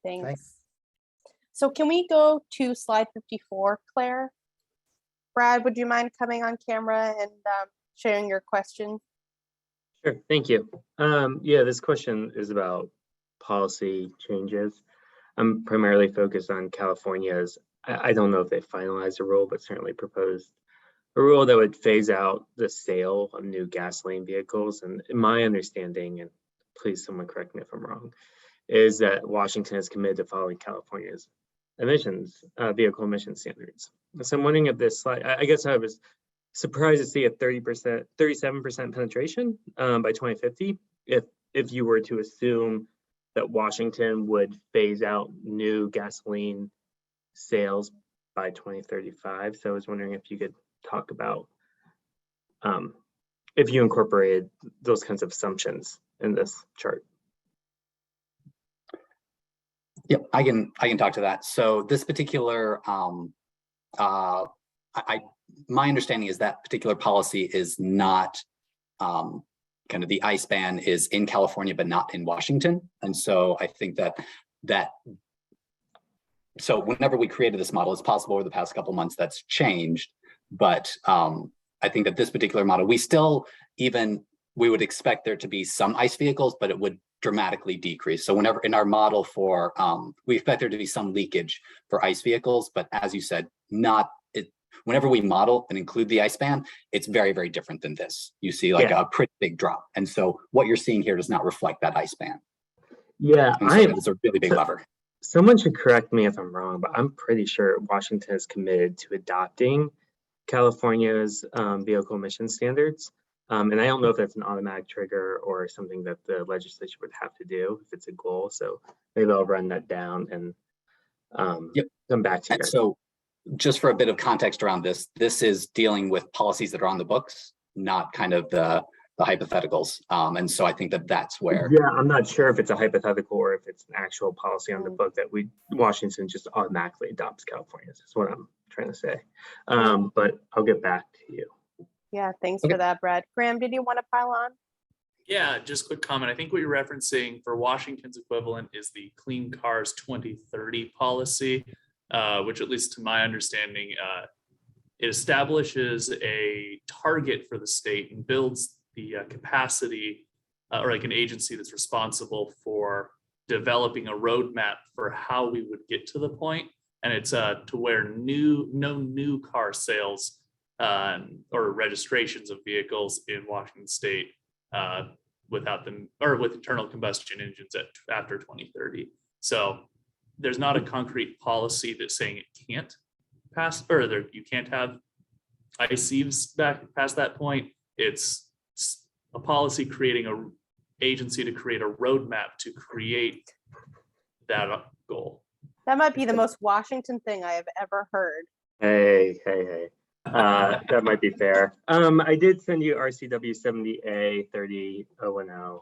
[SPEAKER 10] Thanks. So can we go to slide 54, Claire? Brad, would you mind coming on camera and sharing your question?
[SPEAKER 5] Sure, thank you. Yeah, this question is about policy changes. I'm primarily focused on California's, I don't know if they finalized a rule, but certainly proposed a rule that would phase out the sale of new gasoline vehicles. And my understanding, and please someone correct me if I'm wrong, is that Washington is committed to following California's vehicle emission standards. So I'm wondering if this slide, I guess I was surprised to see a 37% penetration by 2050. If you were to assume that Washington would phase out new gasoline sales by 2035. So I was wondering if you could talk about if you incorporated those kinds of assumptions in this chart.
[SPEAKER 16] Yep, I can talk to that. So this particular, my understanding is that particular policy is not kind of the ICE ban is in California, but not in Washington. And so I think so whenever we created this model, it's possible over the past couple months that's changed. But I think that this particular model, we would expect there to be some ICE vehicles, but it would dramatically decrease. So whenever in our model for, we expect there to be some leakage for ICE vehicles, but as you said, whenever we model and include the ICE ban, it's very, very different than this. You see like a pretty big drop. And so what you're seeing here does not reflect that ICE ban.
[SPEAKER 5] Yeah,
[SPEAKER 16] it's a really big lever.
[SPEAKER 5] Someone should correct me if I'm wrong, but I'm pretty sure Washington is committed to adopting California's vehicle emission standards. And I don't know if that's an automatic trigger or something that the legislature would have to do if it's a goal. So maybe I'll run that down and come back to you guys.
[SPEAKER 16] So just for a bit of context around this, this is dealing with policies that are on the books, not kind of the hypotheticals. And so I think that that's where.
[SPEAKER 5] Yeah, I'm not sure if it's a hypothetical or if it's an actual policy on the book that Washington just automatically adopts California's. That's what I'm trying to say. But I'll get back to you.
[SPEAKER 1] Yeah, thanks for that, Brad. Graham, did you want to pile on?
[SPEAKER 14] Yeah, just quick comment. I think what you're referencing for Washington's equivalent is the Clean Cars 2030 policy, which at least to my understanding, it establishes a target for the state and builds the capacity or like an agency that's responsible for developing a roadmap for how we would get to the point. And it's to where no new car sales or registrations of vehicles in Washington state without them or with internal combustion engines after 2030. So there's not a concrete policy that's saying it can't pass or you can't have ICEs back past that point. It's a policy creating an agency to create a roadmap to create that goal.
[SPEAKER 1] That might be the most Washington thing I have ever heard.
[SPEAKER 5] Hey. That might be fair. I did send you RCW 70A 30010,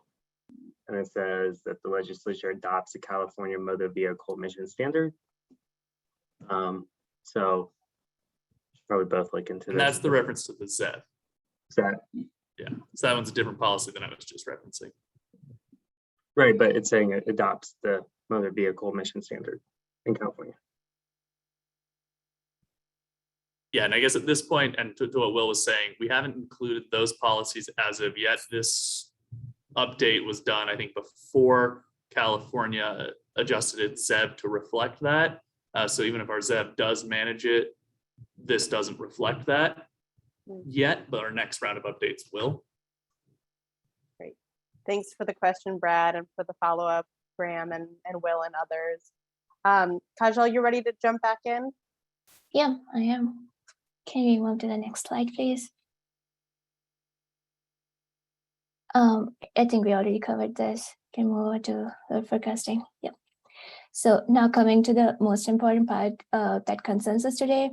[SPEAKER 5] and it says that the legislature adopts the California Motor Vehicle Emission Standard. So probably both look into this.
[SPEAKER 14] And that's the reference to the ZEV.
[SPEAKER 5] Yeah,
[SPEAKER 14] so that one's a different policy than I was just referencing.
[SPEAKER 5] Right, but it's saying it adopts the motor vehicle emission standard in California.
[SPEAKER 14] Yeah, and I guess at this point, and to what Will was saying, we haven't included those policies as of yet. This update was done, I think, before California adjusted its ZEV to reflect that. So even if our ZEV does manage it, this doesn't reflect that yet, but our next round of updates will.
[SPEAKER 1] Great. Thanks for the question, Brad, and for the follow-up, Graham and Will and others. Kajal, you ready to jump back in?
[SPEAKER 15] Yeah, I am. Can we move to the next slide, please? I think we already covered this. Can move over to the forecasting. Yep. So now coming to the most important part that concerns us today,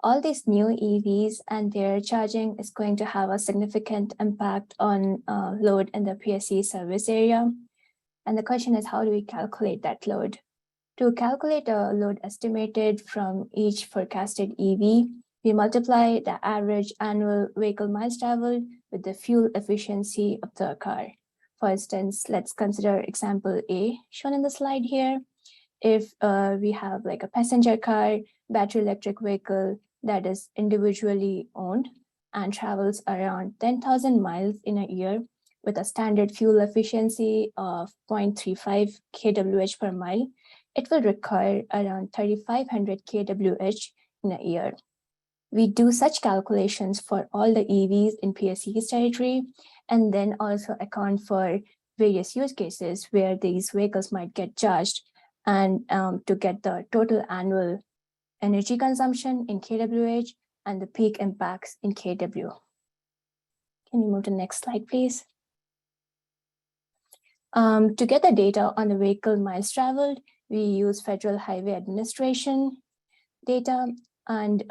[SPEAKER 15] all these new EVs and their charging is going to have a significant impact on load in the PSE service area. And the question is, how do we calculate that load? To calculate a load estimated from each forecasted EV, we multiply the average annual vehicle miles traveled with the fuel efficiency of the car. For instance, let's consider example A shown in the slide here. If we have like a passenger car, battery electric vehicle that is individually owned and travels around 10,000 miles in a year with a standard fuel efficiency of 0.35 kWh per mile, it will require around 3,500 kWh in a year. We do such calculations for all the EVs in PSE's territory, and then also account for various use cases where these vehicles might get charged, and to get the total annual energy consumption in kWh and the peak impacts in kW. Can you move to the next slide, please? To get the data on the vehicle miles traveled, we use Federal Highway Administration data, and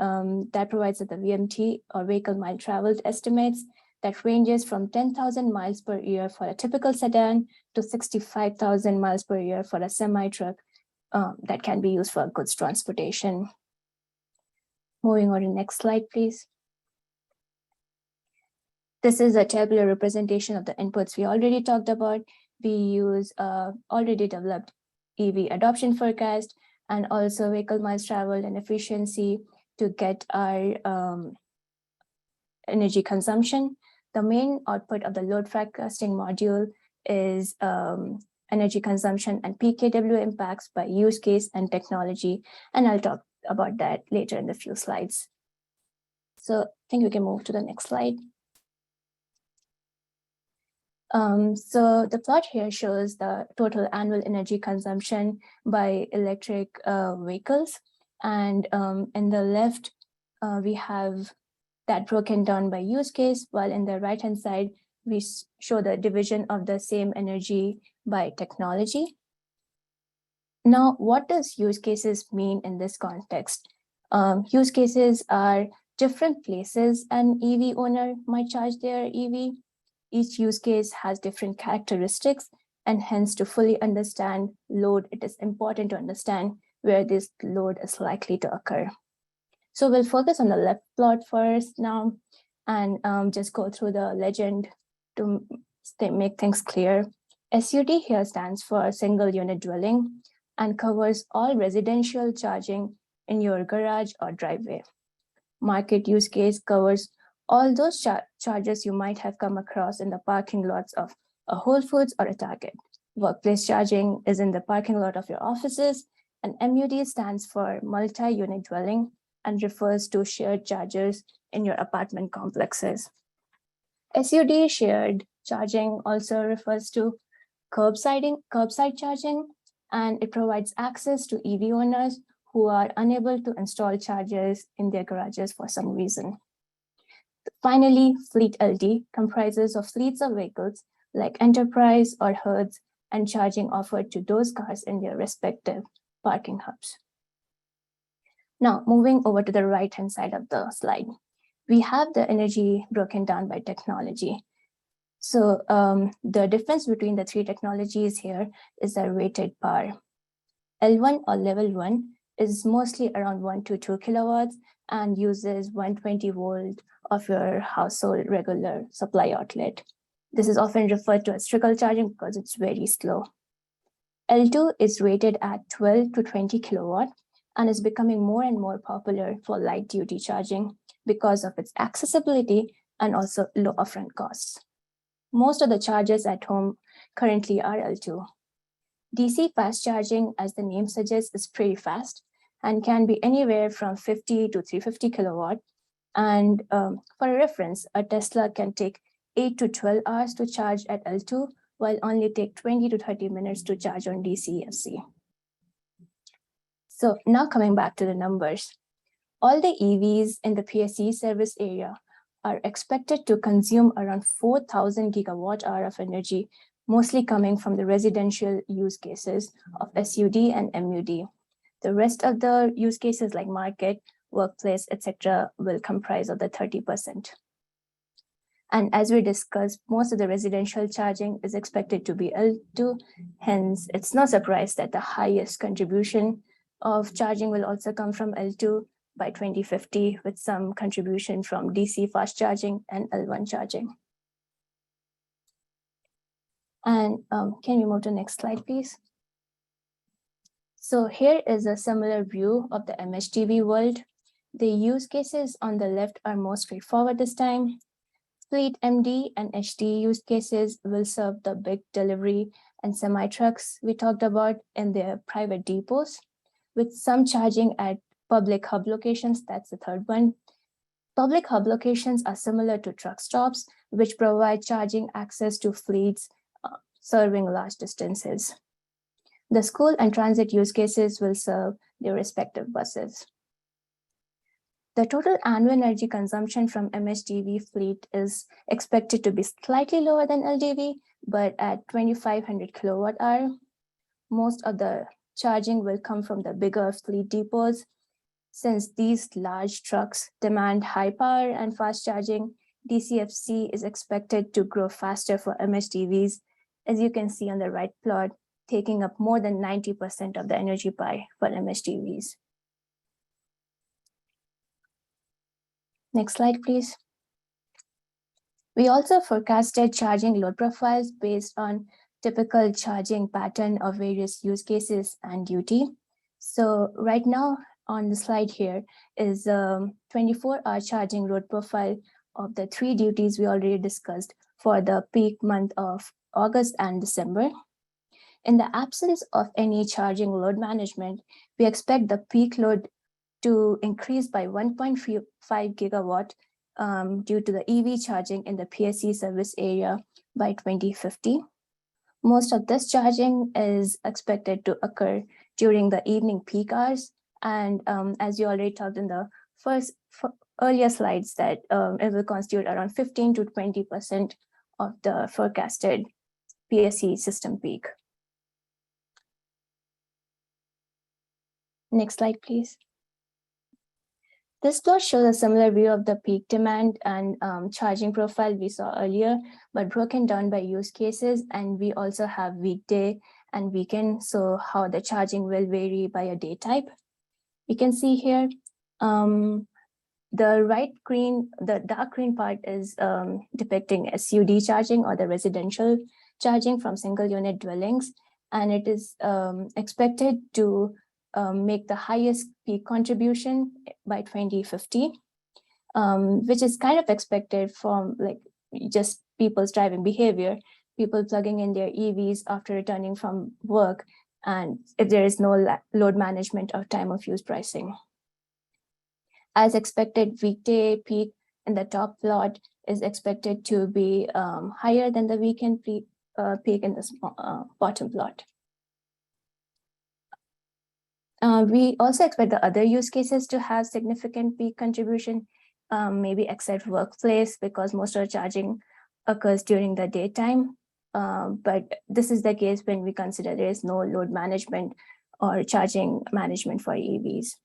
[SPEAKER 15] that provides the VMT or vehicle mile traveled estimates that ranges from 10,000 miles per year for a typical sedan to 65,000 miles per year for a semi-truck that can be used for goods transportation. Moving on to the next slide, please. This is a tabular representation of the inputs we already talked about. We use already developed EV adoption forecast and also vehicle miles traveled and efficiency to get our energy consumption. The main output of the load forecasting module is energy consumption and PKW impacts by use case and technology. And I'll talk about that later in a few slides. So I think we can move to the next slide. So the plot here shows the total annual energy consumption by electric vehicles. And in the left, we have that broken down by use case, while in the right-hand side, we show the division of the same energy by technology. Now, what does use cases mean in this context? Use cases are different places an EV owner might charge their EV. Each use case has different characteristics, and hence to fully understand load, it is important to understand where this load is likely to occur. So we'll focus on the left plot first now and just go through the legend to make things clear. SUD here stands for single unit dwelling and covers all residential charging in your garage or driveway. Market use case covers all those charges you might have come across in the parking lots of a Whole Foods or a Target. Workplace charging is in the parking lot of your offices, and MUD stands for multi-unit dwelling and refers to shared chargers in your apartment complexes. SUD shared charging also refers to curbside charging, and it provides access to EV owners who are unable to install chargers in their garages for some reason. Finally, Fleet LD comprises of fleets of vehicles like Enterprise or Hertz and charging offered to those cars in their respective parking hubs. Now, moving over to the right-hand side of the slide, we have the energy broken down by technology. So the difference between the three technologies here is the rated power. L1 or level 1 is mostly around 1 to 2 kilowatts and uses 120 volt of your household regular supply outlet. This is often referred to as trickle charging because it's very slow. L2 is rated at 12 to 20 kilowatt and is becoming more and more popular for light duty charging because of its accessibility and also low upfront costs. Most of the chargers at home currently are L2. DC fast charging, as the name suggests, is pretty fast and can be anywhere from 50 to 350 kilowatt. And for a reference, a Tesla can take 8 to 12 hours to charge at L2, while only take 20 to 30 minutes to charge on DC-FC. So now coming back to the numbers, all the EVs in the PSE service area are expected to consume around 4,000 gigawatt hour of energy, mostly coming from the residential use cases of SUD and MUD. The rest of the use cases like market, workplace, etc., will comprise of the 30%. And as we discussed, most of the residential charging is expected to be L2. Hence, it's no surprise that the highest contribution of charging will also come from L2 by 2050, with some contribution from DC fast charging and L1 charging. And can we move to the next slide, please? So here is a similar view of the MHDV world. The use cases on the left are more straightforward this time. Fleet MD and HD use cases will serve the big delivery and semi-trucks we talked about in their private depots, with some charging at public hub locations. That's the third one. Public hub locations are similar to truck stops, which provide charging access to fleets serving large distances. The school and transit use cases will serve their respective buses. The total annual energy consumption from MHDV fleet is expected to be slightly lower than LDV, but at 2,500 kilowatt hour. Most of the charging will come from the bigger fleet depots. Since these large trucks demand high power and fast charging, DCFC is expected to grow faster for MHDVs. As you can see on the right plot, taking up more than 90% of the energy pie for MHDVs. Next slide, please. We also forecasted charging load profiles based on typical charging pattern of various use cases and duty. So right now on the slide here is 24-hour charging load profile of the 3 duties we already discussed for the peak month of August and December. In the absence of any charging load management, we expect the peak load to increase by 1.5 gigawatt due to the EV charging in the PSE service area by 2050. Most of this charging is expected to occur during the evening peak hours. And as you already talked in the earlier slides, that it will constitute around 15 to 20% of the forecasted PSE system peak. Next slide, please. This plot shows a similar view of the peak demand and charging profile we saw earlier, but broken down by use cases. And we also have weekday and weekend, so how the charging will vary by a day type. You can see here, the dark green part is depicting SUD charging, or the residential charging from single unit dwellings. And it is expected to make the highest peak contribution by 2050, which is kind of expected from like just people's driving behavior, people plugging in their EVs after returning from work, and if there is no load management or time of use pricing. As expected, weekday peak in the top plot is expected to be higher than the weekend peak in the bottom plot. We also expect the other use cases to have significant peak contribution, maybe except workplace, because most of the charging occurs during the daytime. But this is the case when we consider there is no load management or charging management for EVs.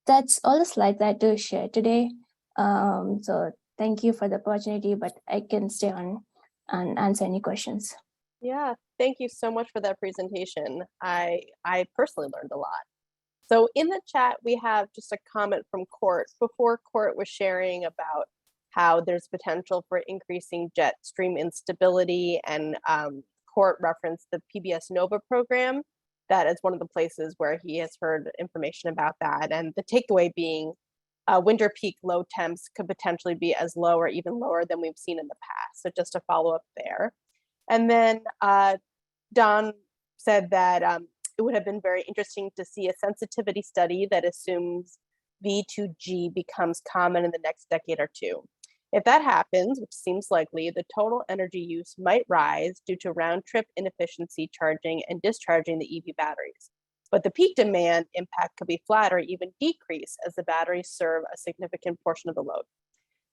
[SPEAKER 15] That's all the slides I had to share today. So thank you for the opportunity, but I can stay on and answer any questions.
[SPEAKER 10] Yeah, thank you so much for that presentation. I personally learned a lot. So in the chat, we have just a comment from Court. Before, Court was sharing about how there's potential for increasing jet stream instability, and Court referenced the PBS NOVA program. That is one of the places where he has heard information about that. And the takeaway being winter peak low temps could potentially be as low or even lower than we've seen in the past. So just to follow up there. And then Don said that it would have been very interesting to see a sensitivity study that assumes V2G becomes common in the next decade or two. If that happens, which seems likely, the total energy use might rise due to round trip inefficiency charging and discharging the EV batteries. But the peak demand impact could be flat or even decrease as the batteries serve a significant portion of the load.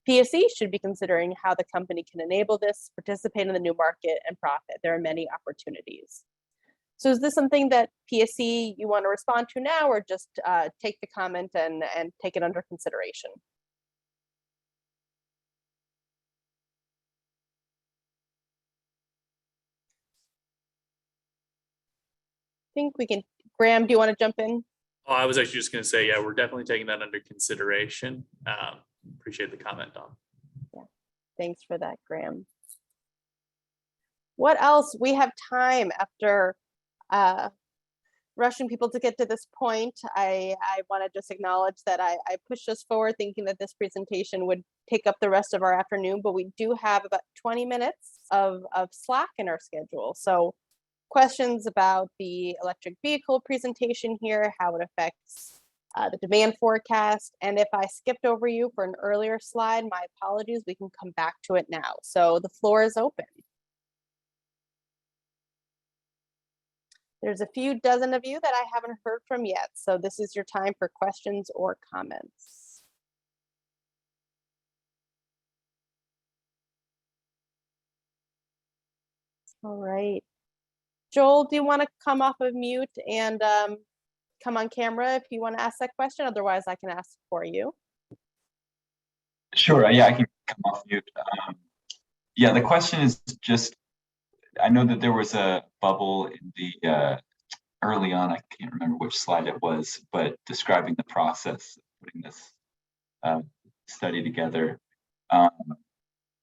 [SPEAKER 10] PSE should be considering how the company can enable this, participate in the new market, and profit. There are many opportunities. So is this something that PSE you want to respond to now, or just take the comment and take it under consideration? I think we can. Graham, do you want to jump in?
[SPEAKER 14] Oh, I was actually just going to say, yeah, we're definitely taking that under consideration. Appreciate the comment, Don.
[SPEAKER 10] Yeah, thanks for that, Graham. What else? We have time after rushing people to get to this point. I want to just acknowledge that I pushed us forward thinking that this presentation would take up the rest of our afternoon, but we do have about 20 minutes of slack in our schedule. So questions about the electric vehicle presentation here, how it affects the demand forecast. And if I skipped over you for an earlier slide, my apologies, we can come back to it now. So the floor is open. There's a few dozen of you that I haven't heard from yet. So this is your time for questions or comments. All right. Joel, do you want to come off of mute and come on camera if you want to ask that question? Otherwise, I can ask for you.
[SPEAKER 17] Sure. Yeah, I can come off mute. Yeah, the question is just I know that there was a bubble in the early on, I can't remember which slide it was, but describing the process of putting this study together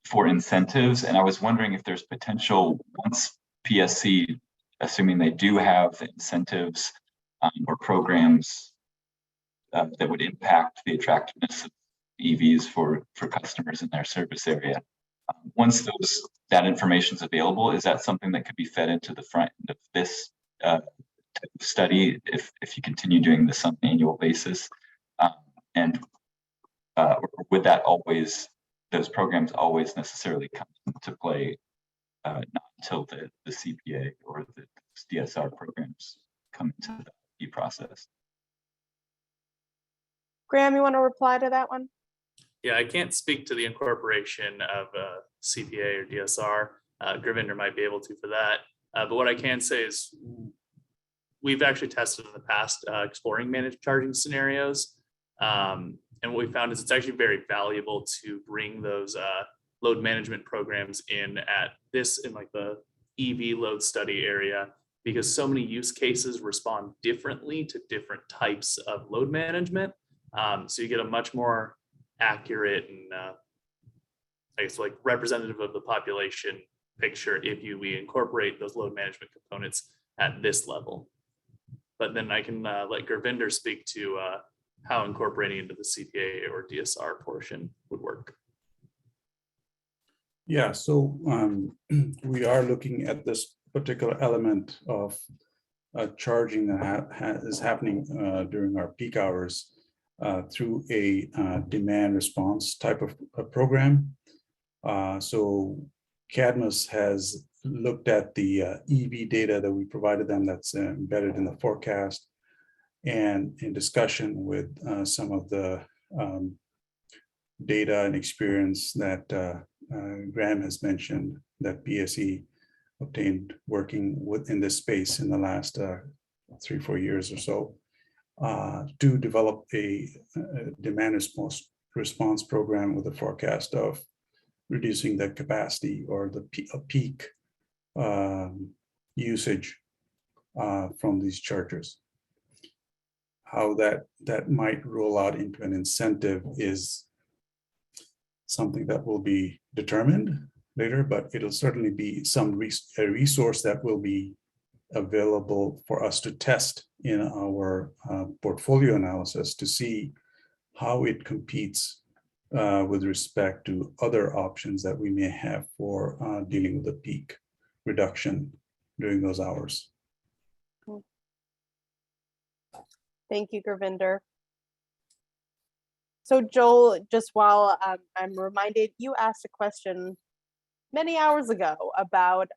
[SPEAKER 17] for incentives. And I was wondering if there's potential once PSC, assuming they do have incentives or programs that would impact the attractiveness of EVs for customers in their service area. Once that information is available, is that something that could be fed into the front end of this study if you continue doing this on an annual basis? And would that always, those programs always necessarily come into play not until the CPA or the DSR programs come into the process?
[SPEAKER 10] Graham, you want to reply to that one?
[SPEAKER 14] Yeah, I can't speak to the incorporation of CPA or DSR. Gravinder might be able to for that. But what I can say is we've actually tested in the past exploring managed charging scenarios. And what we found is it's actually very valuable to bring those load management programs in like the EV load study area, because so many use cases respond differently to different types of load management. So you get a much more accurate and I guess like representative of the population picture if we incorporate those load management components at this level. But then I can let Gurvinder speak to how incorporating into the CPA or DSR portion would work.
[SPEAKER 11] Yeah, so we are looking at this particular element of charging that is happening during our peak hours through a demand response type of a program. So Cadmus has looked at the EV data that we provided them that's embedded in the forecast, and in discussion with some of the data and experience that Graham has mentioned that PSE obtained working within this space in the last 3-4 years or so, to develop a demand response program with a forecast of reducing the capacity or the peak usage from these chargers. How that might roll out into an incentive is something that will be determined later, but it'll certainly be a resource that will be available for us to test in our portfolio analysis to see how it competes with respect to other options that we may have for dealing with the peak reduction during those hours.
[SPEAKER 10] Thank you, Gurvinder. So Joel, just while I'm reminded, you asked a question many hours ago about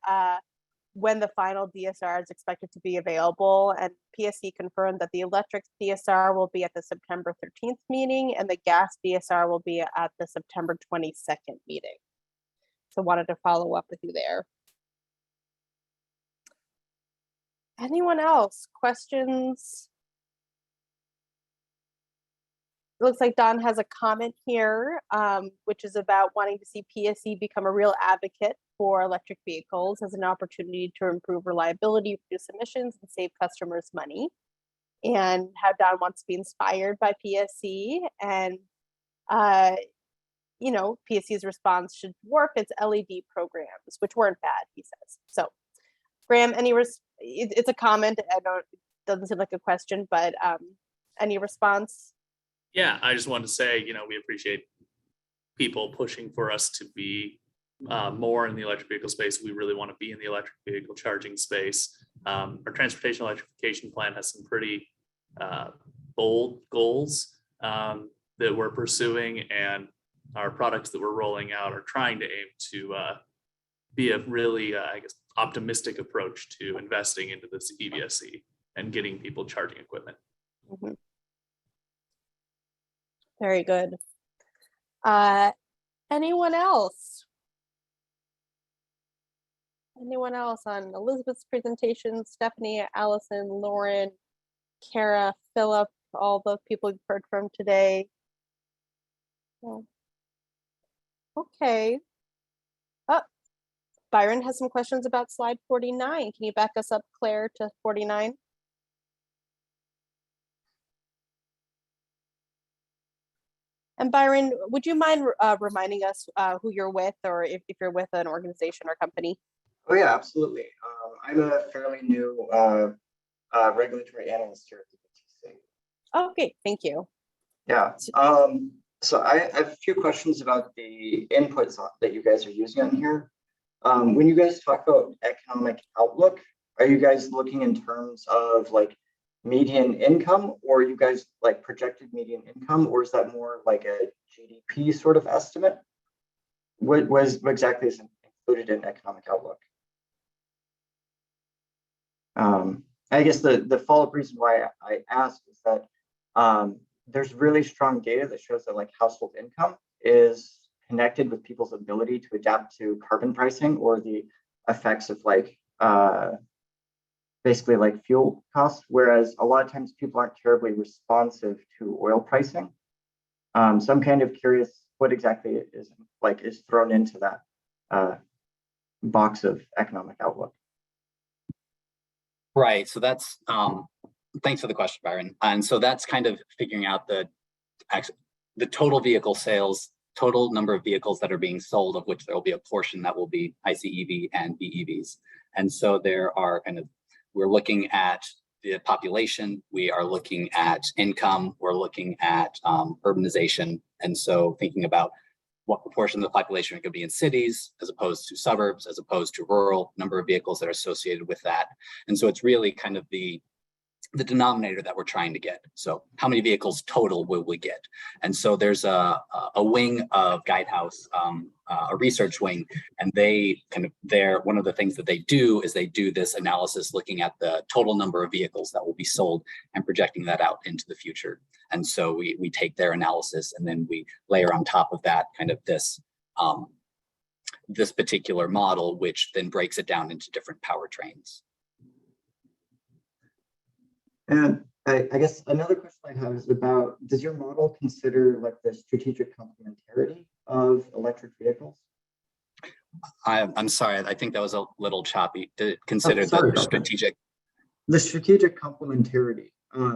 [SPEAKER 10] when the final DSR is expected to be available, and PSE confirmed that the electric DSR will be at the September 13th meeting and the gas DSR will be at the September 22nd meeting. So wanted to follow up with you there. Anyone else? Questions? It looks like Don has a comment here, which is about wanting to see PSE become a real advocate for electric vehicles as an opportunity to improve reliability, reduce emissions, and save customers money. And how Don wants to be inspired by PSE, and you know, PSE's response should dwarf its LED programs, which weren't bad, he says. So, Graham, it's a comment. I don't, it doesn't seem like a question, but any response?
[SPEAKER 14] Yeah, I just wanted to say, you know, we appreciate people pushing for us to be more in the electric vehicle space. We really want to be in the electric vehicle charging space. Our transportation electrification plan has some pretty bold goals that we're pursuing, and our products that we're rolling out are trying to aim to be a really, I guess, optimistic approach to investing into this EVSE and getting people charging equipment.
[SPEAKER 10] Mm-hmm. Very good. Anyone else? Anyone else on Elizabeth's presentation? Stephanie, Allison, Lauren, Kara, Philip, all the people you've heard from today. Oh. Okay. Oh,
[SPEAKER 1] Byron has some questions about slide 49. Can you back us up, Claire, to 49? And Byron, would you mind reminding us who you're with, or if you're with an organization or company?
[SPEAKER 18] Oh yeah, absolutely. I'm a fairly new regulatory analyst here at the PTC.
[SPEAKER 1] Okay, thank you.
[SPEAKER 18] Yeah. So I have a few questions about the inputs that you guys are using on here. When you guys talk about economic outlook, are you guys looking in terms of like median income, or are you guys like projected median income, or is that more like a GDP sort of estimate? What exactly is included in economic outlook? I guess the follow-up reason why I asked is that there's really strong data that shows that like household income is connected with people's ability to adapt to carbon pricing or the effects of like basically like fuel costs, whereas a lot of times people aren't terribly responsive to oil pricing. So I'm kind of curious what exactly is thrown into that box of economic outlook.
[SPEAKER 16] Right. So that's thanks for the question, Byron. And so that's kind of figuring out the total vehicle sales, total number of vehicles that are being sold, of which there will be a portion that will be ICEV and BEVs. And so there are we're looking at the population, we are looking at income, we're looking at urbanization. And so thinking about what proportion of the population could be in cities as opposed to suburbs, as opposed to rural, number of vehicles that are associated with that. And so it's really kind of the denominator that we're trying to get. So how many vehicles total will we get? And so there's a wing of Guidehouse, a research wing, and they one of the things that they do is they do this analysis looking at the total number of vehicles that will be sold and projecting that out into the future. And so we take their analysis and then we layer on top of that this particular model, which then breaks it down into different powertrains.
[SPEAKER 18] And I guess another question I have is about, does your model consider like the strategic complementarity of electric vehicles?
[SPEAKER 16] I'm sorry, I think that was a little choppy. To consider the strategic.
[SPEAKER 18] The strategic complementarity.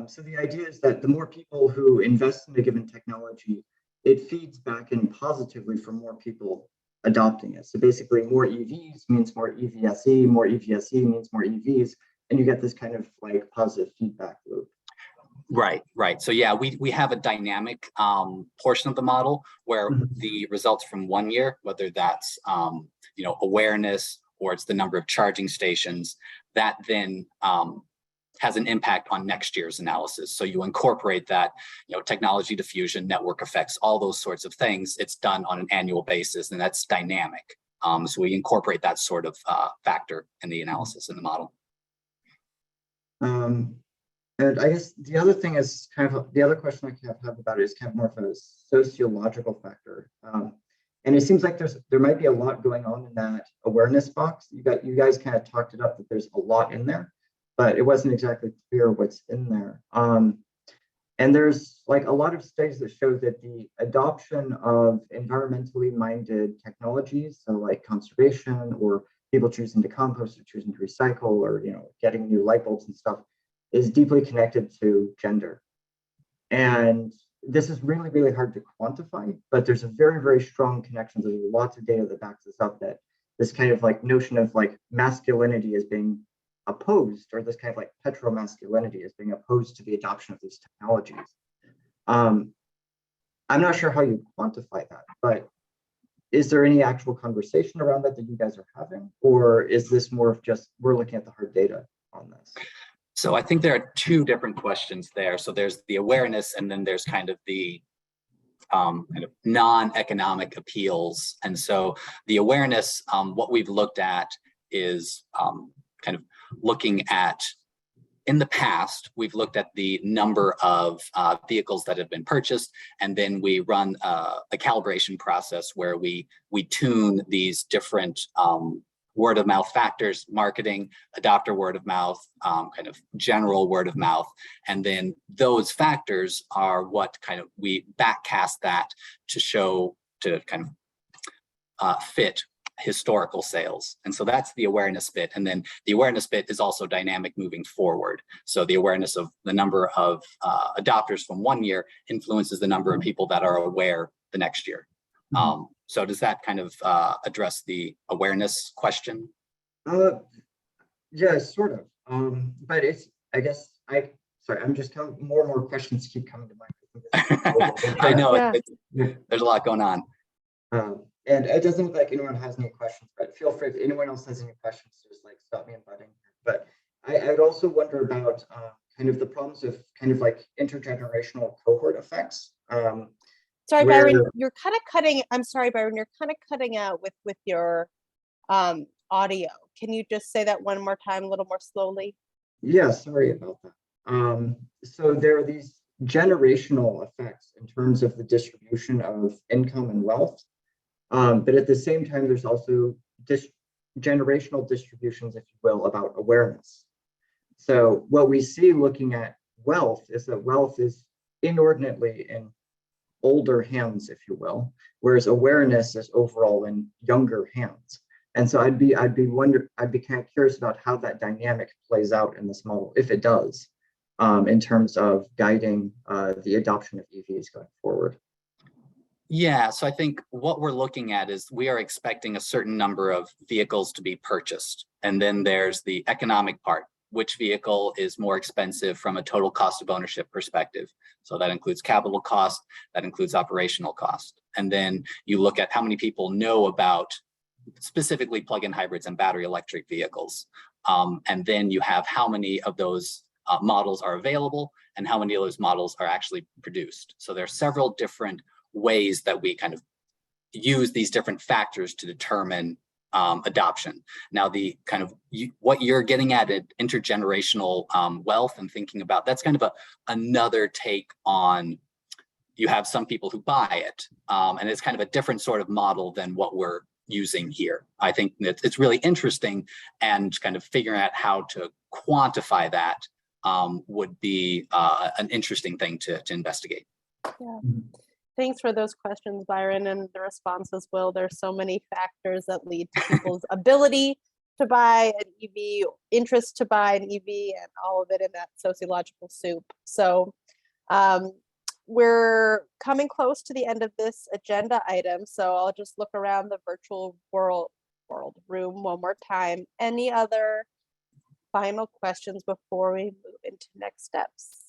[SPEAKER 18] So the idea is that the more people who invest in a given technology, it feeds back in positively for more people adopting it. So basically more EVs means more EVSE, more EVSE means more EVs, and you get this kind of like positive feedback loop.
[SPEAKER 16] Right. So yeah, we have a dynamic portion of the model where the results from 1 year, whether that's awareness or it's the number of charging stations, that then has an impact on next year's analysis. So you incorporate that, technology diffusion, network effects, all those sorts of things. It's done on an annual basis, and that's dynamic. So we incorporate that sort of factor in the analysis in the model.
[SPEAKER 18] And I guess the other thing is the other question I have about it is kind of more of a sociological factor. And it seems like there might be a lot going on in that awareness box. You guys kind of talked it up that there's a lot in there, but it wasn't exactly clear what's in there. And there's like a lot of studies that show that the adoption of environmentally minded technologies, so like conservation or people choosing to compost or choosing to recycle or getting new light bulbs and stuff, is deeply connected to gender. And this is really, really hard to quantify, but there's a very, very strong connection. There's lots of data that backs this up, that this kind of like notion of like masculinity is being opposed, or this kind of like petromasculinity is being opposed to the adoption of these technologies. I'm not sure how you quantify that, but is there any actual conversation around that you guys are having? Or is this more of just, we're looking at the hard data on this?
[SPEAKER 16] So I think there are two different questions there. So there's the awareness, and then there's kind of the kind of non-economic appeals. And so the awareness, what we've looked at is kind of looking at, in the past, we've looked at the number of vehicles that have been purchased, and then we run a calibration process where we tune these different word of mouth factors, marketing, adopter word of mouth, kind of general word of mouth. And then those factors are what kind of we backcast that to show, to kind of fit historical sales. And so that's the awareness bit. And then the awareness bit is also dynamic moving forward. So the awareness of the number of adopters from one year influences the number of people that are aware the next year. So does that kind of address the awareness question?
[SPEAKER 18] Yeah, sort of. But it's, I guess, sorry, I'm just more and more questions keep coming to mind.
[SPEAKER 16] I know,
[SPEAKER 18] Yeah.
[SPEAKER 16] There's a lot going on.
[SPEAKER 18] And it doesn't look like anyone has any questions, but feel free if anyone else has any questions, just like stop me and butt in. But I would also wonder about kind of the problems of kind of like intergenerational cohort effects.
[SPEAKER 10] Sorry,
[SPEAKER 18] where-
[SPEAKER 10] Byron, you're kind of cutting. I'm sorry, Byron, you're kind of cutting out with your audio. Can you just say that one more time, a little more slowly?
[SPEAKER 18] Yeah, sorry about that. So there are these generational effects in terms of the distribution of income and wealth. But at the same time, there's also generational distributions, if you will, about awareness. So what we see looking at wealth is that wealth is inordinately in older hands, if you will, whereas awareness is overall in younger hands. And so I'd be kind of curious about how that dynamic plays out in this model, if it does, in terms of guiding the adoption of EVs going forward.
[SPEAKER 16] Yeah, so I think what we're looking at is we are expecting a certain number of vehicles to be purchased. And then there's the economic part. Which vehicle is more expensive from a total cost of ownership perspective? So that includes capital cost, that includes operational cost. And then you look at how many people know about specifically plug-in hybrids and battery electric vehicles. And then you have how many of those models are available and how many of those models are actually produced. So there are several different ways that we kind of use these different factors to determine adoption. Now, the kind of what you're getting at intergenerational wealth and thinking about, that's kind of another take on, you have some people who buy it, and it's kind of a different sort of model than what we're using here. I think that it's really interesting, and kind of figuring out how to quantify that would be an interesting thing to investigate.
[SPEAKER 10] Yeah. Thanks for those questions, Byron, and the responses, Will. There's so many factors that lead to people's ability to buy an EV, interest to buy an EV, and all of it in that sociological soup. So we're coming close to the end of this agenda item, so I'll just look around the virtual world room one more time. Any other final questions before we move into next steps?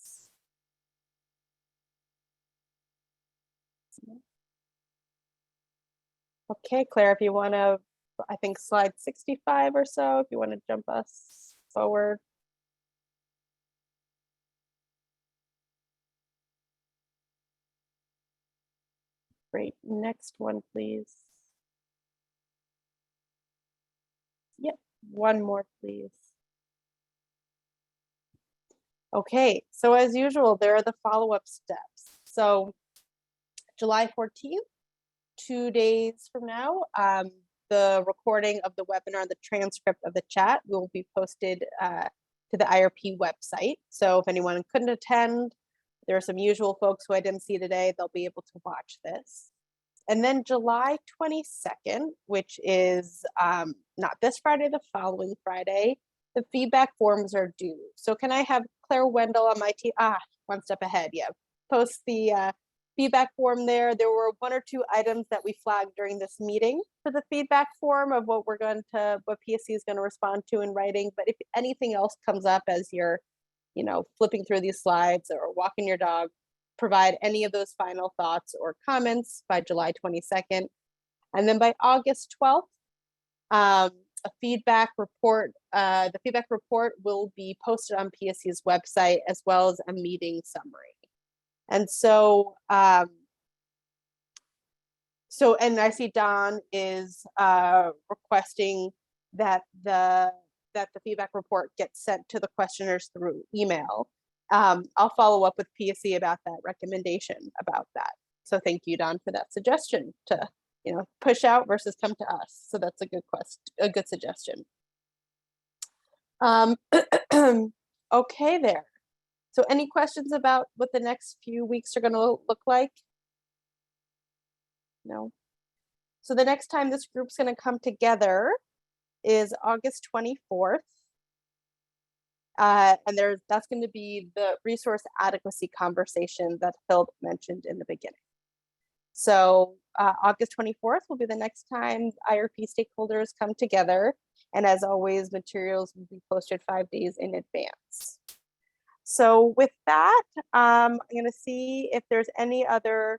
[SPEAKER 10] Okay, Claire, if you want to, I think slide 65 or so, if you want to jump us forward. Great, next one, please. Yep, one more, please. Okay, so as usual, there are the follow-up steps. So July 14th, 2 days from now, the recording of the webinar and the transcript of the chat will be posted to the IRP website. So if anyone couldn't attend, there are some usual folks who I didn't see today, they'll be able to watch this. And then July 22nd, which is not this Friday, the following Friday, the feedback forms are due. So can I have Claire Wendell on my team? One step ahead, yeah. Post the feedback form there. There were 1 or 2 items that we flagged during this meeting for the feedback form of what PSE is going to respond to in writing. But if anything else comes up as you're, flipping through these slides or walking your dog, provide any of those final thoughts or comments by July 22nd. And then by August 12th, a feedback report, the feedback report will be posted on PSE's website as well as a meeting summary. And so, and I see Don is requesting that the feedback report gets sent to the questioners through email. I'll follow up with PSE about that recommendation about that. So thank you, Don, for that suggestion to push out versus come to us. So that's a good suggestion. Okay, there. So any questions about what the next few weeks are going to look like? No. So the next time this group's going to come together is August 24th. And that's going to be the resource adequacy conversation that Phil mentioned in the beginning. So August 24th will be the next time IRP stakeholders come together. And as always, materials will be posted 5 days in advance. So with that, I'm going to see if there's any other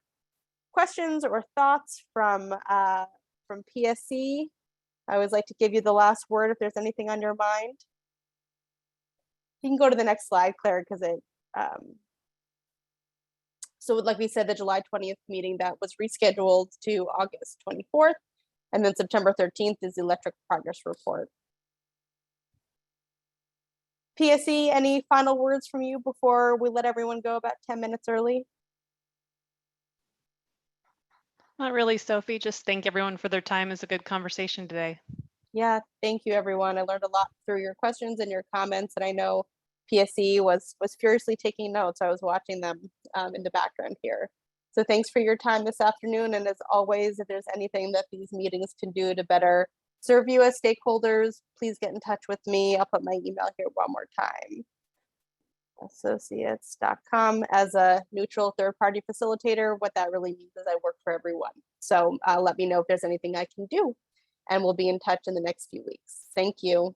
[SPEAKER 10] questions or thoughts from PSE. I always like to give you the last word if there's anything on your mind. You can go to the next slide, Claire, because it, so like we said, the July 20th meeting that was rescheduled to August 24th, and then September 13th is the electric progress report. PSE, any final words from you before we let everyone go about 10 minutes early?
[SPEAKER 3] Not really, Sophie. Just thank everyone for their time. It's a good conversation today.
[SPEAKER 10] Yeah, thank you, everyone. I learned a lot through your questions and your comments, and I know PSE was furiously taking notes. I was watching them in the background here. So thanks for your time this afternoon. And as always, if there's anything that these meetings can do to better serve you as stakeholders, please get in touch with me. I'll put my email here one more time. Associates.com. As a neutral third-party facilitator, what that really means is I work for everyone. So let me know if there's anything I can do, and we'll be in touch in the next few weeks. Thank you.